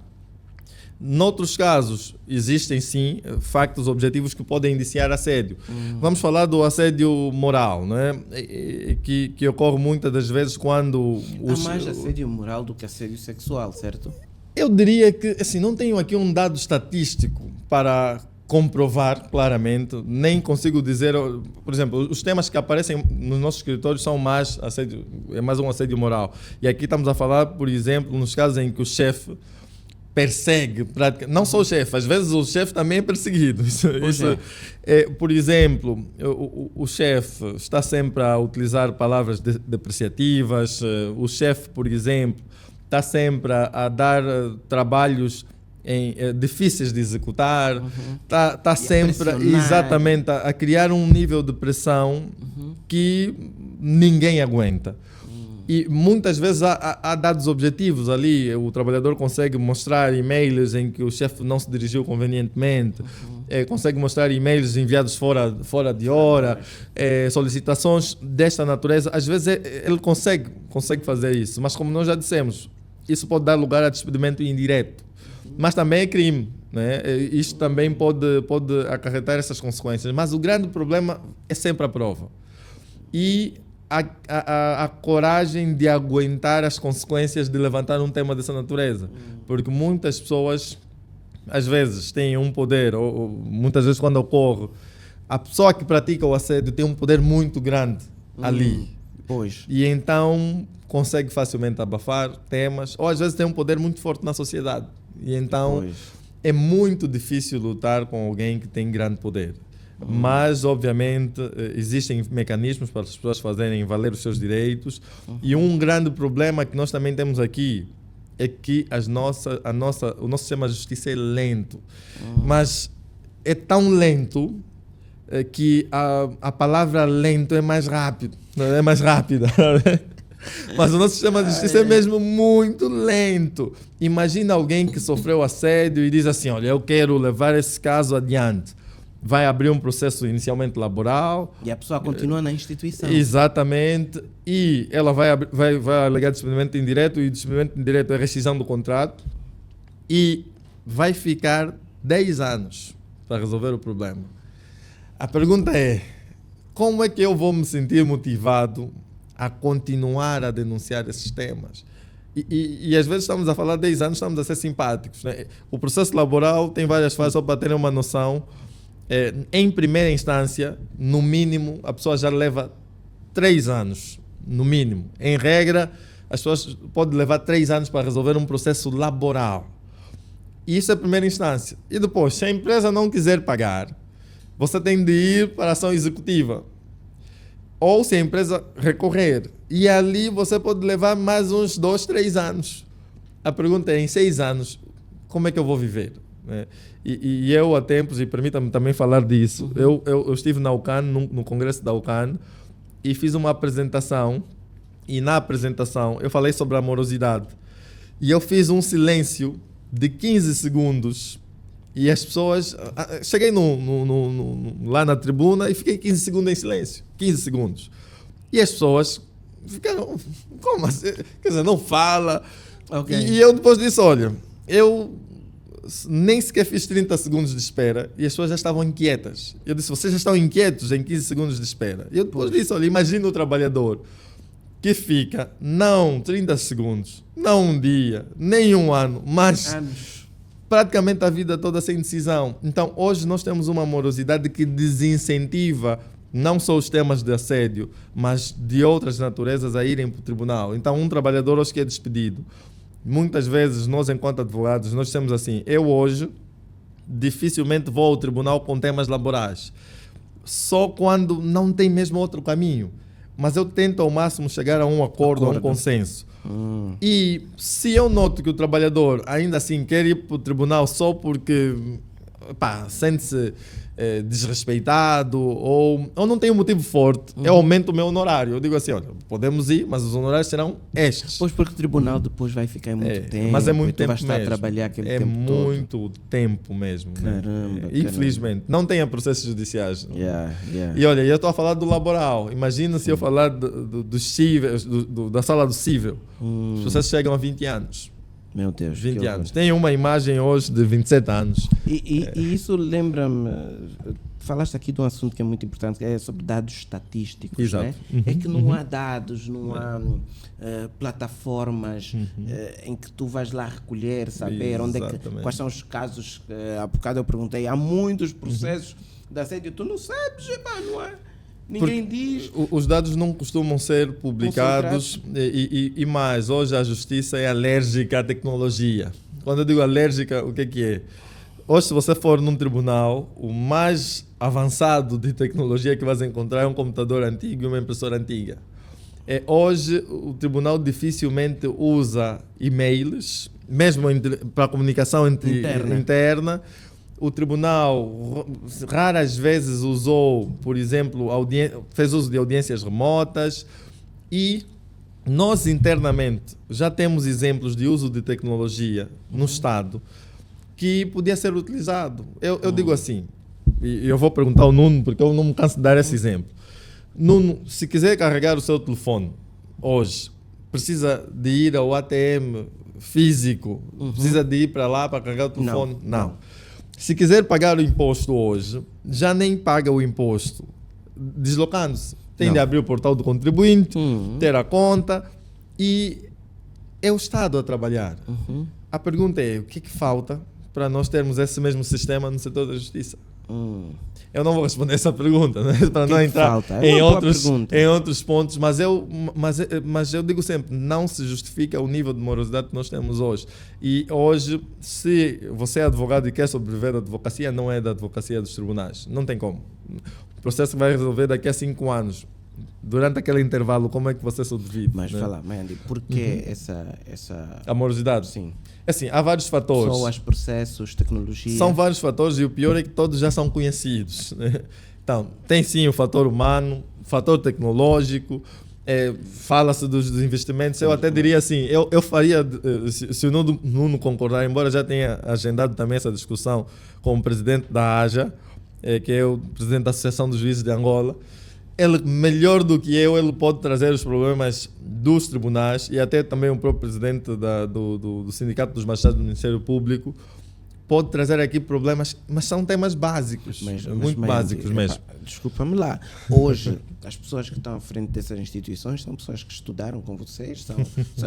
Noutros casos, existem sim factos objetivos que podem indiciar assédio. Vamos falar do assédio moral, né? que ocorre muitas das vezes quando... Há mais assédio moral do que assédio sexual, certo? Eu diria que, assim, não tenho aqui um dado estatístico para comprovar claramente, nem consigo dizer, por exemplo, os temas que aparecem nos nossos escritórios são mais assédio, é mais um assédio moral. E aqui estamos a falar, por exemplo, nos casos em que o chefe persegue, não só o chefe, às vezes o chefe também é perseguido. Por exemplo, o chefe está sempre a utilizar palavras depreciativas, o chefe, por exemplo, está sempre a dar trabalhos difíceis de executar, está sempre exatamente a criar um nível de pressão que ninguém aguenta. E muitas vezes há dados objetivos ali, o trabalhador consegue mostrar e-mails em que o chefe não se dirigiu convenientemente, consegue mostrar e-mails enviados fora de hora, solicitações desta natureza. Às vezes ele consegue fazer isso, mas como nós já dissemos, isso pode dar lugar a despedimento indireto. Mas também é crime, né? Isto também pode acarretar essas consequências. Mas o grande problema é sempre a prova. E a coragem de aguentar as consequências de levantar um tema dessa natureza. Porque muitas pessoas, às vezes, têm um poder, ou muitas vezes quando ocorre, a pessoa que pratica o assédio tem um poder muito grande ali. Pois. E então consegue facilmente abafar temas, ou às vezes tem um poder muito forte na sociedade. E então é muito difícil lutar com alguém que tem grande poder. Mas, obviamente, existem mecanismos para as pessoas fazerem valer os seus direitos. E um grande problema que nós também temos aqui é que o nosso sistema de justiça é lento. Mas é tão lento que a palavra lento é mais rápido, é mais rápida. Mas o nosso sistema de justiça é mesmo muito lento. Imagina alguém que sofreu assédio e diz assim, olha, eu quero levar esse caso adiante. Vai abrir um processo inicialmente laboral. E a pessoa continua na instituição. Exatamente. E ela vai alegar despedimento indireto, e o despedimento indireto é rescisão do contrato. E vai ficar 10 anos para resolver o problema. A pergunta é, como é que eu vou me sentir motivado a continuar a denunciar esses temas? E às vezes estamos a falar de 10 anos, estamos a ser simpáticos, né? O processo laboral tem várias fases, só para terem uma noção. Em primeira instância, no mínimo, a pessoa já leva 3 anos, no mínimo. Em regra, as pessoas podem levar 3 anos para resolver um processo laboral. E isso é a primeira instância. E depois, se a empresa não quiser pagar, você tem de ir para a ação executiva. Ou se a empresa recorrer. E ali você pode levar mais uns 2, 3 anos. A pergunta é, em 6 anos, como é que eu vou viver? E eu, há tempos, e permita-me também falar disso, eu estive na UCAN, no congresso da UCAN, e fiz uma apresentação. E na apresentação eu falei sobre a amorosidade. E eu fiz um silêncio de 15 segundos e as pessoas... Cheguei lá na tribuna e fiquei 15 segundos em silêncio. 15 segundos. E as pessoas ficaram... Como assim? Quer dizer, não fala. Okay. E eu depois disse, olha, eu nem sequer fiz 30 segundos de espera e as pessoas já estavam inquietas. Eu disse, vocês já estão inquietos em 15 segundos de espera. E eu depois disse, olha, imagina o trabalhador que fica, não 30 segundos, não um dia, nem um ano, mas praticamente a vida toda sem decisão. Então, hoje nós temos uma morosidade que desincentiva não só os temas de assédio, mas de outras naturezas a irem para o tribunal. Então, um trabalhador hoje que é despedido, muitas vezes nós, enquanto advogados, nós temos assim, eu hoje dificilmente vou ao tribunal com temas laborais, só quando não tem mesmo outro caminho. Mas eu tento ao máximo chegar a um acordo, a um consenso. E se eu noto que o trabalhador ainda assim quer ir para o tribunal só porque sente-se desrespeitado ou não tem um motivo forte, eu aumento o meu honorário. Eu digo assim, olha, podemos ir, mas os honorários serão estes. Pois porque o tribunal depois vai ficar muito tempo. Mas é muito tempo mesmo. Vai estar a trabalhar aquele tempo todo. É muito tempo mesmo. Caramba, infelizmente. Não tem processos judiciais. Yeah. E olha, eu estou a falar do laboral. Imagina se eu falar do cível, da sala do cível. Os processos chegam a 20 anos. Meu Deus. 20 anos. Tem uma imagem hoje de 27 anos. E isso lembra-me... Falaste aqui de um assunto que é muito importante, que é sobre dados estatísticos. Exato. Né? É que não há dados, não há plataformas em que tu vais lá recolher, saber onde é que, quais são os casos. Há bocado eu perguntei, há muitos processos de assédio, tu não sabes, não há. Ninguém diz. Os dados não costumam ser publicados e mais, hoje a justiça é alérgica à tecnologia. Quando eu digo alérgica, o que é? Hoje, se você for num tribunal, o mais avançado de tecnologia que vais encontrar é um computador antigo e uma impressora antiga. Hoje, o tribunal dificilmente usa e-mails, mesmo para a comunicação interna. O tribunal raras vezes usou, por exemplo, fez uso de audiências remotas e nós internamente já temos exemplos de uso de tecnologia no Estado que podia ser utilizado. Eu digo assim, e eu vou perguntar ao Nuno, porque eu não me canso de dar esse exemplo. Nuno, se quiser carregar o seu telefone hoje, precisa de ir ao ATM físico, precisa de ir para lá para carregar o telefone? Não. Se quiser pagar o imposto hoje, já nem paga o imposto deslocando-se. Tem de abrir o portal do contribuinte, ter a conta e é o Estado a trabalhar. A pergunta é, o que falta para nós termos esse mesmo sistema no setor da justiça? Eu não vou responder essa pergunta, né? Para não entrar em outros pontos, mas eu digo sempre, não se justifica o nível de morosidade que nós temos hoje. E hoje, se você é advogado e quer sobreviver da advocacia, não é da advocacia dos tribunais. Não tem como. O processo vai resolver daqui a 5 anos. Durante aquele intervalo, como é que você sobrevive? Mas fala, Mandy, por que essa... A morosidade? Sim. Assim, há vários fatores. Só os processos, tecnologia... São vários fatores e o pior é que todos já são conhecidos. Então, tem sim o fator humano, o fator tecnológico, fala-se dos investimentos. Eu até diria assim, eu faria, se o Nuno concordar, embora já tenha agendado também essa discussão com o presidente da AJA, que é o presidente da Associação dos Juízes de Angola, ele, melhor do que eu, ele pode trazer os problemas dos tribunais e até também o próprio presidente do Sindicato dos Magistrados do Ministério Público pode trazer aqui problemas, mas são temas básicos, muito básicos mesmo. Desculpa-me lá. Hoje, as pessoas que estão à frente dessas instituições são pessoas que estudaram com vocês,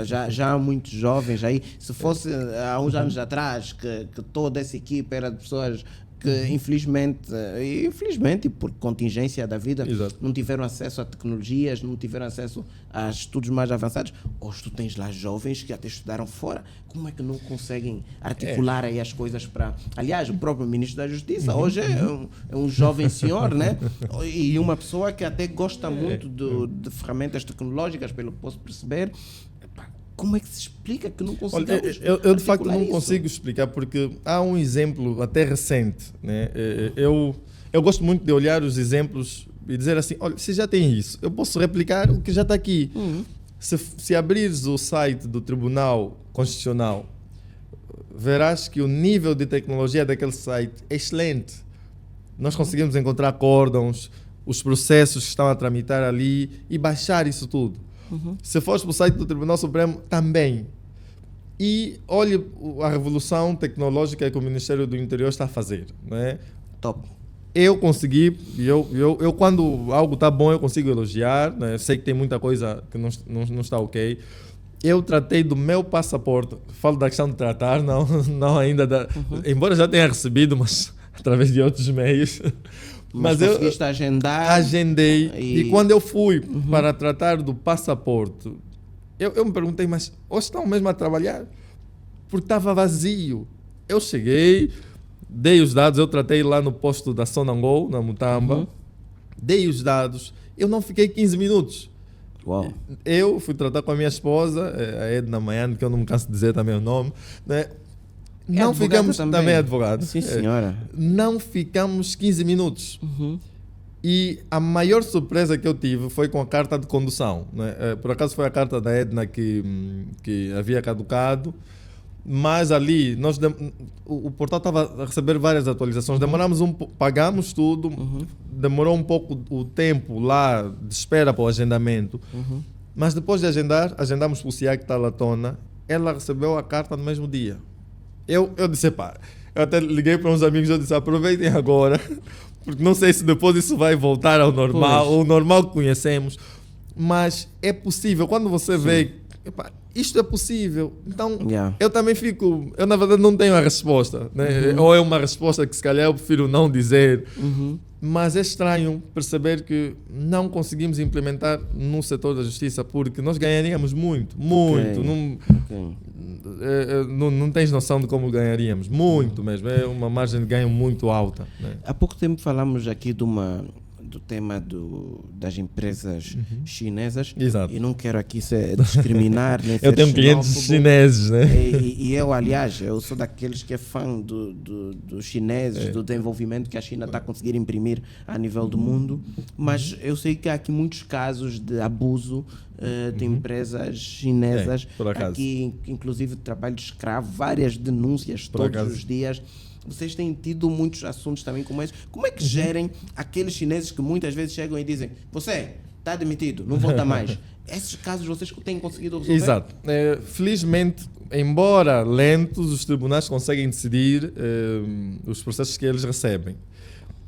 já há muitos jovens aí. Se fosse há uns anos atrás que toda essa equipe era de pessoas que infelizmente por contingência da vida, Exato. não tiveram acesso a tecnologias, não tiveram acesso a estudos mais avançados. Hoje tu tens lá jovens que até estudaram fora, como é que não conseguem articular aí as coisas para... Aliás, o próprio Ministro da Justiça hoje é um jovem senhor, né? E uma pessoa que até gosta muito de ferramentas tecnológicas, pelo que posso perceber. Como é que se explica que não conseguimos? Eu de facto não isso? consigo explicar, porque há um exemplo até recente, né? Eu gosto muito de olhar os exemplos e dizer assim, olha, se já tem isso, eu posso replicar o que já está aqui. Se abrires o site do Tribunal Constitucional, verás que o nível de tecnologia daquele site é excelente. Nós conseguimos encontrar acórdãos, os processos que estão a tramitar ali e baixar isso tudo. Se fores para o site do Tribunal Supremo, também. E olhe a revolução tecnológica que o Ministério do Interior está a fazer. Não é? Top. Eu consegui, eu quando algo está bom, eu consigo elogiar. Né? Sei que tem muita coisa que não está ok. Eu tratei do meu passaporte, falo da questão de tratar, não ainda, embora já tenha recebido, mas através de outros meios. Mas eu agendar. Agendei. E quando eu fui para tratar do passaporte, eu me perguntei, mas hoje estão mesmo a trabalhar? Porque estava vazio. Eu cheguei, dei os dados, eu tratei lá no posto da Sonangol, na Mutamba, dei os dados, eu não fiquei 15 minutos. Uau. Eu fui tratar com a minha esposa, a Edna Maiano, que eu não me canso de dizer também o nome, né? Não ficamos também advogado. Sim, senhora. Não ficamos 15 minutos. E a maior surpresa que eu tive foi com a carta de condução. Né? Por acaso foi a carta da Edna que havia caducado, mas ali o portal estava a receber várias atualizações. Demoramos pagamos tudo, demorou um pouco o tempo lá de espera para o agendamento. Mas depois de agendamos para o SIAC Talatona, ela recebeu a carta no mesmo dia. Eu disse, pá, eu até liguei para uns amigos e disse, aproveitem agora, porque não sei se depois isso vai voltar ao normal, o normal que conhecemos, mas é possível. Quando você vê, epá, isto é possível, então eu também fico, eu na verdade não tenho a resposta, né? Ou é uma resposta que se calhar eu prefiro não dizer, mas é estranho perceber que não conseguimos implementar no setor da justiça, porque nós ganharíamos muito. Não tens noção de como ganharíamos, muito mesmo, é uma margem de ganho muito alta, né? Há pouco tempo falamos aqui do tema das empresas chinesas. Exato. E não quero aqui discriminar nem eu tenho clientes chineses, né? E eu, aliás, eu sou daqueles que é fã dos chineses, do desenvolvimento que a China está a conseguir imprimir a nível do mundo, mas eu sei que há aqui muitos casos de abuso de empresas chinesas, aqui inclusive trabalho de escravo, várias denúncias todos os dias. Vocês têm tido muitos assuntos também como esse. Como é que gerem aqueles chineses que muitas vezes chegam e dizem, você está demitido, não volta mais? Esses casos vocês têm conseguido resolver? Exato. Felizmente, embora lentos, os tribunais conseguem decidir os processos que eles recebem.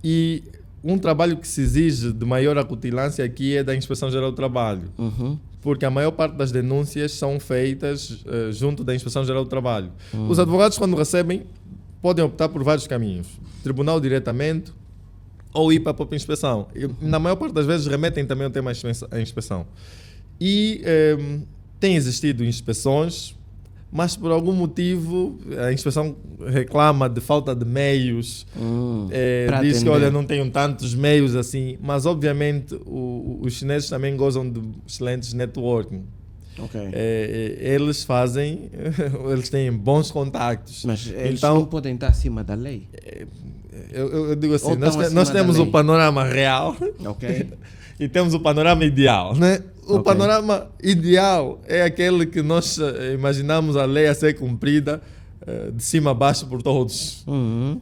E um trabalho que se exige de maior acutilância aqui é da Inspeção-Geral do Trabalho. Porque a maior parte das denúncias são feitas junto da Inspeção-Geral do Trabalho. Os advogados, quando recebem, podem optar por vários caminhos. Tribunal diretamente ou ir para a própria inspeção. E, na maior parte das vezes remetem também o tema à inspeção. E tem existido inspeções, mas por algum motivo a inspeção reclama de falta de meios, diz que olha, não tenho tantos meios assim, mas obviamente os chineses também gozam de excelentes networking. Eles eles têm bons contactos. Mas eles não podem estar acima da lei? Eu digo assim, nós temos o panorama real e temos o panorama ideal, né? O panorama ideal é aquele que nós imaginamos a lei a ser cumprida de cima a baixo por todos.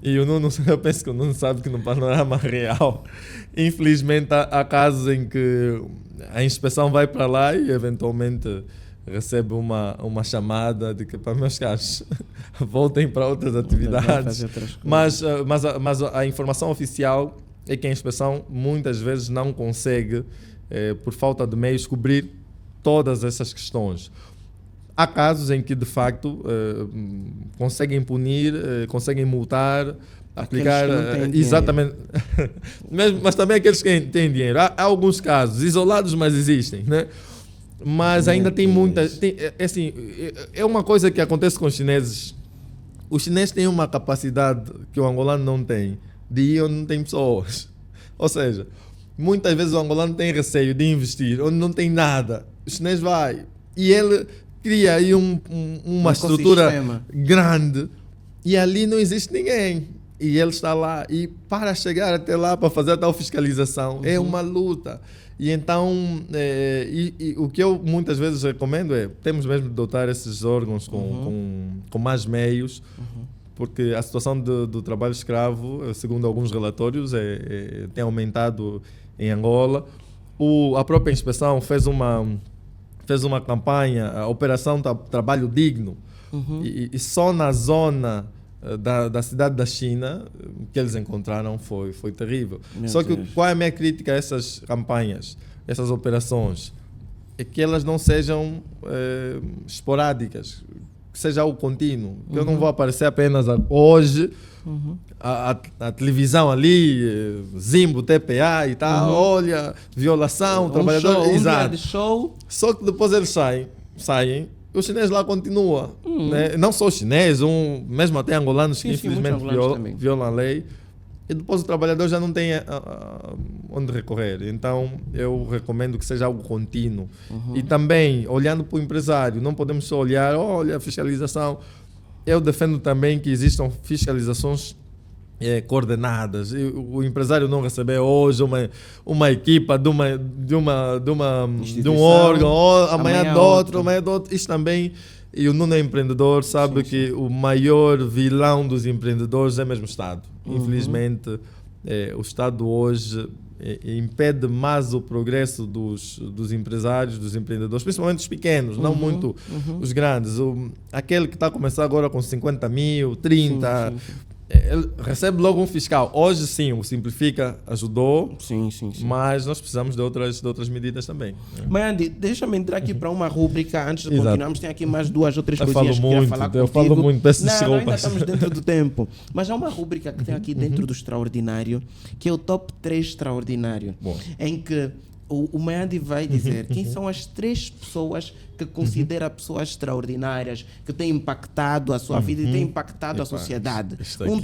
E eu penso que o Nuno sabe que no panorama real, infelizmente, há casos em que a inspeção vai para lá e eventualmente recebe uma chamada de que, para meus caros, voltem para outras atividades. Mas a informação oficial é que a inspeção muitas vezes não consegue, por falta de meios, cobrir todas essas questões. há casos em que, de facto, conseguem punir, conseguem multar, aplicar... exatamente. Mas também aqueles que têm dinheiro. Há alguns casos isolados, mas existem, né? Mas ainda tem muita... assim, é uma coisa que acontece com os chineses. Os chineses têm uma capacidade que o angolano não tem, de ir onde não tem pessoas. Ou seja, muitas vezes o angolano tem receio de investir onde não tem nada. O chinês vai e ele cria aí uma estrutura grande e ali não existe ninguém. E ele está lá. E para chegar até lá, para fazer a tal fiscalização, é uma luta. E então, o que eu muitas vezes recomendo temos mesmo de dotar esses órgãos com mais meios, porque a situação do trabalho escravo, segundo alguns relatórios, tem aumentado em Angola. A própria inspeção fez uma campanha, a Operação Trabalho Digno, e só na zona da cidade da China que eles encontraram foi terrível. Só que qual é a minha crítica a essas campanhas, essas operações? É que elas não sejam esporádicas, que seja algo contínuo. Que eu não vou aparecer apenas hoje, a televisão ali, Zimbo, TPA e tal, olha, violação, trabalhador, exato. Show. Só que depois eles saem, o chinês lá continua. Né? Não só o chinês, mesmo até angolanos que infelizmente violam a lei. E depois o trabalhador já não tem onde recorrer. Então eu recomendo que seja algo contínuo. E também, olhando para o empresário, não podemos só olhar, olha a fiscalização. Eu defendo também que existam fiscalizações coordenadas. E o empresário não receber hoje uma equipa de um órgão, amanhã de outro. Isto também, e o Nuno é empreendedor, sabe que o maior vilão dos empreendedores é mesmo o Estado. Infelizmente, o Estado hoje impede mais o progresso dos empresários, dos empreendedores, principalmente os pequenos, não muito os grandes. Aquele que está a começar agora com 50 mil, 30... ele recebe logo um fiscal. Hoje sim, o Simplifica ajudou, mas nós precisamos de outras medidas também. Mandy, deixa-me entrar aqui para uma rúbrica antes de continuarmos. Tem aqui mais 2 ou 3 coisinhas que queria falar contigo. Eu falo muito, peço desculpas. Ainda estamos dentro do tempo. Mas há uma rúbrica que tem aqui dentro do Extraordinário, que é o Top 3 Extraordinário, em que o Mandy vai dizer quem são as 3 pessoas que considera pessoas extraordinárias, que têm impactado a sua vida e têm impactado a sociedade.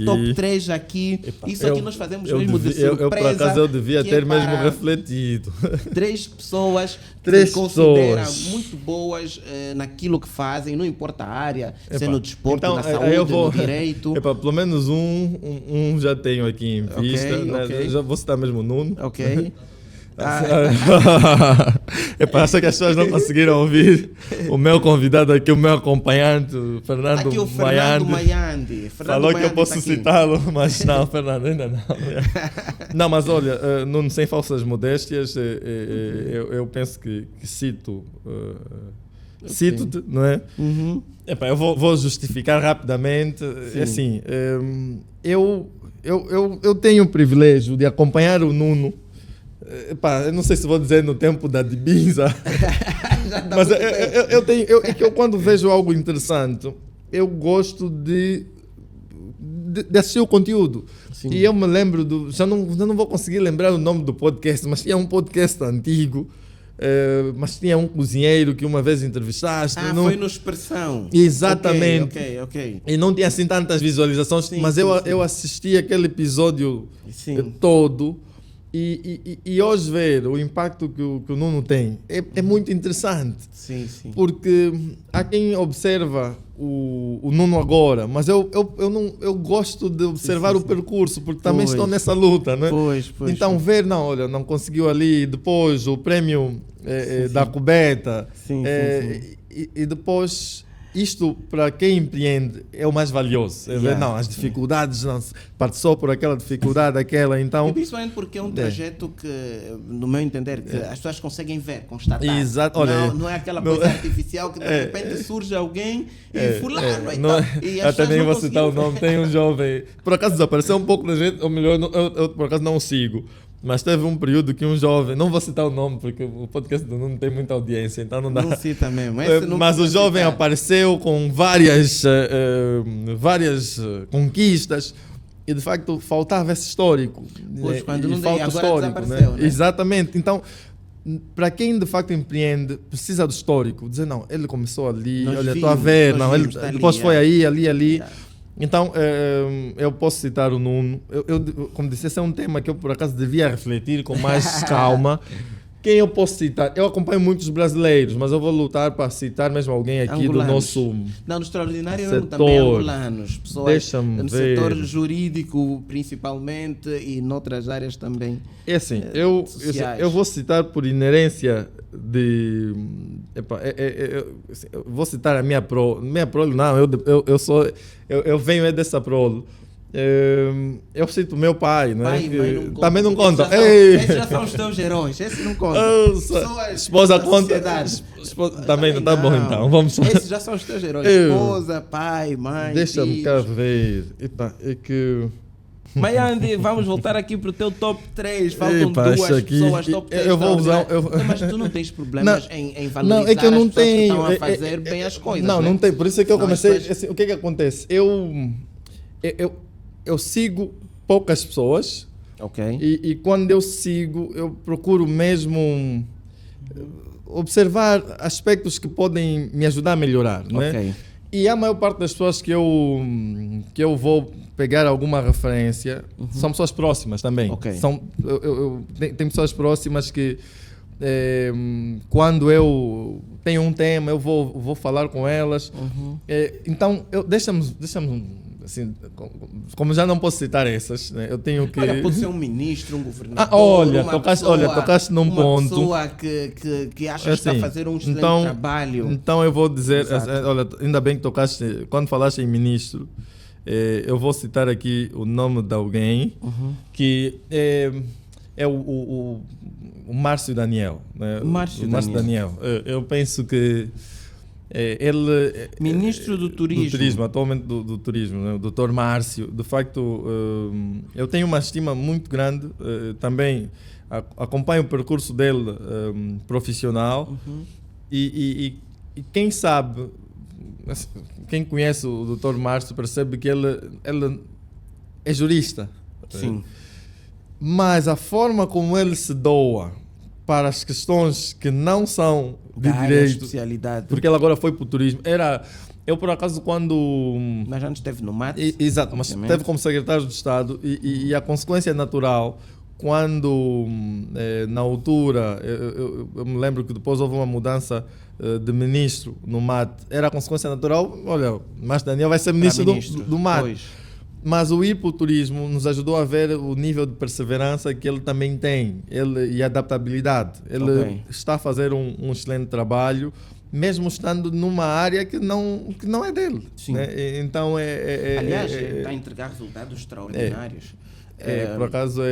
Top 3 aqui. Isso aqui nós fazemos mesmo de surpresa. Eu por acaso eu devia ter mesmo refletido. 3 pessoas que se consideram muito boas naquilo que fazem, não importa a área, se é no desporto, na saúde, no direito. Pelo menos um já tenho aqui em vista. Né? Já vou citar mesmo o Nuno. Ok. Acho que as pessoas não conseguiram ouvir o meu convidado aqui, o meu acompanhante, o Fernando Maiandi. Falou que eu posso citá-lo, mas não, Fernando, ainda não. Não, mas olha, Nuno, sem falsas modéstias, eu penso que cito. Cito-te, não é? Eu vou justificar rapidamente. Assim, eu tenho o privilégio de acompanhar o Nuno. Eu não sei se vou dizer no tempo da Dibinza, mas eu quando vejo algo interessante, eu gosto de assistir o conteúdo. E eu me lembro já não vou conseguir lembrar o nome do podcast, mas tinha um podcast antigo, mas tinha um cozinheiro que uma vez entrevistaste. Foi no Expressão. Exatamente. Ok. E não tinha assim tantas visualizações, mas eu assisti aquele episódio todo. E hoje ver o impacto que o Nuno tem é muito interessante. Porque há quem observa o Nuno agora, mas eu gosto de observar o percurso, porque também estou nessa luta, né? Então ver, não conseguiu ali, depois o prémio da Cubeta, e depois... Isto, para quem empreende, é o mais valioso. As dificuldades, não passou por aquela dificuldade, então... E principalmente porque é um trajeto que, no meu entender, que as pessoas conseguem ver, constatar. Exato. Olha, não é aquela coisa artificial que de repente surge alguém e fulano. Até nem vou citar o nome. Tem um jovem, por acaso desapareceu um pouco da gente, ou melhor, eu por acaso não o sigo. Mas teve um período que um jovem, não vou citar o nome porque o podcast do Nuno tem muita audiência, então não dá. Não cita mesmo. Mas o jovem apareceu com várias conquistas e de facto faltava esse histórico. Pois, quando e não falta agora histórico, desapareceu, né? Exatamente. Então, para quem de facto empreende, precisa do histórico. Dizer, não, ele começou ali, olha, estou a ver, não, ele depois foi aí, ali. Yeah. Então, eu posso citar o Nuno. Como disse, esse é um tema que eu, por acaso, devia refletir com mais calma. Quem eu posso citar? Eu acompanho muitos brasileiros, mas eu vou lutar para citar mesmo alguém aqui angolanos. Do nosso não, no extraordinário setor. Também angolanos. Pessoas Deixa-me no ver. setor jurídico, principalmente, e noutras áreas também. É assim, eu vou citar por inerência de... eu vou citar a minha prole, não, eu venho dessa prole. Eu cito meu pai, né? Pai, não também não conta. Esses já são os teus gerões, esse não conta. Esposa conta. Também não está bom, então. Vamos. Esses já são os teus gerões. Esposa, pai, mãe. Deixa-me cá ver. Epa, é que. Mas Andy, vamos voltar aqui para o teu top 3. Faltam duas pessoas top 3. Eu vou usar. Mas tu não tens problemas em valorizar não, é que eu não as pessoas tenho, que estão a fazer bem as coisas. Não tem. Por isso é que eu comecei. Assim, o que é que acontece? Eu sigo poucas pessoas. Ok. E quando eu sigo, eu procuro mesmo observar aspectos que podem me ajudar a melhorar, não é? Okay. E a maior parte das pessoas que eu vou pegar alguma referência são pessoas próximas também. Okay. Tem pessoas próximas que quando eu tenho um tema, eu vou falar com elas. Então, deixa-me assim, como já não posso citar essas, né, eu tenho que... Olha, pode ser um ministro, um governador, tocaste num ponto. Uma pessoa que acha que está a fazer um excelente trabalho. Então eu vou dizer, olha, ainda bem que tocaste, quando falaste em ministro, eu vou citar aqui o nome de alguém que é o Márcio Daniel. Né? Márcio Daniel. Eu penso que ele ministro do Turismo. Atualmente do Turismo, né? O Dr. Márcio. De facto, eu tenho uma estima muito grande. Também acompanho o percurso dele profissional e quem sabe, quem conhece o Dr. Márcio percebe que ele é jurista. Sim. Mas a forma como ele se doa para as questões que não são de direito, especialidade. Porque ele agora foi para o turismo. Eu, por acaso, quando... Mas antes esteve no MAT. Exato, mas esteve como secretário de Estado e a consequência natural, quando, na altura, eu me lembro que depois houve uma mudança de ministro no MAT, era a consequência natural, olha, mas Daniel vai ser ministro do MAT. Pois. Mas o ir para o turismo nos ajudou a ver o nível de perseverança que ele também tem e a adaptabilidade. Ele está a fazer um excelente trabalho, mesmo estando numa área que não é dele. Sim. Né? Então, aliás, está a entregar resultados extraordinários. Por acaso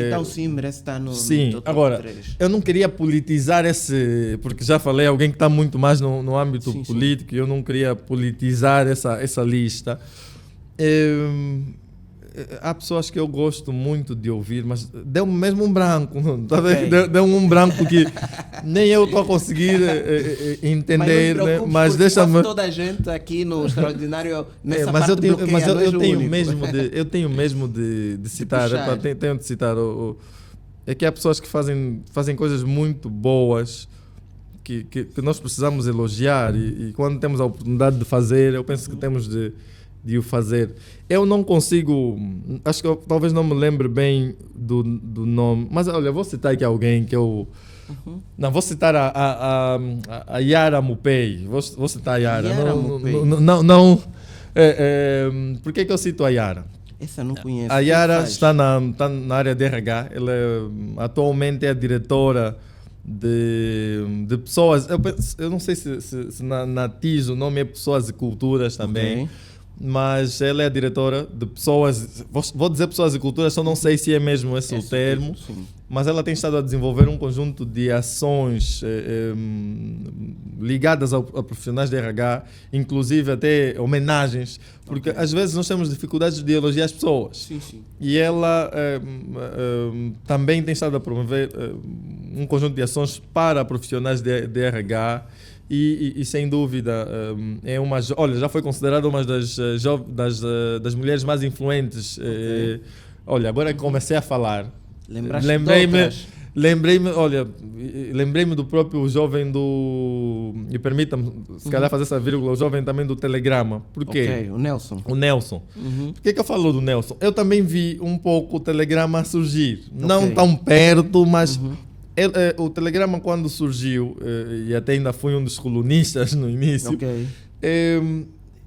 então sim, merece estar no top agora, 3. Eu não queria politizar porque já falei, alguém que está muito mais no âmbito político, eu não queria politizar essa lista. Há pessoas que eu gosto muito de ouvir, mas deu-me mesmo um branco. Deu-me um branco que nem eu estou a conseguir entender. Mas deixa-me. Toda a gente aqui no Extraordinário nessa mas parte eu tenho mesmo de citar. Tenho de citar. É que há pessoas que fazem coisas muito boas que nós precisamos elogiar e quando temos a oportunidade de fazer, eu penso que temos de o fazer. Eu não consigo, acho que eu talvez não me lembre bem do nome, mas olha, vou citar aqui alguém que eu... Não, vou citar a Yara Mupei. Vou citar a Yara. Não. Por que eu cito a Yara? Essa eu não conheço. A Yara está na área de RH. Ela atualmente é a diretora de pessoas. Eu não sei se na TIS o nome é Pessoas e Culturas também. mas ela é a diretora de pessoas, vou dizer pessoas e culturas, só não sei se é mesmo esse o termo, sim. mas ela tem estado a desenvolver um conjunto de ações ligadas a profissionais de RH, inclusive até homenagens, porque às vezes nós temos dificuldades de elogiar as pessoas. Sim, sim. E ela também tem estado a promover um conjunto de ações para profissionais de RH. E sem dúvida olha, já foi considerada uma das mulheres mais influentes. Okay. Olha, agora que comecei a falar, lembrei-me do próprio jovem e permita-me se calhar fazer essa vírgula, o jovem também do Telegrama. Por quê? Okay, o Nelson. Por que eu falo do Nelson? Eu também vi um pouco o Telegrama surgir, não tão perto, mas o Telegrama, quando surgiu, e até ainda fui um dos colunistas no início,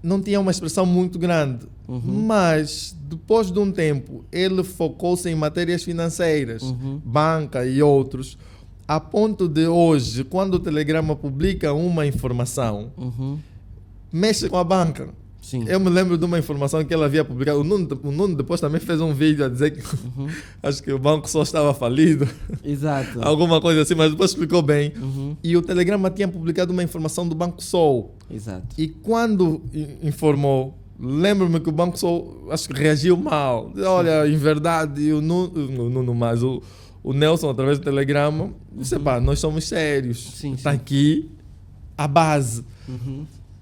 não tinha uma expressão muito grande. Mas, depois de um tempo, ele focou-se em matérias financeiras, banca e outros, a ponto de hoje, quando o Telegrama publica uma informação, mexe com a banca. Sim. Eu me lembro de uma informação que ela havia publicado. O Nuno depois também fez um vídeo a dizer que acho que o banco só estava falido. Exato. Alguma coisa assim, mas depois explicou bem. E o Telegrama tinha publicado uma informação do Banco Sol. Exato. E quando informou, lembro-me que o Banco Sol acho que reagiu mal. Olha, em verdade, o Nelson, através do Telegrama, disse: pá, nós somos sérios. Está aqui a base.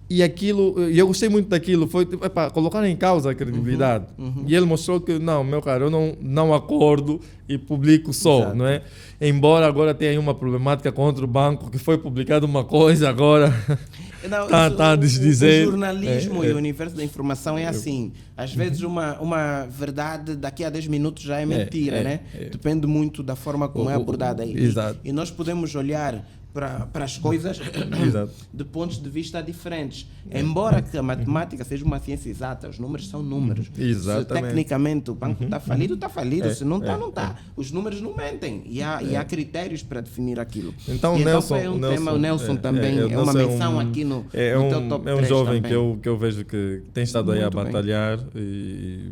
E aquilo, e eu gostei muito daquilo, foi para colocar em causa a credibilidade. E ele mostrou que, não, meu cara, eu não acordo e publico só. Exato. Não é? Embora agora tenha aí uma problemática contra o banco, que foi publicado uma coisa, agora está a desdizer. O jornalismo e o universo da informação é assim. Às vezes uma verdade daqui a 10 minutos já é mentira, né? Depende muito da forma como é abordada aí. Exato. E nós podemos olhar para as coisas de pontos de vista diferentes. Embora que a matemática seja uma ciência exata, os números são números. Exatamente. Se tecnicamente o banco está falido, está falido. Se não está, não está. Os números não mentem. E há critérios para definir aquilo. Então, o Nelson, foi um tema, o Nelson também é uma menção aqui no teu top 3 é um jovem também. que eu vejo que tem estado aí a batalhar e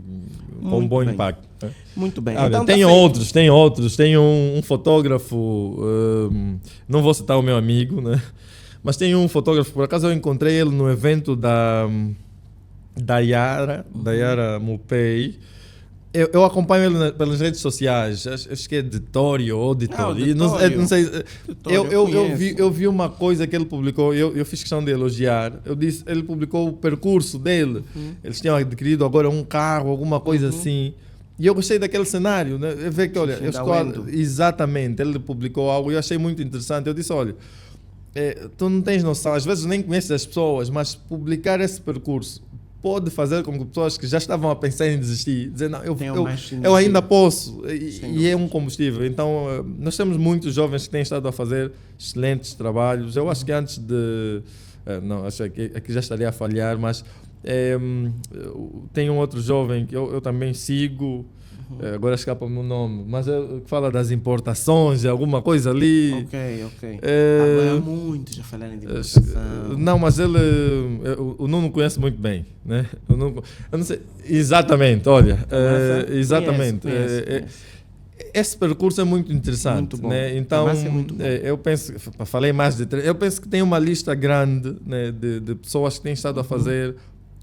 com um bom impacto. Muito bem. Olha, então, tem outros. Tem um fotógrafo, não vou citar o meu amigo, né? Mas tem um fotógrafo, por acaso eu encontrei ele no evento da Yara Mupei. Eu acompanho ele pelas redes sociais, acho que é Editório ou Editório. Não sei. Eu vi uma coisa que ele publicou, eu fiz questão de elogiar. Ele publicou o percurso dele. Eles tinham adquirido agora um carro, alguma coisa assim. E eu gostei daquele cenário, né? Eu vi que, olha, exatamente, ele publicou algo e eu achei muito interessante. Eu disse: olha, tu não tens noção, às vezes nem conheces as pessoas, mas publicar esse percurso pode fazer com que pessoas que já estavam a pensar em desistir, dizer: não, eu ainda posso, e é um combustível. Então, nós temos muitos jovens que têm estado a fazer excelentes trabalhos. Eu acho que antes de... não, acho que aqui já estaria a falhar, mas tem um outro jovem que eu também sigo, agora escapa-me o nome, mas que fala das importações, alguma coisa ali. Ok. Agora muito já falaram de importação. Não, mas o Nuno conhece muito bem, né? Eu não sei exatamente, olha, exatamente. Conheço. Esse percurso é muito interessante, muito bom, né? Então, é muito bom. Eu penso, falei mais de 3, eu penso que tem uma lista grande, né, de pessoas que têm estado a fazer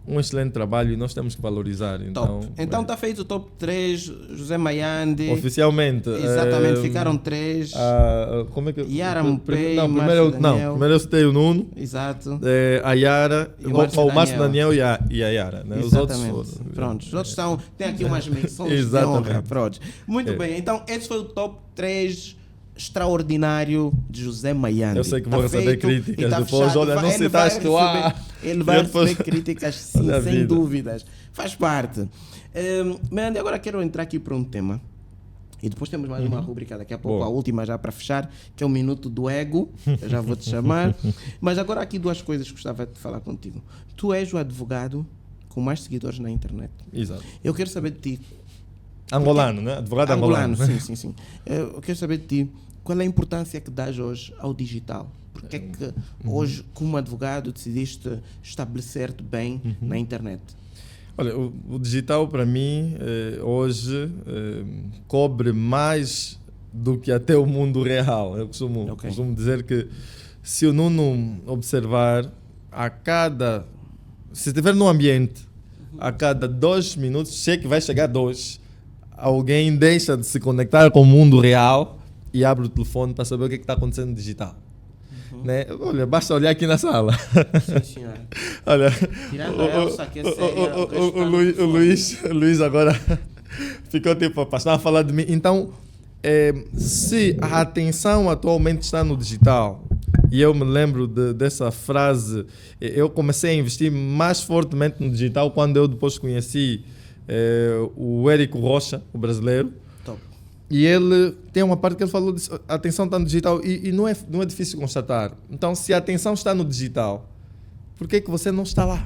um excelente trabalho e nós temos que valorizar. Então está feito o top 3, José Mayande. Oficialmente. Exatamente, ficaram 3. Como é que... Yara Mupei, primeiro eu citei o Nuno. Exato. A Yara, o Márcio Daniel e a Yara. Né? Os outros foram. Pronto, os outros tem aqui umas menções de honra. Pronto. Muito bem, então esse foi o top 3 extraordinário de José Mayande. Eu sei que vou receber críticas depois. Olha, não citaste lá. Ele vai receber críticas, sim, sem dúvidas. Faz parte. Mayande, agora quero entrar aqui para um tema. E depois temos mais uma rubrica daqui a pouco, a última já para fechar, que é o Minuto do Ego. Eu já vou te chamar. Mas agora aqui 2 coisas que gostava de falar contigo. Tu és o advogado com mais seguidores na internet. Exato. Eu quero saber de ti. Angolano, né? Advogado angolano. Sim. Eu quero saber de ti, qual é a importância que dás hoje ao digital? Porque é que hoje, como advogado, decidiste estabelecer-te bem na internet? Olha, o digital para mim hoje cobre mais do que até o mundo real. Eu costumo dizer que se o Nuno observar se estiver num ambiente, a cada 2 minutos, sei que vai chegar 2, alguém deixa de se conectar com o mundo real e abre o telefone para saber o que está acontecendo no digital. Né? Olha, basta olhar aqui na sala. Sim, senhor. Olha, tirando a Elsa, que é séria, o Luís agora ficou tipo, estava a falar de mim. Então, se a atenção atualmente está no digital, e eu me lembro dessa frase, eu comecei a investir mais fortemente no digital quando eu depois conheci o Érico Rocha, o brasileiro. Top. E ele tem uma parte que ele falou de a atenção está no digital e não é difícil constatar. Então, se a atenção está no digital, por que você não está lá?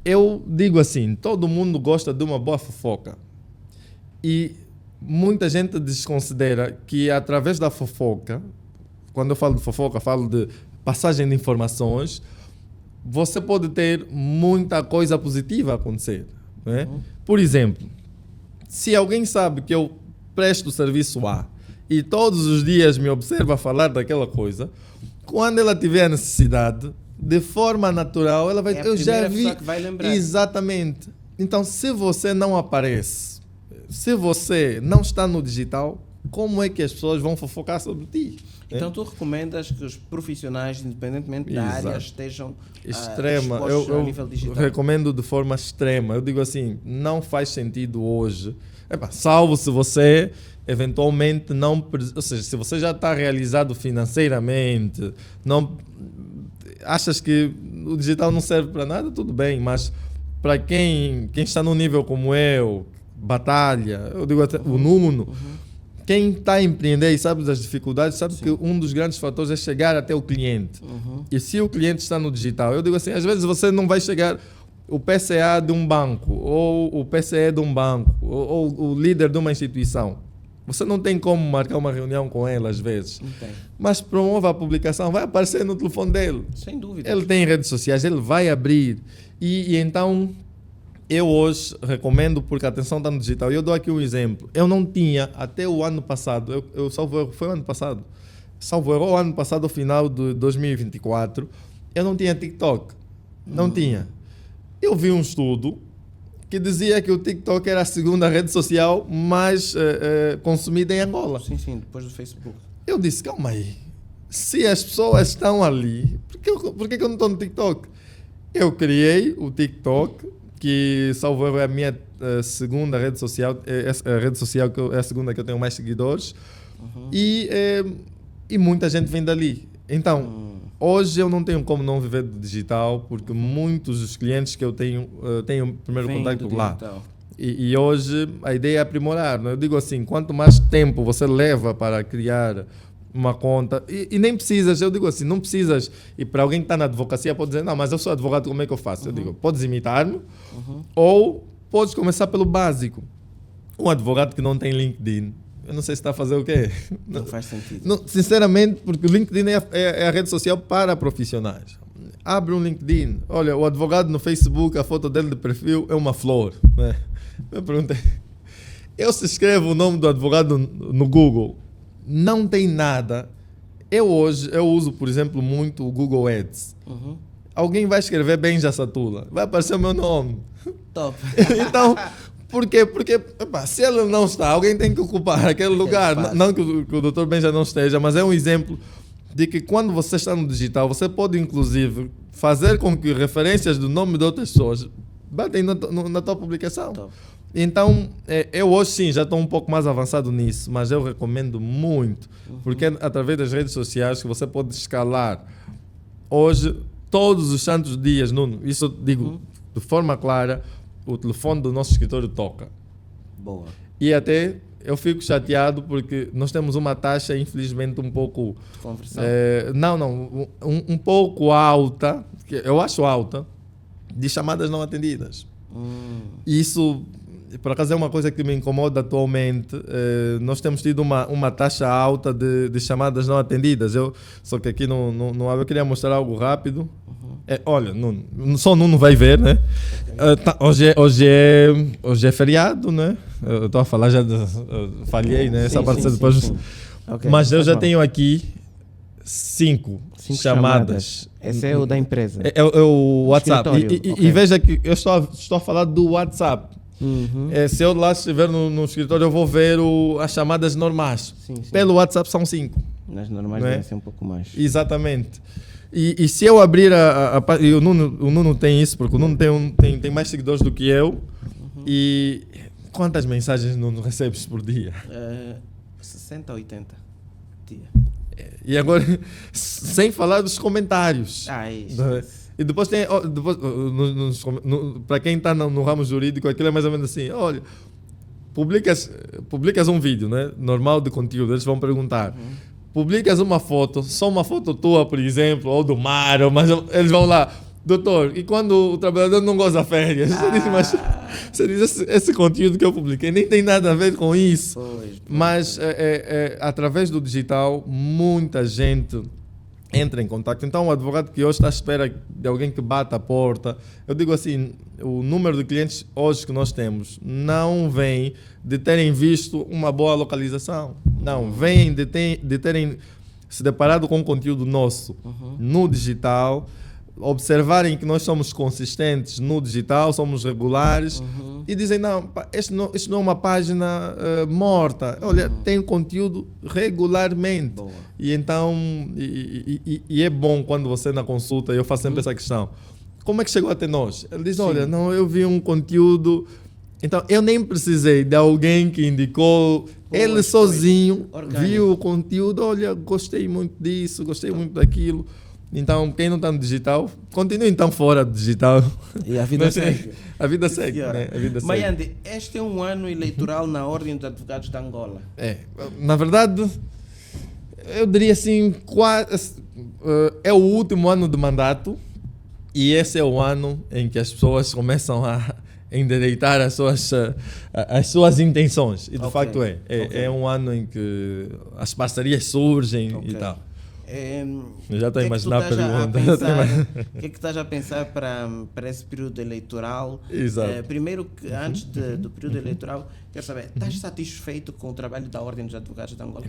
Eu digo assim, todo mundo gosta de uma boa fofoca. E muita gente desconsidera que através da fofoca, quando eu falo de fofoca, falo de passagem de informações, você pode ter muita coisa positiva a acontecer. Né? Por exemplo, se alguém sabe que eu presto serviço A e todos os dias me observa falar daquela coisa, quando ela tiver a necessidade, de forma natural, ela vai... eu já vi... que vai lembrar. Exatamente. Então, se você não aparece, se você não está no digital, como é que as pessoas vão fofocar sobre ti? Então tu recomendas que os profissionais, independentemente da área, estejam extrema. expostos Eu ao nível digital? recomendo de forma extrema. Eu digo assim, não faz sentido hoje, salvo se você eventualmente não... Ou seja, se você já está realizado financeiramente, não achas que o digital não serve para nada, tudo bem, mas para quem está num nível como eu, batalha, eu digo até o Nuno, quem está a empreender e sabe das dificuldades, sabe que um dos grandes fatores é chegar até o cliente. E se o cliente está no digital, eu digo assim, às vezes você não vai chegar o PCA de um banco, ou o PCE de um banco, ou o líder de uma instituição. Você não tem como marcar uma reunião com ele às vezes. Não tem. Mas promova a publicação, vai aparecer no telefone dele. Sem dúvida. Ele tem redes sociais, ele vai abrir. E então... eu hoje recomendo, porque a atenção está no digital. Eu dou aqui um exemplo. Eu não tinha, até o ano passado, foi o ano passado, o ano passado, ao final de 2024, eu não tinha TikTok. Não tinha. Eu vi um estudo que dizia que o TikTok era a segunda rede social mais consumida em Angola. Sim, depois do Facebook. Eu disse, calma aí. Se as pessoas estão ali, por que eu não estou no TikTok? Eu criei o TikTok, que, salvo erro, é a minha segunda rede social, a rede social é a segunda que eu tenho mais seguidores, e muita gente vem dali. Então, hoje eu não tenho como não viver do digital, porque muitos dos clientes que eu tenho primeiro contato lá. E hoje a ideia é aprimorar. Né? Eu digo assim, quanto mais tempo você leva para criar uma conta, e nem precisas, eu digo assim, não precisas, e para alguém que está na advocacia pode dizer, não, mas eu sou advogado, como é que eu faço? Eu digo, podes imitar-me, ou podes começar pelo básico. Um advogado que não tem LinkedIn, eu não sei se está a fazer o quê. Não faz sentido. Não, sinceramente, porque o LinkedIn é a rede social para profissionais. Abre um LinkedIn, olha, o advogado no Facebook, a foto dele de perfil é uma flor. Né? Eu perguntei, eu se escrevo o nome do advogado no Google, não tem nada. Eu uso, por exemplo, muito o Google Ads. Alguém vai escrever Benja Satula, vai aparecer o meu nome. Top. Então, por quê? Porque se ele não está, alguém tem que ocupar aquele lugar. Não que o Dr. Benja não esteja, mas é um exemplo de que quando você está no digital, você pode inclusive fazer com que referências do nome de outras pessoas batem na tua publicação. Top. Então, eu hoje sim já estou um pouco mais avançado nisso, mas eu recomendo muito, porque é através das redes sociais que você pode escalar. Hoje, todos os santos dias, Nuno, isso eu digo de forma clara, o telefone do nosso escritório toca. Boa. E até eu fico chateado porque nós temos uma taxa, infelizmente, um pouco... Conversão? Um pouco alta, que eu acho alta, de chamadas não atendidas. Isso... por acaso é uma coisa que me incomoda atualmente. Nós temos tido uma taxa alta de chamadas não atendidas. Só que aqui eu queria mostrar algo rápido. Olha, só o Nuno vai ver, né? Hoje é feriado, né? Eu estou a falar, falhei, né? Essa parte depois. Sim. Okay, mas eu já tenho aqui 5 chamadas. Esse é o da empresa. É o WhatsApp. E veja que eu estou a falar do WhatsApp. Se eu lá estiver no escritório, eu vou ver as chamadas normais. Sim. Pelo WhatsApp são 5. Nas normais devem ser um pouco mais. Exatamente. E se eu abrir e o Nuno tem isso, porque o Nuno tem mais seguidores do que eu. E quantas mensagens Nuno recebes por dia? 60 a 80 dia. E agora, sem falar dos comentários. Isso. E depois tem, para quem está no ramo jurídico, aquilo é mais ou menos assim: olha, publicas um vídeo, né, normal de conteúdo, eles vão perguntar. Publicas uma foto, só uma foto tua, por exemplo, ou do mar, mas eles vão lá, doutor, e quando o trabalhador não goza férias? Você diz, esse conteúdo que eu publiquei nem tem nada a ver com isso. Mas através do digital, muita gente entra em contato. Então, o advogado que hoje está à espera de alguém que bata a porta, eu digo assim, o número de clientes hoje que nós temos não vem de terem visto uma boa localização. Não, vem de terem se deparado com conteúdo nosso no digital, observarem que nós somos consistentes no digital, somos regulares e dizem, não, isto não é uma página morta. Olha, tem conteúdo regularmente. Boa. E então, é bom quando você na consulta, eu faço sempre essa questão, como é que chegou até nós? Ele diz, olha, não, eu vi um conteúdo, então eu nem precisei de alguém que indicou, ele sozinho viu o conteúdo, olha, gostei muito disso, gostei muito daquilo. Então, quem não está no digital, continue então fora do digital. E a vida segue. A vida segue, né? A vida segue. Mayande, este é um ano eleitoral na Ordem dos Advogados de Angola. Na verdade, eu diria assim, é o último ano de mandato e esse é o ano em que as pessoas começam a endereitar as suas intenções. E de facto é um ano em que as parcerias surgem e tal. Eu já estou a imaginar a pergunta. O que é que estás a pensar para esse período eleitoral? Exato. Primeiro, antes do período eleitoral, quero saber, estás satisfeito com o trabalho da Ordem dos Advogados de Angola?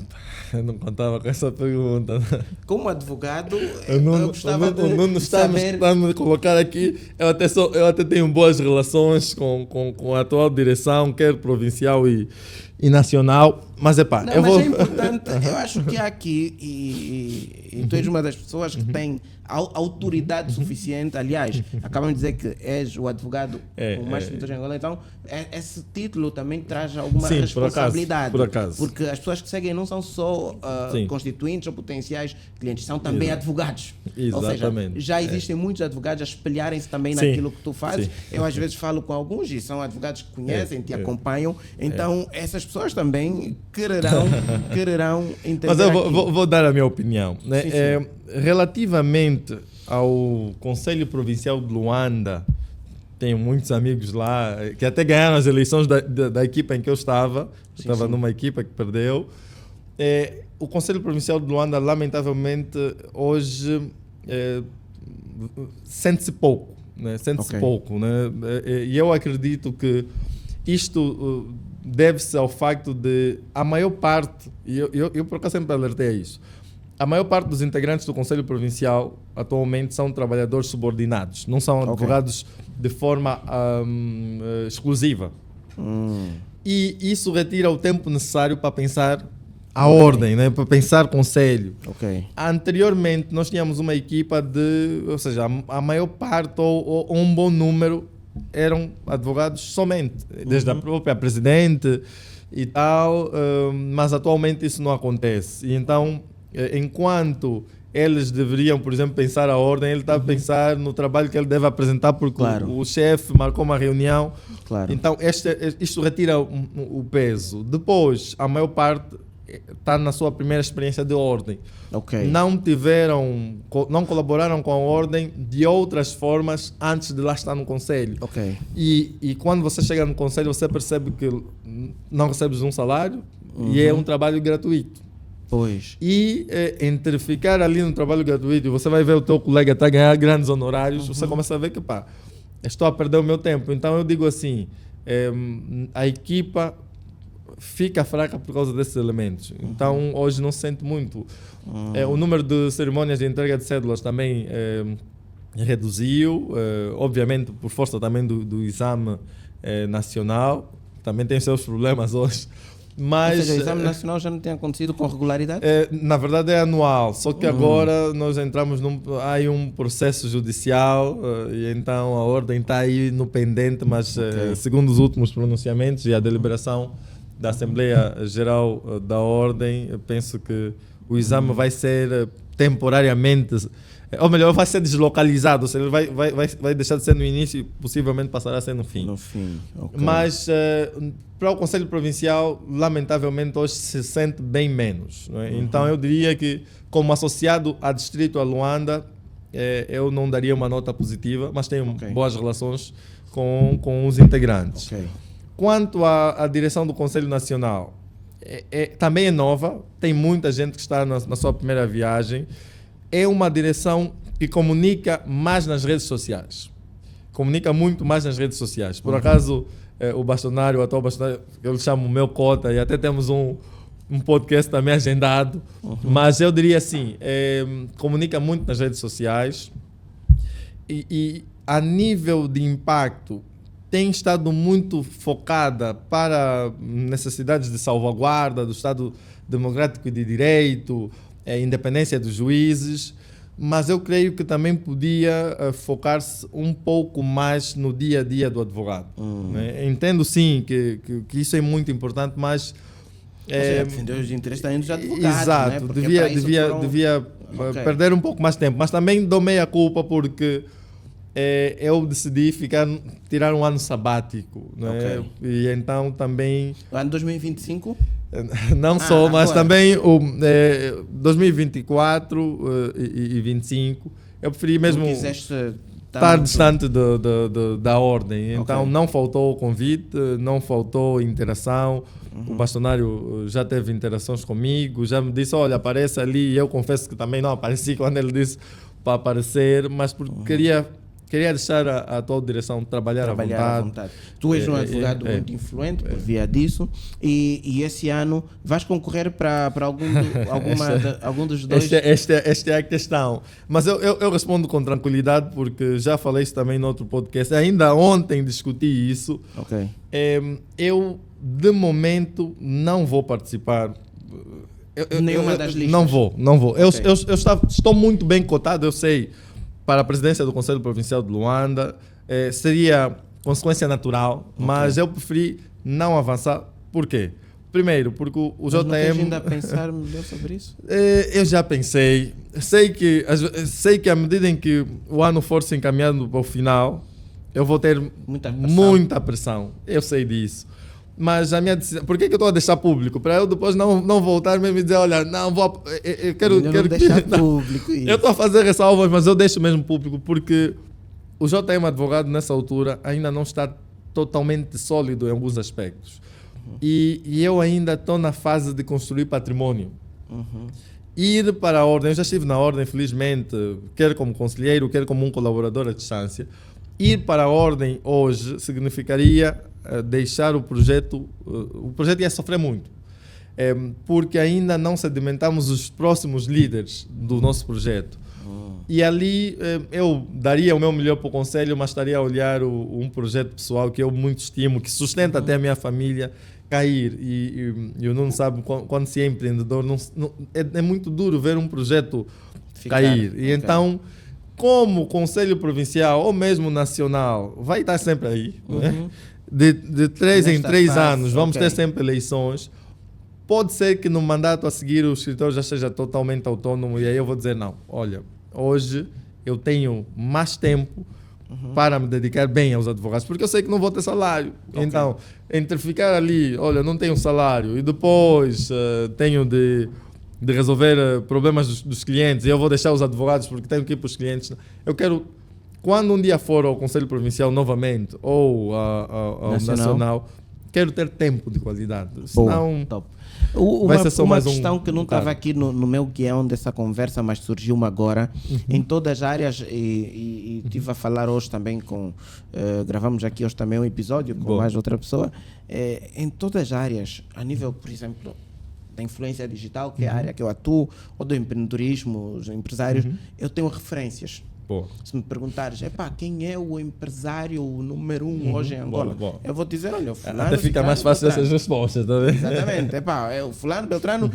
Eu não contava com essa pergunta. Como advogado, eu gostava de saber... Está me colocar aqui, eu até tenho boas relações com a atual direção, quer provincial e nacional, mas é importante, eu acho que há aqui, e tu és uma das pessoas que tem autoridade suficiente, aliás, acabam de dizer que és o advogado com mais seguidores em Angola, então esse título também traz alguma responsabilidade. Por acaso. Porque as pessoas que seguem não são só constituintes ou potenciais clientes, são também advogados. Exatamente. Ou seja, já existem muitos advogados a espelharem-se também naquilo que tu fazes. Eu às vezes falo com alguns e são advogados que conhecem, te acompanham, então essas pessoas também quererão entender. Mas eu vou dar a minha opinião, né? Sim. Relativamente ao Conselho Provincial de Luanda, tenho muitos amigos lá que até ganharam as eleições da equipa em que eu estava. Estava numa equipa que perdeu. O Conselho Provincial de Luanda, lamentavelmente, hoje sente-se pouco. Né? Sente-se pouco. Né? E eu acredito que isto deve-se ao facto de a maior parte, e eu por acaso sempre alertei a isso, a maior parte dos integrantes do Conselho Provincial atualmente são trabalhadores subordinados, não são advogados de forma exclusiva. E isso retira o tempo necessário para pensar a ordem, né? Para pensar conselho. Anteriormente nós tínhamos uma equipa ou seja, a maior parte ou um bom número eram advogados somente, desde a própria presidente e tal, mas atualmente isso não acontece. E então, enquanto eles deveriam, por exemplo, pensar a ordem, ele está a pensar no trabalho que ele deve apresentar, porque o chefe marcou uma reunião. Então, isto retira o peso. Depois, a maior parte está na sua primeira experiência de ordem. Ok. Não colaboraram com a ordem de outras formas antes de lá estar no conselho. Ok. E quando você chega no conselho, você percebe que não recebes um salário e é um trabalho gratuito. Pois. E entre ficar ali no trabalho gratuito e você vai ver o teu colega estar a ganhar grandes honorários, você começa a ver que, estou a perder o meu tempo. Então eu digo assim, a equipa fica fraca por causa desses elementos. Então hoje não se sente muito. O número de cerimônias de entrega de cédulas também reduziu, obviamente por força também do exame nacional. Também tem seus problemas hoje. Mas, ou seja, o exame nacional já não tem acontecido com regularidade? Na verdade é anual, só que agora nós entramos há um processo judicial e então a ordem está aí no pendente, mas segundo os últimos pronunciamentos e a deliberação da Assembleia Geral da Ordem, eu penso que o exame vai ser temporariamente, ou melhor, vai ser deslocalizado, ou seja, vai deixar de ser no início e possivelmente passará a ser no fim. No fim, ok. Mas para o Conselho Provincial, lamentavelmente, hoje se sente bem menos. Não é? Então eu diria que, como associado a Distrito a Luanda, eu não daria uma nota positiva, mas tenho boas relações com os integrantes. Okay. Quanto à direção do Conselho Nacional, também é nova, tem muita gente que está na sua primeira viagem. É uma direção que comunica mais nas redes sociais. Comunica muito mais nas redes sociais. Por acaso, o atual bastonário, eu lhe chamo meu cota, e até temos um podcast também agendado, mas eu diria assim, comunica muito nas redes sociais e a nível de impacto tem estado muito focada para necessidades de salvaguarda do Estado Democrático e de Direito, independência dos juízes, mas eu creio que também podia focar-se um pouco mais no dia a dia do advogado. Né? Entendo sim que isso é muito importante, mas defender os interesses também dos advogados. Exato, né? devia perder um pouco mais tempo, mas também dou meia culpa porque eu decidi tirar um ano sabático, né? E então também... O ano 2025? Não só, mas também 2024 e 2025. Eu preferi mesmo estar distante da ordem. Então não faltou o convite, não faltou interação. O bastonário já teve interações comigo, já me disse, olha, aparece ali. E eu confesso que também não apareci quando ele disse para aparecer, mas porque queria deixar a atual direção trabalhar à vontade. Tu és um advogado muito influente por via disso e esse ano vais concorrer para algum dos dois? Esta é a questão. Mas eu respondo com tranquilidade porque já falei isso também no outro podcast. Ainda ontem discuti isso. Eu, de momento, não vou participar. Nenhuma das listas? Não vou. Eu estou muito bem cotado, eu sei. Para a presidência do Conselho Provincial de Luanda, seria consequência natural, mas eu preferi não avançar. Por quê? Primeiro, porque o JM... Não queres ainda pensar melhor sobre isso? Eu já pensei. Sei que à medida em que o ano for se encaminhando para o final, eu vou ter muita pressão. Eu sei disso. Mas a minha decisão... Por que eu estou a deixar público? Para eu depois não voltar mesmo e dizer, olha, não vou... Eu quero deixar público isso. Eu estou a fazer ressalvas, mas eu deixo mesmo público porque o JM Advogado, nessa altura, ainda não está totalmente sólido em alguns aspectos. E eu ainda estou na fase de construir patrimônio. Ir para a ordem, eu já estive na ordem, felizmente, quer como conselheiro, quer como um colaborador à distância. Ir para a ordem hoje significaria deixar o projeto ia sofrer muito, porque ainda não sedimentamos os próximos líderes do nosso projeto. E ali eu daria o meu melhor para o conselho, mas estaria a olhar um projeto pessoal que eu muito estimo, que sustenta até a minha família, cair. E o Nuno sabe, quando se é empreendedor, é muito duro ver um projeto cair. E então, como o Conselho Provincial ou mesmo Nacional vai estar sempre aí, né? De 3 em 3 anos vamos ter sempre eleições. Pode ser que no mandato a seguir o escritório já seja totalmente autônomo e aí eu vou dizer não, olha, hoje eu tenho mais tempo para me dedicar bem aos advogados, porque eu sei que não vou ter salário. Então, entre ficar ali, olha, não tenho salário, e depois tenho de resolver problemas dos clientes, e eu vou deixar os advogados porque tenho que ir para os clientes. Eu quero, quando um dia for ao Conselho Provincial novamente, ou ao Nacional, quero ter tempo de qualidade. Senão, top. vai ser só uma mais questão que não estava aqui no meu guião dessa conversa, mas surgiu-me agora. Em todas as áreas, e estive a falar hoje também com... gravamos aqui hoje também um episódio com mais outra pessoa. Em todas as áreas, a nível, por exemplo, da influência digital, que é a área que eu atuo, ou do empreendedorismo, os empresários, eu tenho referências. Boa. Se me perguntares, quem é o empresário número 1 hoje em Angola? Boa. Eu vou dizer, olha, o fulano... Até fica mais fácil essas respostas, tá vendo? Exatamente. É o fulano, Beltrano,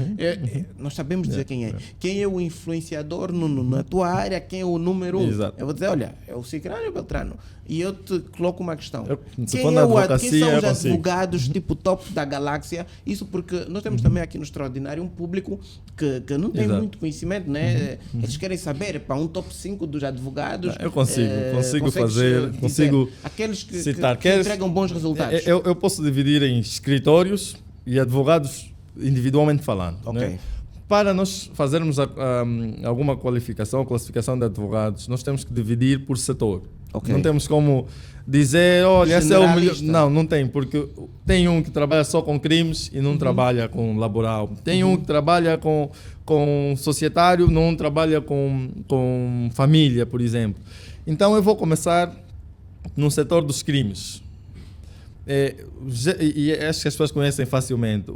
nós sabemos dizer quem é. Quem é o influenciador na tua área, quem é o número 1? Exato. Eu vou dizer, olha, é o Cicrano e o Beltrano. E eu te coloco uma questão. Quem são os advogados tipo top da galáxia? Isso porque nós temos também aqui no Extraordinário um público que não tem muito conhecimento, né? Eles querem saber, um top 5 dos advogados. Eu consigo fazer, consigo aqueles que citar. Que entregam bons resultados. Eu posso dividir em escritórios e advogados individualmente falando. Né? Para nós fazermos alguma classificação de advogados, nós temos que dividir por setor. Não temos como dizer, olha, esse é o melhor. Não tem, porque tem um que trabalha só com crimes e não trabalha com laboral. Tem um que trabalha com societário, não trabalha com família, por exemplo. Então eu vou começar no setor dos crimes. E acho que as pessoas conhecem facilmente.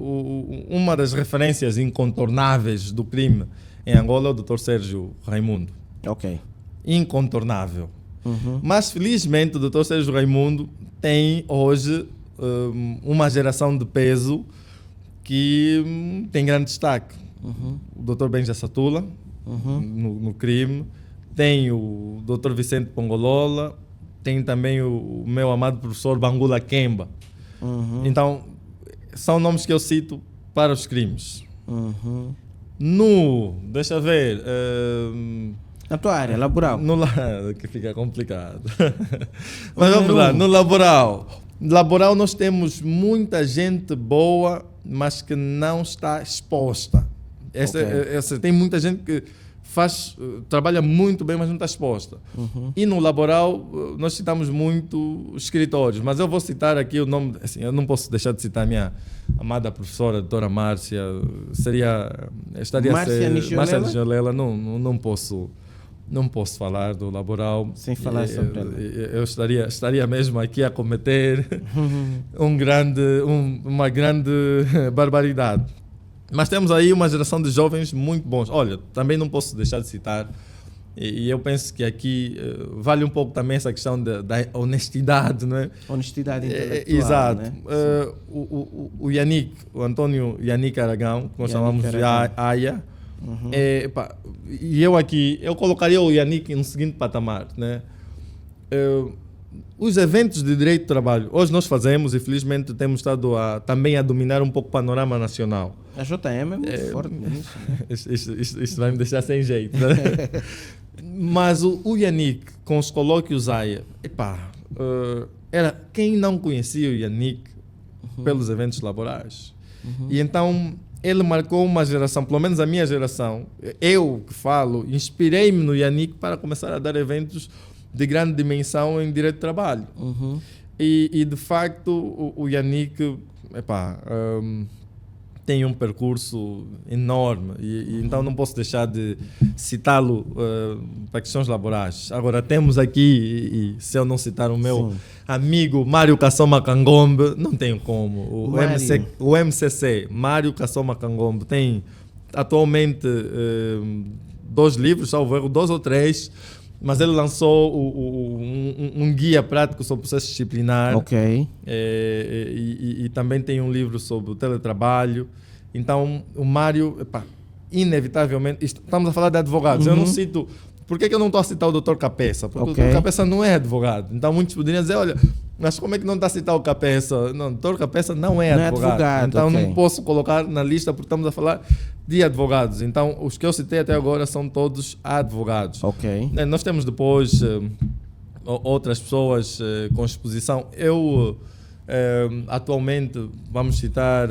Uma das referências incontornáveis do crime em Angola é o Dr. Sérgio Raimundo. Incontornável. Mas felizmente o Dr. Sérgio Raimundo tem hoje uma geração de peso que tem grande destaque. O Dr. Benja Satula no crime, tem o Dr. Vicente Pongolola, tem também o meu amado professor Bangula Kemba. Então são nomes que eu cito para os crimes. Deixa eu ver, na tua área, laboral. Que fica complicado. Mas vamos lá, no laboral. Laboral nós temos muita gente boa, mas que não está exposta. Tem muita gente que trabalha muito bem, mas não está exposta. E no laboral nós citamos muito escritórios, mas eu vou citar aqui o nome, assim, eu não posso deixar de citar a minha amada professora, a doutora Márcia, Márcia Nicholela, não posso falar do laboral sem falar sobre ela. Eu estaria mesmo aqui a cometer uma grande barbaridade. Mas temos aí uma geração de jovens muito bons. Olha, também não posso deixar de citar, e eu penso que aqui vale um pouco também essa questão da honestidade, não é? Honestidade intelectual. Exato. Né? O Yannick, o Antônio Yannick Aragão, que nós chamamos de Aya. E eu colocaria o Yannick no seguinte patamar, né? Os eventos de direito do trabalho, hoje nós fazemos, e felizmente temos estado também a dominar um pouco o panorama nacional. A JM é muito forte nisso, né? Isto vai me deixar sem jeito, né? Mas o Yannick, com os colóquios Aya, era quem não conhecia o Yannick pelos eventos laborais. E então ele marcou uma geração, pelo menos a minha geração. Eu que falo, inspirei-me no Yannick para começar a dar eventos de grande dimensão em direito de trabalho. E de facto o Yannick tem um percurso enorme e então não posso deixar de citá-lo para questões laborais. Agora temos aqui, e se eu não citar o meu amigo Mário Kassoma Kangombe, não tenho como. O MCC, Mário Kassoma Kangombe, tem atualmente 2 livros, salvo erro, 2 ou 3, mas ele lançou um guia prático sobre o processo disciplinar. E também tem um livro sobre o teletrabalho. Então, o Mário, inevitavelmente... Estamos a falar de advogados. Eu não cito... Por que eu não estou a citar o Dr. Capeça? Porque o Dr. Capeça não é advogado. Então, muitos poderiam dizer, olha, mas como é que não está a citar o Capeça? Não, o Dr. Capeça não é advogado. Então, não posso colocar na lista porque estamos a falar de advogados. Então, os que eu citei até agora são todos advogados. Nós temos depois outras pessoas com exposição. Eu, atualmente, vamos citar,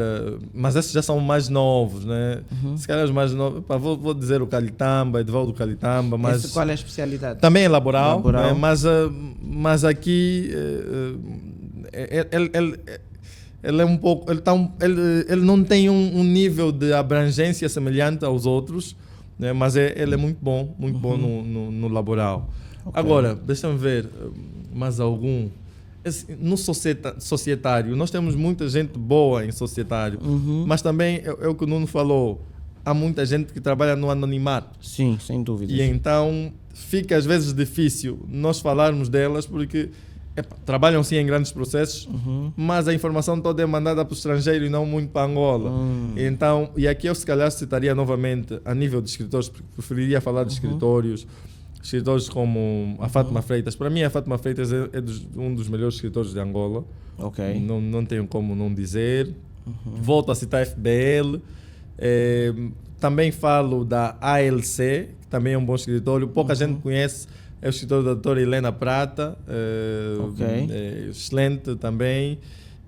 mas esses já são mais novos, né? Se calhar os mais novos, vou dizer o Calitamba, Edvaldo Calitamba, mas... Qual é a especialidade? Também é laboral. Né? Mas aqui ele é um pouco, ele não tem um nível de abrangência semelhante aos outros, né? Mas ele é muito bom no laboral. Okay. Agora, deixa-me ver mais algum. No societário, nós temos muita gente boa em societário, mas também é o que o Nuno falou, há muita gente que trabalha no anonimato. Sim, sem dúvida. E então fica às vezes difícil nós falarmos delas porque trabalham sim em grandes processos, mas a informação toda é mandada para o estrangeiro e não muito para Angola. Então, e aqui eu se calhar citaria novamente a nível de escritores, porque preferiria falar de escritores como a Fátima Freitas. Para mim a Fátima Freitas é um dos melhores escritores de Angola. Okay. Não tenho como não dizer. Volto a citar a FBL. Também falo da ALC, que também é um bom escritório. Pouca gente conhece. É o escritor da doutora Helena Prata, excelente também.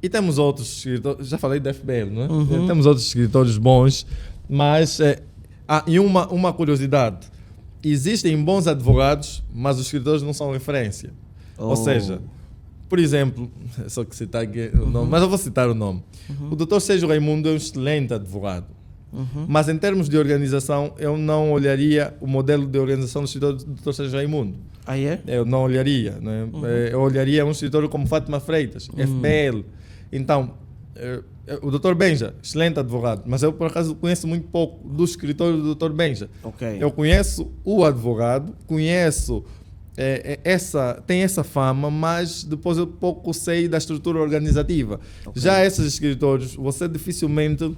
E temos outros escritores, já falei da FBL, não é? Temos outros escritores bons, mas... e uma curiosidade, existem bons advogados, mas os escritores não são referência. Ou seja, por exemplo, só que citar aqui o nome, mas eu vou citar o nome. O Dr. Sérgio Raimundo é um excelente advogado. Mas em termos de organização, eu não olharia o modelo de organização do escritório do Dr. Sérgio Raimundo. Ah, é? Eu não olharia. Né? Eu olharia um escritório como Fátima Freitas, FBL. Então, o Dr. Benja, excelente advogado, mas eu por acaso conheço muito pouco do escritório do Dr. Benja. Okay. Eu conheço o advogado, conheço... tem essa fama, mas depois eu pouco sei da estrutura organizativa. Okay. Já esses escritores, você dificilmente...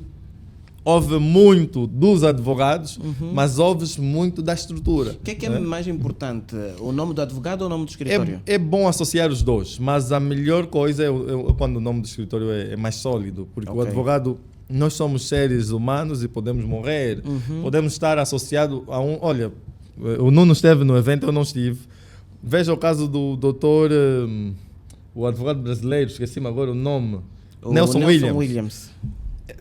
ouve muito dos advogados, mas ouves muito da estrutura. O que é mais importante? O nome do advogado ou o nome do escritório? É bom associar os dois, mas a melhor coisa é quando o nome do escritório é mais sólido, porque o advogado, nós somos seres humanos e podemos morrer, podemos estar associados a um... Olha, o Nuno esteve no evento, eu não estive. Veja o caso do doutor, o advogado brasileiro, esqueci-me agora o nome, Nelson Williams.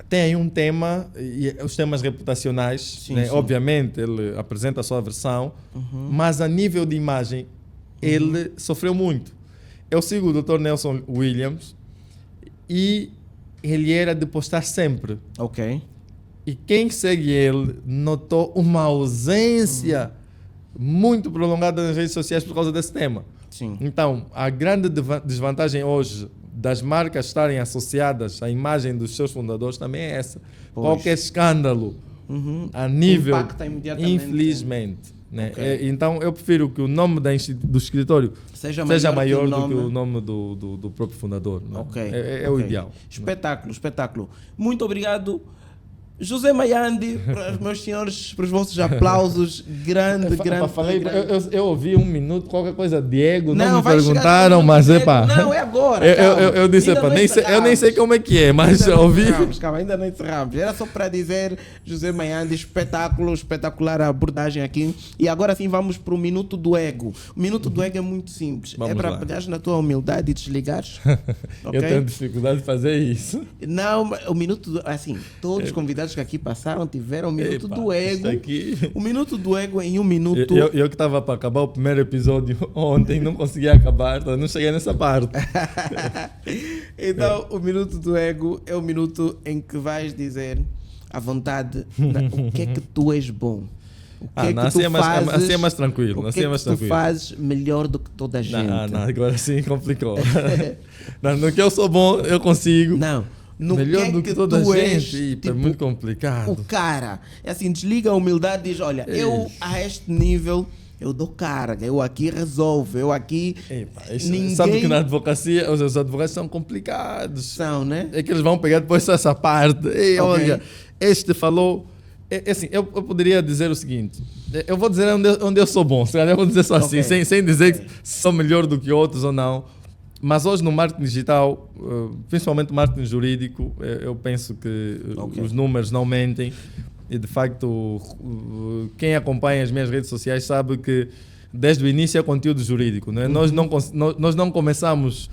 Tem aí um tema, e os temas reputacionais, sim, né? Sim. Obviamente ele apresenta a sua versão, mas a nível de imagem ele sofreu muito. Eu sigo o Dr. Nelson Williams e ele era de postar sempre. Ok. E quem segue ele notou uma ausência muito prolongada nas redes sociais por causa desse tema. Sim. Então, a grande desvantagem hoje das marcas estarem associadas à imagem dos seus fundadores também é essa. Pois. Qualquer escândalo a nível, impacta imediatamente, infelizmente. Né? Okay. Então eu prefiro que o nome do escritório seja maior do que o nome do próprio fundador. Né? Okay. É o ideal. Espetáculo. Muito obrigado, José Mayandi, para os meus senhores, para os vossos aplausos. Grande. Eu ouvi um minuto, qualquer coisa, Diego, não me perguntaram, mas epá. Não, é agora. Eu disse, epá, eu nem sei como é que é, mas eu ouvi. Calma, ainda não encerramos. Era só para dizer, José Mayandi, espetacular a abordagem aqui. E agora sim vamos para o Minuto do Ego. O Minuto do Ego é muito simples. Vamos é para pegares na tua humildade e desligares. Okay? Eu tenho dificuldade de fazer isso. Não, o Minuto do... Assim, todos os convidados que aqui passaram tiveram o Minuto do Ego. O Minuto do Ego em um minuto. Eu que estava para acabar o primeiro episódio ontem, não consegui acabar, então não cheguei nessa parte. Então, o Minuto do Ego é o minuto em que vais dizer à vontade o que é que tu és bom. O que é que tu fazes, assim é mais tranquilo. O que é que tu fazes melhor do que toda a gente? Não, agora sim complicou. No que eu sou bom, eu consigo. Não. No melhor do que toda a gente. Tipo, é muito complicado. O cara, é assim, desliga a humildade e diz, olha, eu a este nível, eu dou carga, eu aqui resolvo, eu aqui... ninguém... Sabe que na advocacia os advogados são complicados. São, né? É que eles vão pegar depois essa parte. Ei, olha, este falou... assim, eu poderia dizer o seguinte, eu vou dizer onde eu sou bom, eu vou dizer só assim, sem dizer que sou melhor do que outros ou não. Mas hoje no marketing digital, principalmente no marketing jurídico, eu penso que os números não mentem e de facto quem acompanha as minhas redes sociais sabe que desde o início é conteúdo jurídico, né? Nós não começamos,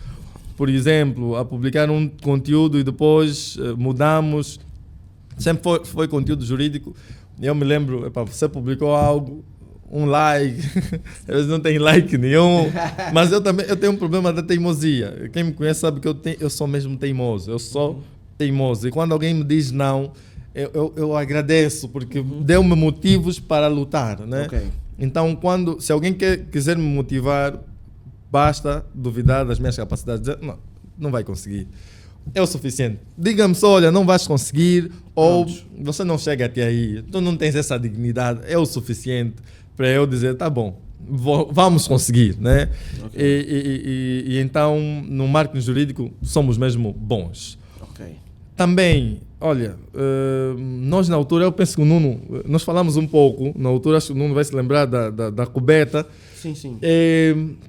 por exemplo, a publicar um conteúdo e depois mudamos. Sempre foi conteúdo jurídico. Eu me lembro, você publicou algo, um like, às vezes não tem like nenhum, mas eu tenho um problema da teimosia. Quem me conhece sabe que eu sou mesmo teimoso, eu sou teimoso. E quando alguém me diz não, eu agradeço, porque deu-me motivos para lutar, né? Okay. Então, se alguém quiser me motivar, basta duvidar das minhas capacidades, dizer, não vai conseguir. É o suficiente. Diga-me só, olha, não vais conseguir, ou você não chega até aí, tu não tens essa dignidade, é o suficiente para eu dizer, tá bom, vamos conseguir, né? Okay. E então, no marketing jurídico, somos mesmo bons. Okay. Também, olha, nós na altura, eu penso que o Nuno, nós falamos um pouco, na altura acho que o Nuno vai se lembrar da coberta. Sim, sim.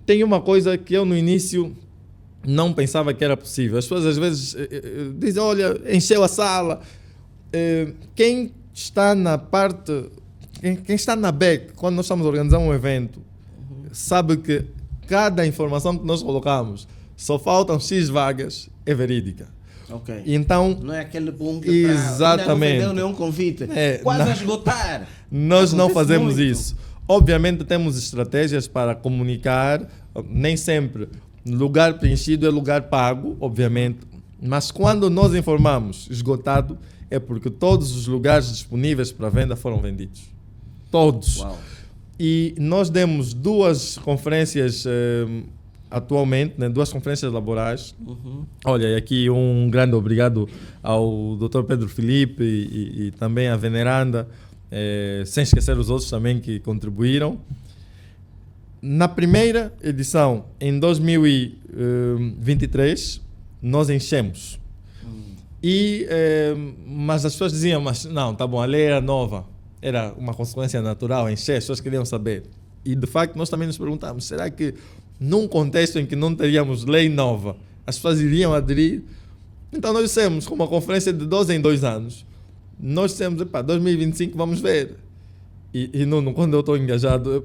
Tem uma coisa que eu no início não pensava que era possível. As pessoas às vezes dizem, olha, encheu a sala. Quem está na parte, quem está na back, quando nós estamos a organizar um evento, sabe que cada informação que nós colocamos, só faltam X vagas, é verídica. Okay. Então, não é aquele boom que exatamente. Ainda não vendeu nenhum convite. Quase a esgotar. Nós não fazemos muito. isso. Obviamente temos estratégias para comunicar, nem sempre lugar preenchido é lugar pago, obviamente, mas quando nós informamos esgotado, é porque todos os lugares disponíveis para venda foram vendidos. Todos. Uau. E nós demos 2 conferências atualmente, né, 2 conferências laborais. Olha, e aqui um grande obrigado ao Dr. Pedro Filipe e também à Veneranda, sem esquecer os outros também que contribuíram. Na primeira edição, em 2023, nós enchemos. Mas as pessoas diziam, mas não, tá bom, a lei era nova, era uma consequência natural, encher, as pessoas queriam saber. E de facto nós também nos perguntamos, será que num contexto em que não teríamos lei nova, as pessoas iriam aderir? Então nós dissemos, com uma conferência de 2 em 2 anos, nós dissemos, 2025 vamos ver. E não, quando eu estou engajado,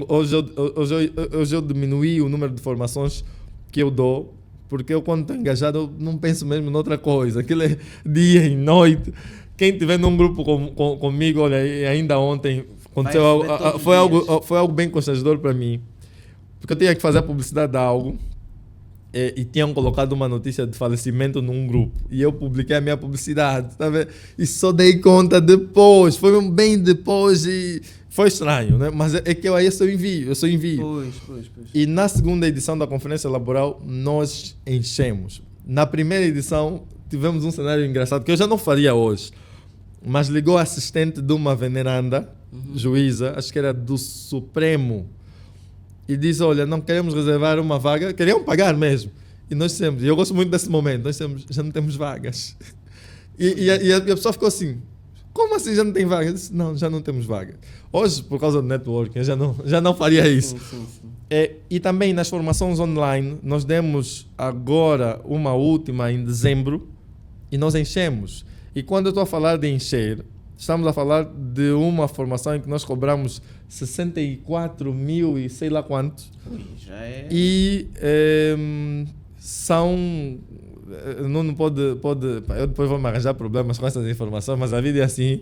hoje eu diminuí o número de formações que eu dou, porque eu quando estou engajado eu não penso mesmo noutra coisa. Aquilo é dia e noite. Quem estiver num grupo comigo, olha, ainda ontem aconteceu foi algo bem constrangedor para mim, porque eu tinha que fazer a publicidade de algo e tinham colocado uma notícia de falecimento num grupo e eu publiquei a minha publicidade, tá vendo? E só dei conta depois, foi bem depois e foi estranho, né? Mas é que eu sou envio. Pois. E na segunda edição da conferência laboral nós enchemos. Na primeira edição tivemos um cenário engraçado que eu já não faria hoje, mas ligou a assistente de uma veneranda, juíza, acho que era do Supremo, e diz, olha, não queremos reservar uma vaga, queriam pagar mesmo. E nós dissemos, e eu gosto muito desse momento, nós dissemos, já não temos vagas. E a pessoa ficou assim, como assim já não tem vaga? Eu disse, não, já não temos vaga. Hoje, por causa do networking, eu já não faria isso. Sim. E também nas formações online, nós demos agora uma última em dezembro e nós enchemos. E quando eu estou a falar de encher, estamos a falar de uma formação em que nós cobramos 64 mil e sei lá quantos. Já é. E são... Não pode... Eu depois vou me arranjar problemas com essas informações, mas a vida é assim.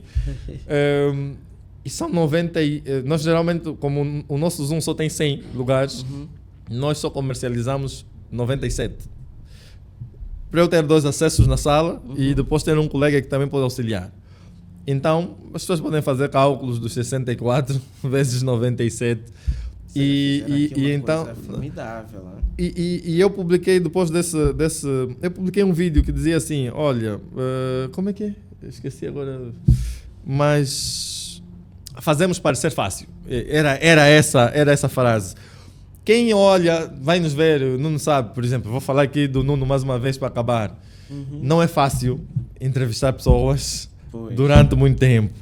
E são 90... Nós geralmente, como o nosso Zoom só tem 100 lugares, nós só comercializamos 97. Para eu ter 2 acessos na sala e depois ter um colega que também pode auxiliar. Então, as pessoas podem fazer cálculos dos 64 vezes 97. E então, formidável, né? e eu publiquei depois desse eu publiquei um vídeo que dizia assim, olha, como é que é? Eu esqueci agora, mas fazemos parecer fácil. Era essa frase. Quem olha, vai nos ver, não sabe, por exemplo, vou falar aqui do Nuno mais uma vez para acabar. Não é fácil entrevistar pessoas durante muito tempo.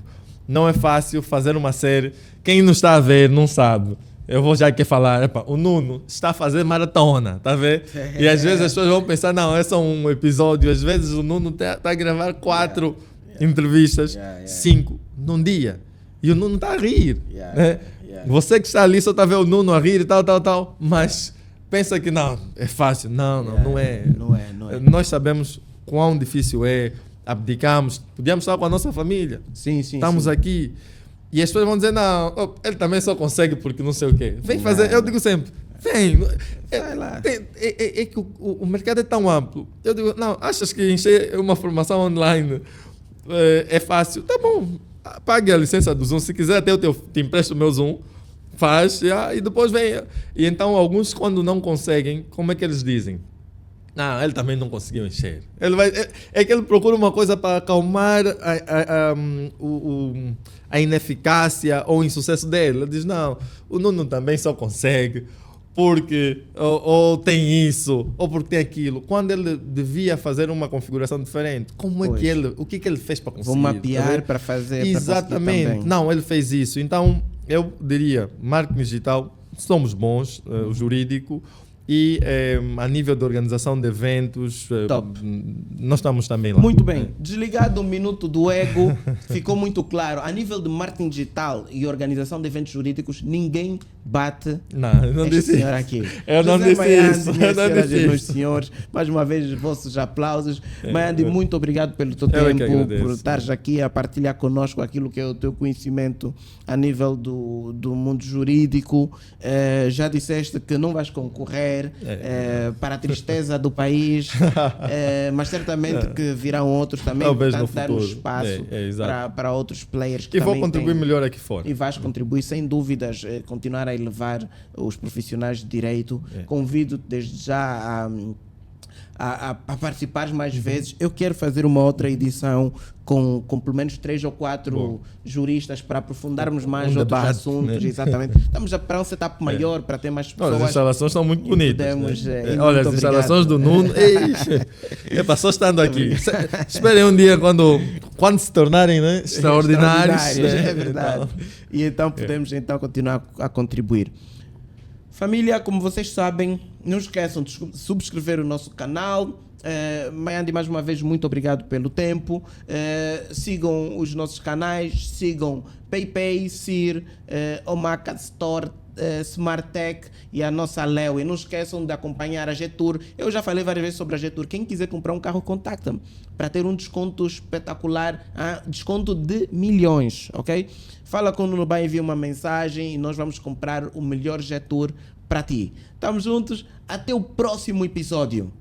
Não é fácil fazer uma série. Quem não está a ver não sabe. Eu vou já aqui falar, o Nuno está a fazer maratona, tá vendo? E às vezes as pessoas vão pensar, não, é só um episódio. Às vezes o Nuno está a gravar 4 entrevistas, 5 num dia. E o Nuno está a rir. Você que está ali só está a ver o Nuno a rir e tal, mas pensa que não, é fácil. Não é. Não é. Nós sabemos quão difícil é, abdicamos, podíamos estar com a nossa família. Sim. Estamos aqui. E as pessoas vão dizer, não, ele também só consegue porque não sei o quê. Vem fazer, eu digo sempre, vem. Vai lá. É que o mercado é tão amplo. Eu digo, não, achas que encher uma formação online é fácil? Tá bom, pague a licença do Zoom. Se quiser até te empresto o meu Zoom, faz e depois vem. E então alguns quando não conseguem, como é que eles dizem? Não, ele também não conseguiu encher. É que ele procura uma coisa para acalmar a ineficácia ou o insucesso dele. Ele diz, não, o Nuno também só consegue porque ou tem isso, ou porque tem aquilo. Quando ele devia fazer uma configuração diferente, o que ele fez para conseguir? Vou mapear para fazer. Exatamente. Não, ele fez isso. Então, eu diria, marketing digital, somos bons, o jurídico, e a nível de organização de eventos, nós estamos também lá. Muito bem. Desligado o minuto do ego, ficou muito claro. A nível de marketing digital e organização de eventos jurídicos, ninguém bate não disse senhor aqui. Eu não disse isso. Meus senhores, mais uma vez, vossos aplausos. Maiandi, muito obrigado pelo teu tempo, por estares aqui a partilhar conosco aquilo que é o teu conhecimento a nível do mundo jurídico. Já disseste que não vais concorrer para a tristeza do país, mas certamente que virão outros também, portanto, dar um espaço para outros players que vou contribuir melhor aqui fora. E vais contribuir sem dúvidas, continuar a elevar os profissionais de direito. Convido-te desde já a participares mais vezes. Eu quero fazer uma outra edição com pelo menos 3 ou 4 juristas para aprofundarmos mais outros assuntos. Né? Exatamente. Estamos para um setup maior, para ter mais pessoas. As instalações são muito bonitas. Podemos, olha, as instalações do Nuno. Só estando aqui. Esperem um dia quando se tornarem extraordinários. É verdade. E então podemos continuar a contribuir. Família, como vocês sabem, não esqueçam de subscrever o nosso canal. Maiandi, mais uma vez, muito obrigado pelo tempo. Sigam os nossos canais, sigam PayPay, CIR, Omaca Store, Smartech e a nossa Leo. E não esqueçam de acompanhar a Getur. Eu já falei várias vezes sobre a Getur. Quem quiser comprar um carro, contacta-me para ter um desconto espetacular, desconto de milhões, ok? Fala com o Nuno, envia uma mensagem e nós vamos comprar o melhor Getur para ti. Estamos juntos, até o próximo episódio.